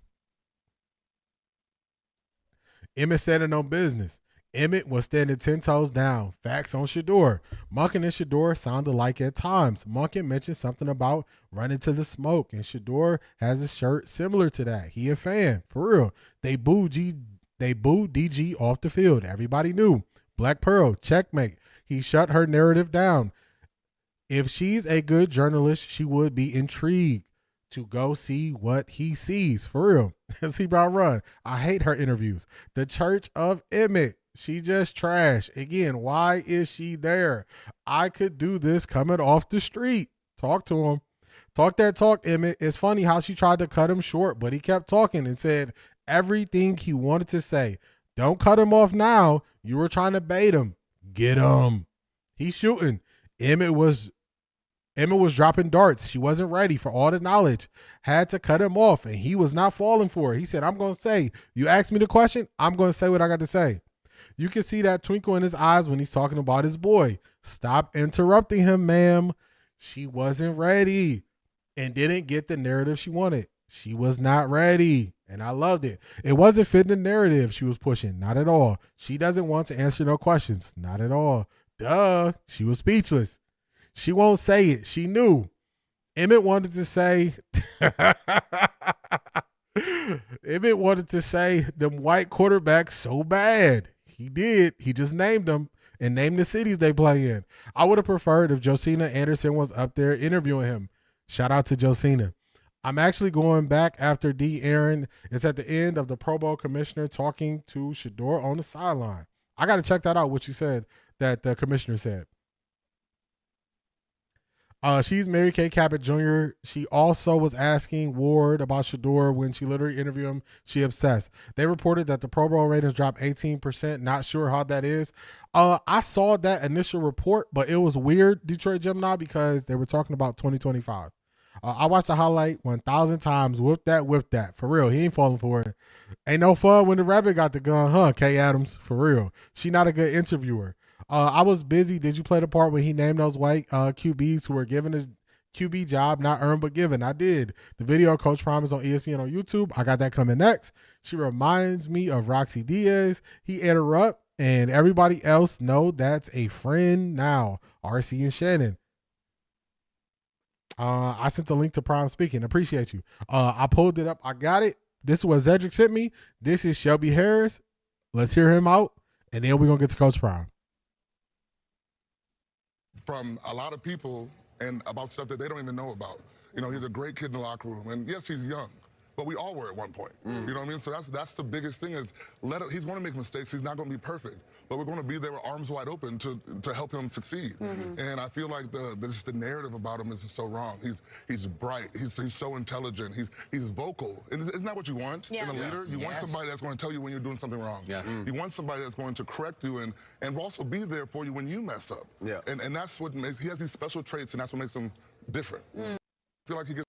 Emmitt said it on business. Emmitt was standing 10 toes down. Facts on Shedeur. Monken and Shedeur sound alike at times. Monken mentioned something about running to the smoke, and Shedeur has a shirt similar to that. He a fan. For real. They booed DG off the field. Everybody knew. Black Pearl, checkmate. He shut her narrative down. If she's a good journalist, she would be intrigued to go see what he sees. For real. See Brown run. I hate her interviews. The Church of Emmitt. She just trash. Again, why is she there? I could do this coming off the street. Talk to him. Talk that talk, Emmitt. It's funny how she tried to cut him short, but he kept talking and said everything he wanted to say. Don't cut him off now. You were trying to bait him. Get him. He's shooting. Emmitt was dropping darts. She wasn't ready for all the knowledge. Had to cut him off, and he was not falling for it. He said, I'm going to say, you asked me the question, I'm going to say what I got to say. You can see that twinkle in his eyes when he's talking about his boy. Stop interrupting him, ma'am. She wasn't ready and didn't get the narrative she wanted. She was not ready, and I loved it. It wasn't fitting the narrative she was pushing. Not at all. She doesn't want to answer no questions. Not at all. Duh. She was speechless. She won't say it. She knew. Emmitt wanted to say them white quarterbacks so bad. He did. He just named them and named the cities they play in. I would have preferred if Josina Anderson was up there interviewing him. Shout out to Josina. I'm actually going back after D. Aaron is at the end of the Pro Bowl commissioner talking to Shedeur on the sideline. I got to check that out, what you said that the commissioner said. She's Mary Kay Cabot Jr. She also was asking Ward about Shedeur when she literally interviewed him. She obsessed. They reported that the Pro Bowl ratings dropped 18%. Not sure how that is. I saw that initial report, but it was weird, Detroit Gemini, because they were talking about 2025. I watched the highlight 1,000 times. Whip that. For real, he ain't falling for it. Ain't no fun when the rabbit got the gun, huh, Kay Adams? For real. She not a good interviewer. I was busy. Did you play the part when he named those white QBs who were given a QB job, not earned but given? I did. The video of Coach Prime is on ESPN on YouTube. I got that coming next. She reminds me of Roxy Diaz. He interrupt, and everybody else know that's a friend now. RC and Shannon. I sent the link to Prime speaking. Appreciate you. I pulled it up. I got it. This is what Zedric sent me. This is Shelby Harris. Let's hear him out, and then we're going to get to Coach Prime. From a lot of people and about stuff that they don't even know about. You know, he's a great kid in the locker room, and yes, he's young, but we all were at one point. You know what I mean? So that's the biggest thing is he's going to make mistakes. He's not going to be perfect, but we're going to be there with arms wide open to help him succeed. And I feel like the narrative about him is just so wrong. He's bright. He's so intelligent. He's vocal. And isn't that what you want in a leader? You want somebody that's going to tell you when you're doing something wrong. You want somebody that's going to correct you and also be there for you when you mess up. And that's what makes he has these special traits, and that's what makes him different. I feel like he gets.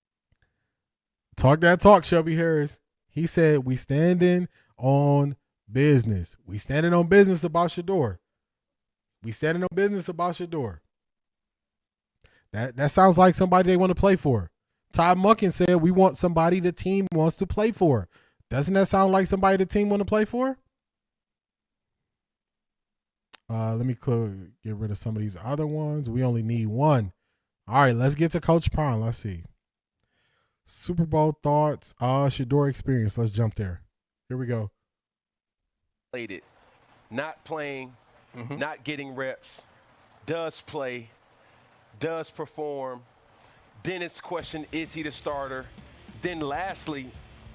Talk that talk, Shelby Harris. He said we standing on business. We standing on business about Shedeur. We standing on business about Shedeur. That sounds like somebody they want to play for. Todd Monken said we want somebody the team wants to play for. Doesn't that sound like somebody the team want to play for? Let me get rid of some of these other ones. We only need one. All right, let's get to Coach Prime. Let's see. Super Bowl thoughts. Shedeur experience. Let's jump there. Here we go. Played it. Not playing, not getting reps, does play, does perform. Then it's question, is he the starter? Then lastly,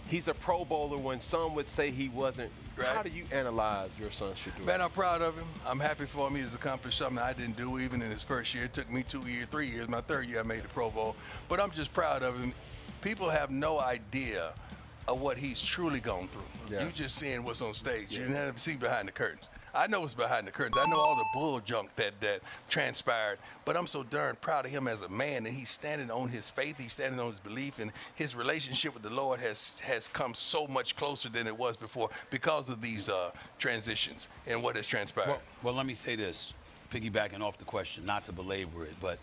he's a Pro Bowler when some would say he wasn't. Right. How do you analyze your son, Shedeur? Man, I'm proud of him. I'm happy for him. He's accomplished something I didn't do even in his first year. It took me 2 years, 3 years. My third year I made the Pro Bowl. But I'm just proud of him. People have no idea of what he's truly gone through. Yeah. You just seeing what's on stage. You haven't seen behind the curtains. I know what's behind the curtains. I know all the bull junk that transpired, but I'm so darn proud of him as a man, and he's standing on his faith, he's standing on his belief, and his relationship with the Lord has come so much closer than it was before because of these transitions and what has transpired. Well, let me say this, piggybacking off the question, not to belabor it, but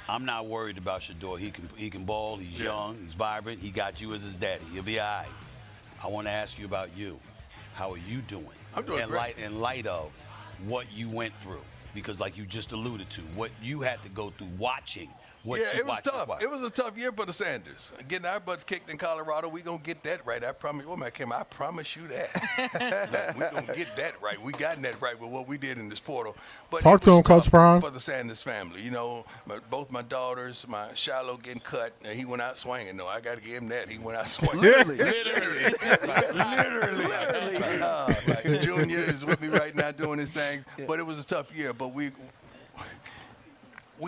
I'm not worried about Shedeur. He can ball, he's young, he's vibrant, he got you as his daddy. He'll be all right. I want to ask you about you. How are you doing? I'm doing great. In light of what you went through, because like you just alluded to, what you had to go through watching. It was tough. It was a tough year for the Sanders. Getting our butts kicked in Colorado, we gonna get that right. I promise. Oh man, I promise you that. We gonna get that right. We got that right with what we did in this portal. But talk to him, Coach Prime. For the Sanders family, you know, both my daughters, my Shiloh getting cut, and he went out swinging. No, I got to give him that. He went out swinging. Literally. Junior is with me right now doing his thing. But it was a tough year. But we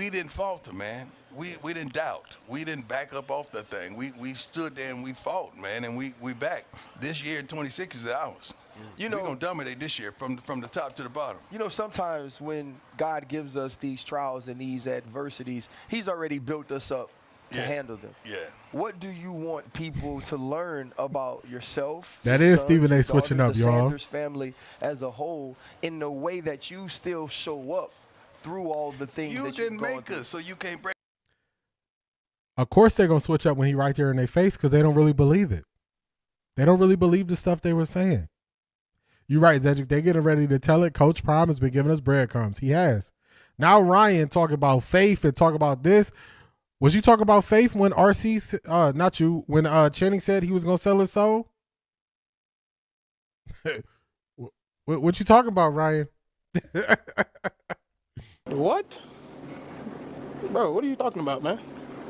didn't falter, man. We didn't doubt. We didn't back up off that thing. We stood there and we fought, man, and we back. This year in 26 is ours. You know, we're going to dominate this year from the top to the bottom. You know, sometimes when God gives us these trials and these adversities, he's already built us up to handle them. Yeah. What do you want people to learn about yourself? That your is sons, Stephen A. your switching daughters, up, the y'all. Sanders family as a whole, in the way that you still show up through all the things You that didn't you've gone make through. us, so you can't break. Of course they're going to switch up when he right there in their face because they don't really believe it. They don't really believe the stuff they were saying. You're right, Zedric. They're getting ready to tell it. Coach Prime has been giving us breadcrumbs. He has. Now Ryan talking about faith and talk about this. Was you talking about faith when RC, not you, when Channing said he was going to sell his soul? What you talking about, Ryan? What? Bro, what are you talking about, man?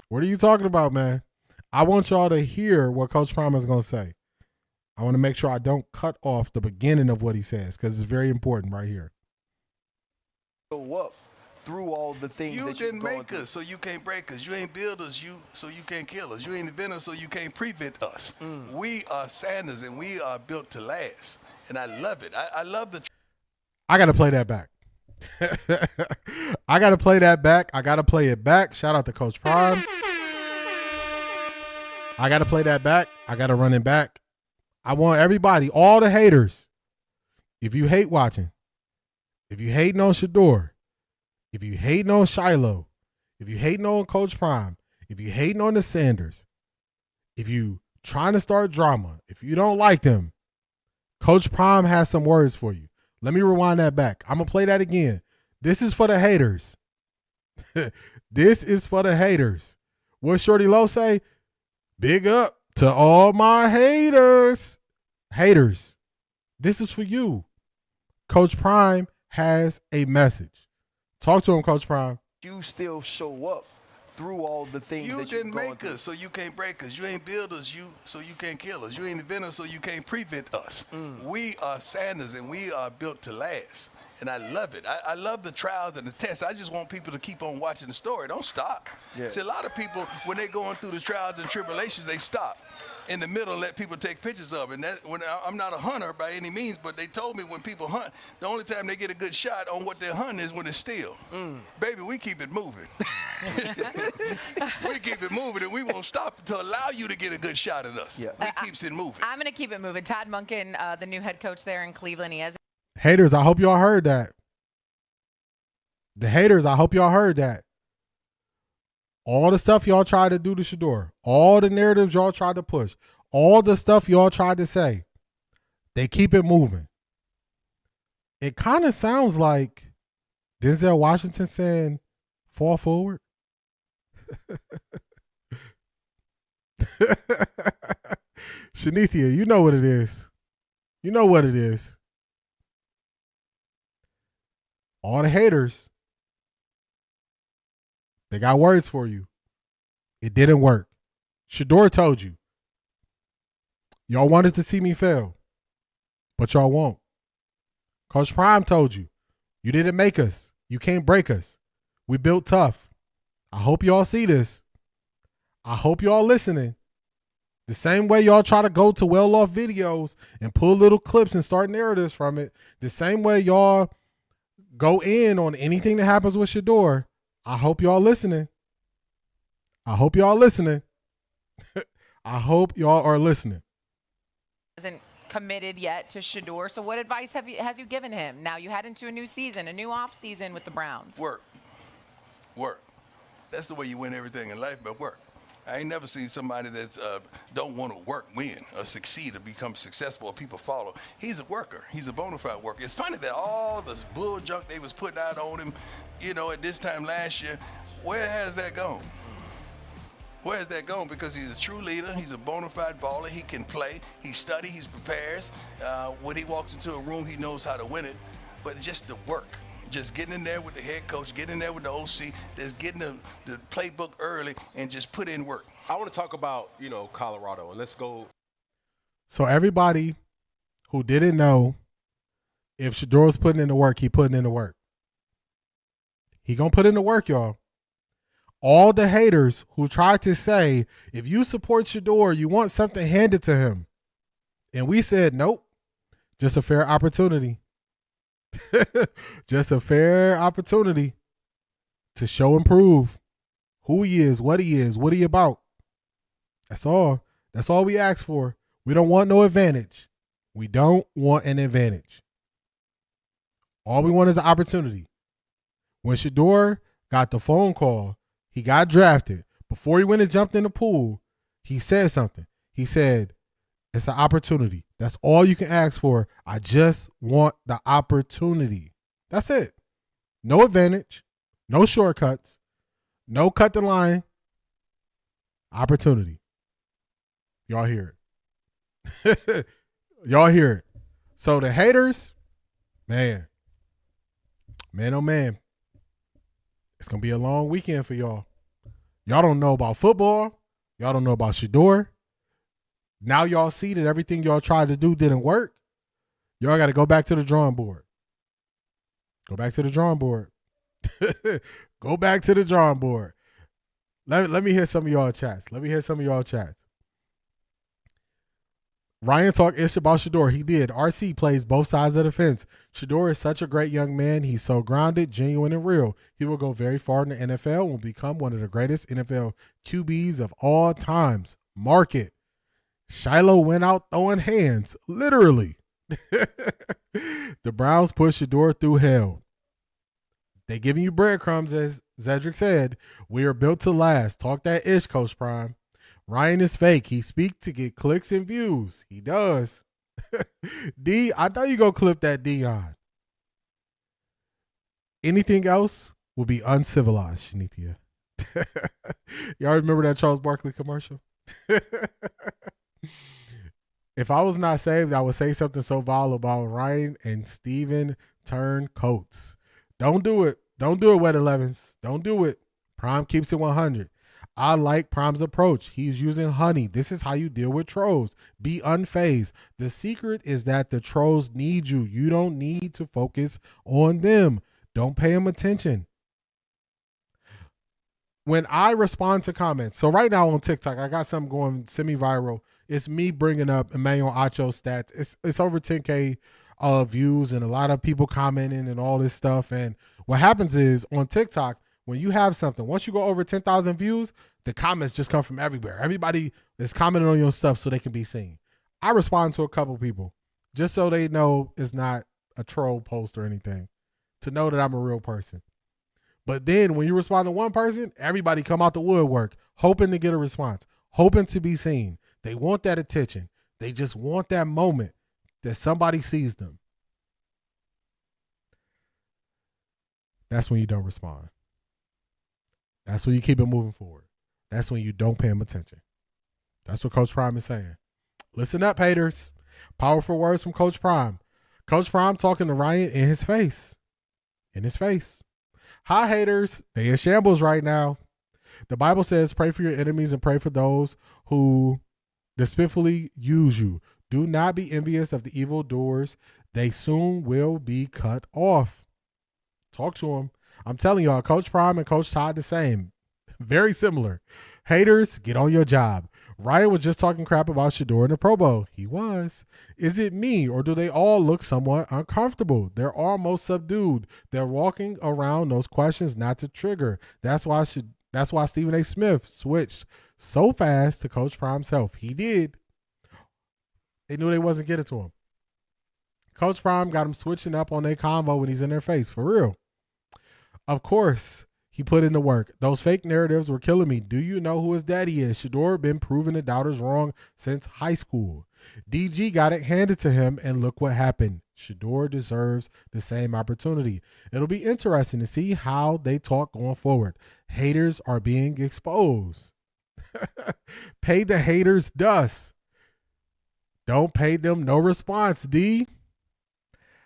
What are you talking about, man? I want y'all to hear what Coach Prime is going to say. I want to make sure I don't cut off the beginning of what he says because it's very important right here. Show up through all the things You that didn't you've gone make through. us, so you can't break us. You ain't build us, so you can't kill us. You ain't invent us, so you can't prevent us. We are Sanders, and we are built to last. And I love it. I love the. I got to play that back. I got to play that back. I got to play it back. Shout out to Coach Prime. I got to play that back. I got to run it back. I want everybody, all the haters, if you hate watching, if you hating on Shedeur, if you hating on Shiloh, if you hating on Coach Prime, if you hating on the Sanders, if you trying to start drama, if you don't like them, Coach Prime has some words for you. Let me rewind that back. I'm going to play that again. This is for the haters. This is for the haters. What Shorty Low say? Big up to all my haters. Haters, this is for you. Coach Prime has a message. Talk to him, Coach Prime. You still show up through all the things You that didn't you've gone make through. us, so you can't break us. You ain't build us, so you can't kill us. You ain't invent us, so you can't prevent us. We are Sanders, and we are built to last. And I love it. I love the trials and the tests. I just want people to keep on watching the story. Don't stop. Yeah. See, a lot of people, when they're going through the trials and tribulations, they stop. in the middle and let people take pictures of it. And that, when I'm not a hunter by any means, but they told me when people hunt, the only time they get a good shot on what they're hunting is when it's still. Baby, we keep it moving. We keep it moving, and we won't stop to allow you to get a good shot at us. Yeah. We keeps it moving. I'm going to keep it moving. Todd Monken, the new head coach there in Cleveland, he has. Haters, I hope y'all heard that. The haters, I hope y'all heard that. All the stuff y'all tried to do to Shedeur, all the narratives y'all tried to push, all the stuff y'all tried to say, they keep it moving. It kind of sounds like Denzel Washington saying, fall forward. Shanithia, you know what it is. You know what it is. All the haters, they got words for you. It didn't work. Shedeur told you. Y'all wanted to see me fail, but y'all won't. Coach Prime told you. You didn't make us. You can't break us. We built tough. I hope y'all see this. I hope y'all listening. The same way y'all try to go to well-off videos and pull little clips and start narratives from it, the same way y'all go in on anything that happens with Shedeur, I hope y'all listening. I hope y'all listening. I hope y'all are listening. Hasn't committed yet to Shedeur. So what advice has you given him? Now you head into a new season, a new off season with the Browns. Work. That's the way you win everything in life, but work. I ain't never seen somebody that's don't want to work, win, or succeed, or become successful, or people follow. He's a worker. He's a bona fide worker. It's funny that all this bull junk they was putting out on him, at this time last year, where has that gone? Where has that gone? Because he's a true leader. He's a bona fide baller. He can play. He studies. He prepares. When he walks into a room, he knows how to win it. But it's just the work. Just getting in there with the head coach, getting in there with the OC, just getting the playbook early and just put in work. I want to talk about, Colorado, and let's go. So everybody who didn't know, if Shedeur was putting in the work, he putting in the work. He going to put in the work, y'all. All the haters who tried to say, if you support Shedeur, you want something handed to him. And we said, nope, just a fair opportunity. Just a fair opportunity to show and prove who he is, what he about. That's all. That's all we ask for. We don't want no advantage. We don't want an advantage. All we want is an opportunity. When Shedeur got the phone call, he got drafted. Before he went and jumped in the pool, he said something. He said, it's an opportunity. That's all you can ask for. I just want the opportunity. That's it. No advantage. No shortcuts. No cut the line. Opportunity. Y'all hear it. Y'all hear it. So the haters, man, oh man, it's going to be a long weekend for y'all. Y'all don't know about football. Y'all don't know about Shedeur. Now y'all see that everything y'all tried to do didn't work. Y'all got to go back to the drawing board. Go back to the drawing board. Go back to the drawing board. Let me hear some of y'all chats. Ryan talked ish about Shedeur. He did. RC plays both sides of the fence. Shedeur is such a great young man. He's so grounded, genuine, and real. He will go very far in the NFL and will become one of the greatest NFL QBs of all times. Mark it. Shiloh went out throwing hands, literally. The Browns pushed Shedeur through hell. They giving you breadcrumbs, as Zedric said. We are built to last. Talk that ish, Coach Prime. Ryan is fake. He speaks to get clicks and views. He does. D, I know you go clip that Dion. Anything else will be uncivilized, Shanithia. Y'all remember that Charles Barkley commercial? If I was not saved, I would say something so vile about Ryan and Steven Turncoats. Don't do it. Don't do it, Wet 11s. Don't do it. Prime keeps it 100. I like Prime's approach. He's using honey. This is how you deal with trolls. Be unfazed. The secret is that the trolls need you. You don't need to focus on them. Don't pay them attention. When I respond to comments, so right now on TikTok, I got something going semi-viral. It's me bringing up Emmanuel Acho's stats. It's over 10K views and a lot of people commenting and all this stuff. And what happens is on TikTok, when you have something, once you go over 10,000 views, the comments just come from everywhere. Everybody is commenting on your stuff so they can be seen. I respond to a couple people just so they know it's not a troll post or anything, to know that I'm a real person. But then when you respond to one person, everybody come out the woodwork hoping to get a response, hoping to be seen. They want that attention. They just want that moment that somebody sees them. That's when you don't respond. That's when you keep it moving forward. That's when you don't pay them attention. That's what Coach Prime is saying. Listen up, haters. Powerful words from Coach Prime. Coach Prime talking to Ryan in his face. In his face. Hi, haters. They in shambles right now. The Bible says, pray for your enemies and pray for those who despitefully use you. Do not be envious of the evildoers. They soon will be cut off. Talk to them. I'm telling y'all, Coach Prime and Coach Todd the same. Very similar. Haters, get on your job. Ryan was just talking crap about Shedeur in the Pro Bowl. He was. Is it me, or do they all look somewhat uncomfortable? They're almost subdued. They're walking around those questions not to trigger. That's why Stephen A. Smith switched so fast to Coach Prime's help. He did. They knew they wasn't getting to him. Coach Prime got him switching up on their convo when he's in their face. For real. Of course, he put in the work. Those fake narratives were killing me. Do you know who his daddy is? Shedeur been proving the doubters wrong since high school. DG got it handed to him, and look what happened. Shedeur deserves the same opportunity. It'll be interesting to see how they talk going forward. Haters are being exposed. Pay the haters dust. Don't pay them no response, D.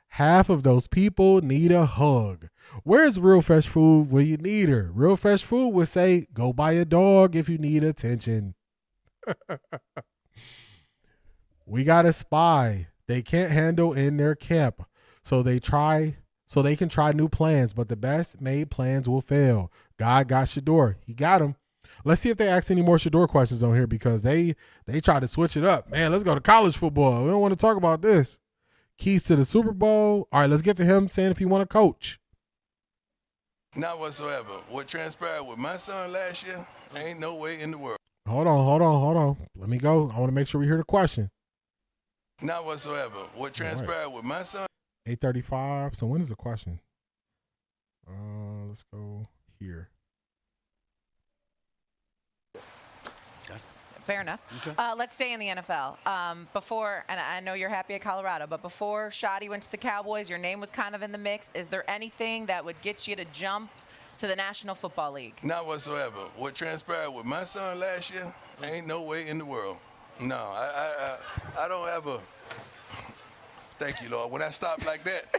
Half of those people need a hug. Where's Real Fresh Food when you need her? Real Fresh Food would say, go buy a dog if you need attention. We got a spy they can't handle in their camp. So they can try new plans, but the best made plans will fail. God got Shedeur. He got him. Let's see if they ask any more Shedeur questions on here, because they try to switch it up. Man, let's go to college football. We don't want to talk about this. Keys to the Super Bowl. All right, let's get to him saying if he want to coach. Not whatsoever. What transpired with my son last year, ain't no way in the world. Hold on. Let me go. I want to make sure we hear the question. Not whatsoever. What transpired with my son. 8:35. So when is the question? Let's go here. Fair enough. Okay. Let's stay in the NFL. Before, and I know you're happy at Colorado, but before Shoddy went to the Cowboys, your name was kind of in the mix. Is there anything that would get you to jump to the National Football League? Not whatsoever. What transpired with my son last year, ain't no way in the world. No, I don't have a. Thank you, Lord. When I stop like that.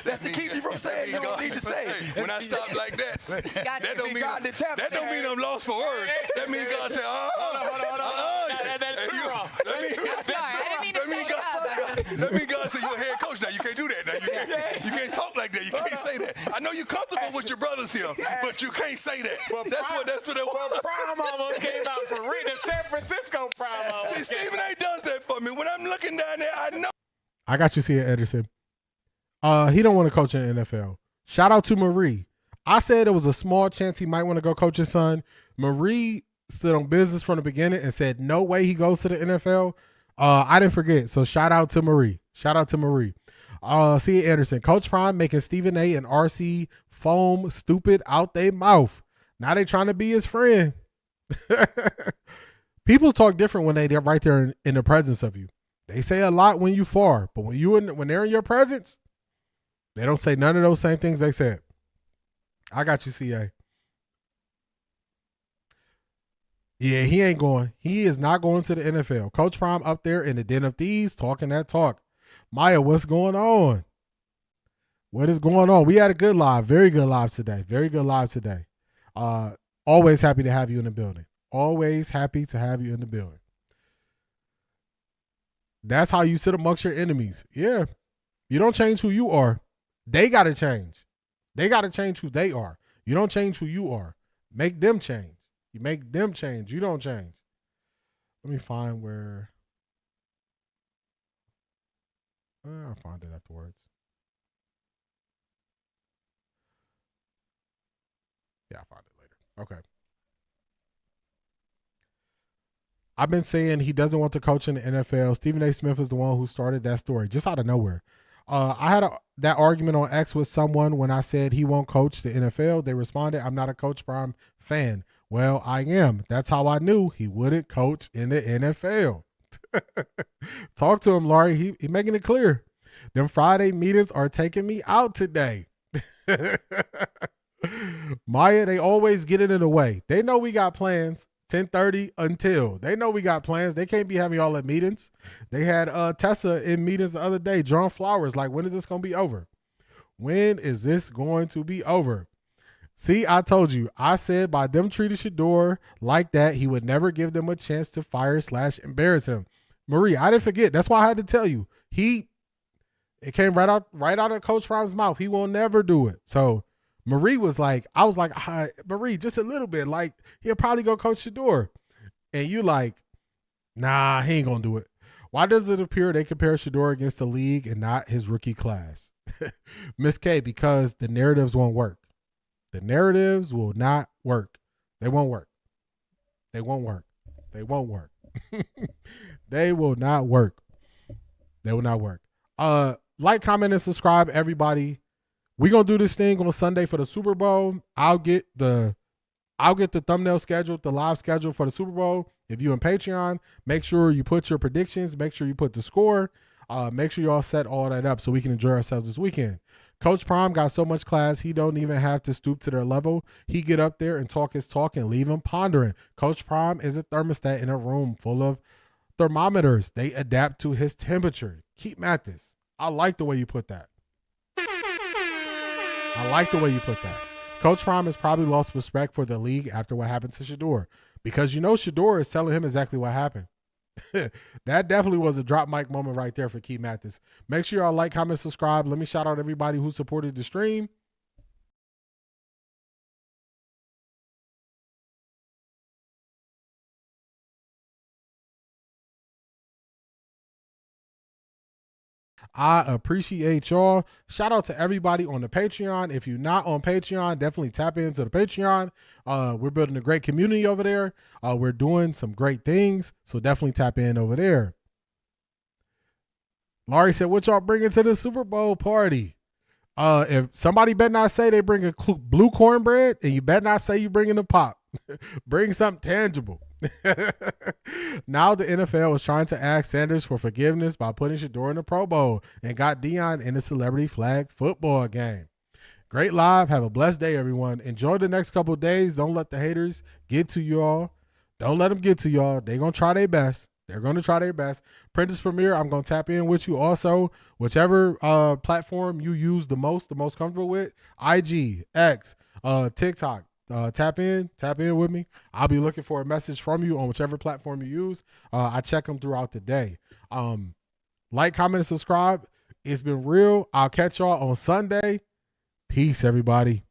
That's to keep you from saying you don't need to say. When I stop like that, that don't mean I'm lost for words. That means God said, That's too wrong. That means God said, you're a head coach now. You can't do that now. You can't talk like that. You can't say that. I know you're comfortable with your brothers here, but you can't say that. That's what it was. Prime almost came out for real. The San Francisco Prime almost. See, Stephen A. does that for me. When I'm looking down there, I know. I got you, Sia Ederson. He don't want to coach in the NFL. Shout out to Marie. I said it was a small chance he might want to go coach his son. Marie stood on business from the beginning and said no way he goes to the NFL. I didn't forget. So shout out to Marie. Sia Ederson. Coach Prime making Stephen A. and RC foam stupid out their mouth. Now they trying to be his friend. People talk different when they're right there in the presence of you. They say a lot when you far, but when they're in your presence, they don't say none of those same things they said. I got you, CA. Yeah, he ain't going. He is not going to the NFL. Coach Prime up there in the den of thieves talking that talk. Maya, what's going on? What is going on? We had a good live. Very good live today. Always happy to have you in the building. That's how you sit amongst your enemies. Yeah. You don't change who you are. They got to change. They got to change who they are. You don't change who you are. Make them change. You make them change. You don't change. Let me find where. I'll find it afterwards. Yeah, I'll find it later. Okay. I've been saying he doesn't want to coach in the NFL. Stephen A. Smith is the one who started that story, just out of nowhere. I had that argument on X with someone when I said he won't coach the NFL. They responded, "I'm not a Coach Prime fan." Well, I am. That's how I knew he wouldn't coach in the NFL. Talk to him, Laurie. He making it clear. Them Friday meetings are taking me out today. Maya, they always get it in the way. They know we got plans. 10:30 until. They know we got plans. They can't be having all at meetings. They had Tessa in meetings the other day, drawing flowers. Like, when is this going to be over? When is this going to be over? See, I told you. I said by them treating Shedeur like that, he would never give them a chance to fire/embarrass him. Marie, I didn't forget. That's why I had to tell you. It came right out of Coach Prime's mouth. He will never do it. So Marie was like, I was like, Marie, just a little bit. Like, he'll probably go coach Shedeur. And you like, nah, he ain't going to do it. Why does it appear they compare Shedeur against the league and not his rookie class? Miss K, because the narratives won't work. The narratives will not work. They won't work. They won't work. They won't work. They will not work. They will not work. Like, comment, and subscribe, everybody. We're going to do this thing on Sunday for the Super Bowl. I'll get the thumbnail scheduled, the live schedule for the Super Bowl. If you're in Patreon, make sure you put your predictions. Make sure you put the score. Make sure you all set all that up so we can enjoy ourselves this weekend. Coach Prime got so much class, he don't even have to stoop to their level. He get up there and talk his talk and leave them pondering. Coach Prime is a thermostat in a room full of thermometers. They adapt to his temperature. Keep Mathis. I like the way you put that. I like the way you put that. Coach Prime has probably lost respect for the league after what happened to Shedeur, because you know Shedeur is telling him exactly what happened. That definitely was a drop mic moment right there for Keith Mathis. Make sure y'all like, comment, subscribe. Let me shout out everybody who supported the stream. I appreciate y'all. Shout out to everybody on the Patreon. If you're not on Patreon, definitely tap into the Patreon. We're building a great community over there. We're doing some great things, so definitely tap in over there. Laurie said, what y'all bringing to the Super Bowl party? If somebody better not say they bring a blue cornbread, and you better not say you bringing a pop. Bring something tangible. Now the NFL is trying to ask Sanders for forgiveness by putting Shedeur in the Pro Bowl and got Deion in the celebrity flag football game. Great live. Have a blessed day, everyone. Enjoy the next couple of days. Don't let the haters get to y'all. Don't let them get to y'all. They're going to try their best. They're going to try their best. Prentice Premier, I'm going to tap in with you also. Whichever platform you use the most comfortable with, IG, X, TikTok. Tap in with me. I'll be looking for a message from you on whichever platform you use. I check them throughout the day. Like, comment, and subscribe. It's been real. I'll catch y'all on Sunday. Peace, everybody.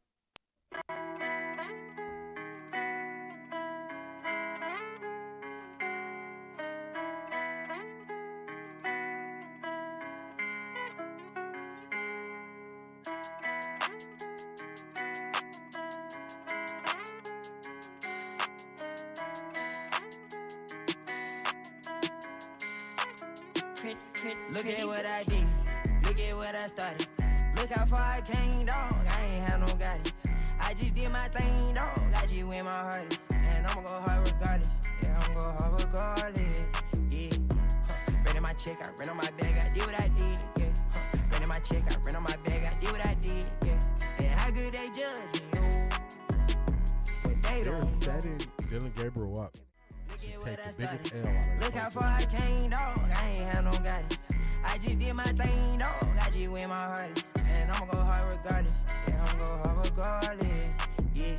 Look at what I did. Look at what I started. Look how far I came, dog. I ain't had no guidance. I just did my thing, dog. I just went my hardest. And I'ma go hard regardless. Yeah, I'ma go hard regardless. Yeah. Renting my check, I rent on my bag. I did what I did. Yeah. Renting my check, I rent on my bag. I did what I did. Yeah. And how good they judge me, oh. But they They're don't setting Dylan Gabriel up. Take the biggest L out of Look how far I came, dog. I ain't had no guidance. I just did my thing, dog. I just went my hardest. And I'ma go hard regardless. Yeah, I'ma go hard regardless. Yeah.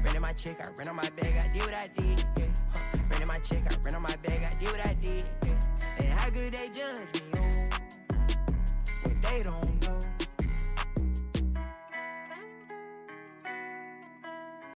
Renting my check, I rent on my bag. I did what I did. Yeah. Renting my check, I rent on my bag. I did what I did. Yeah. And how good they judge me, oh. But they don't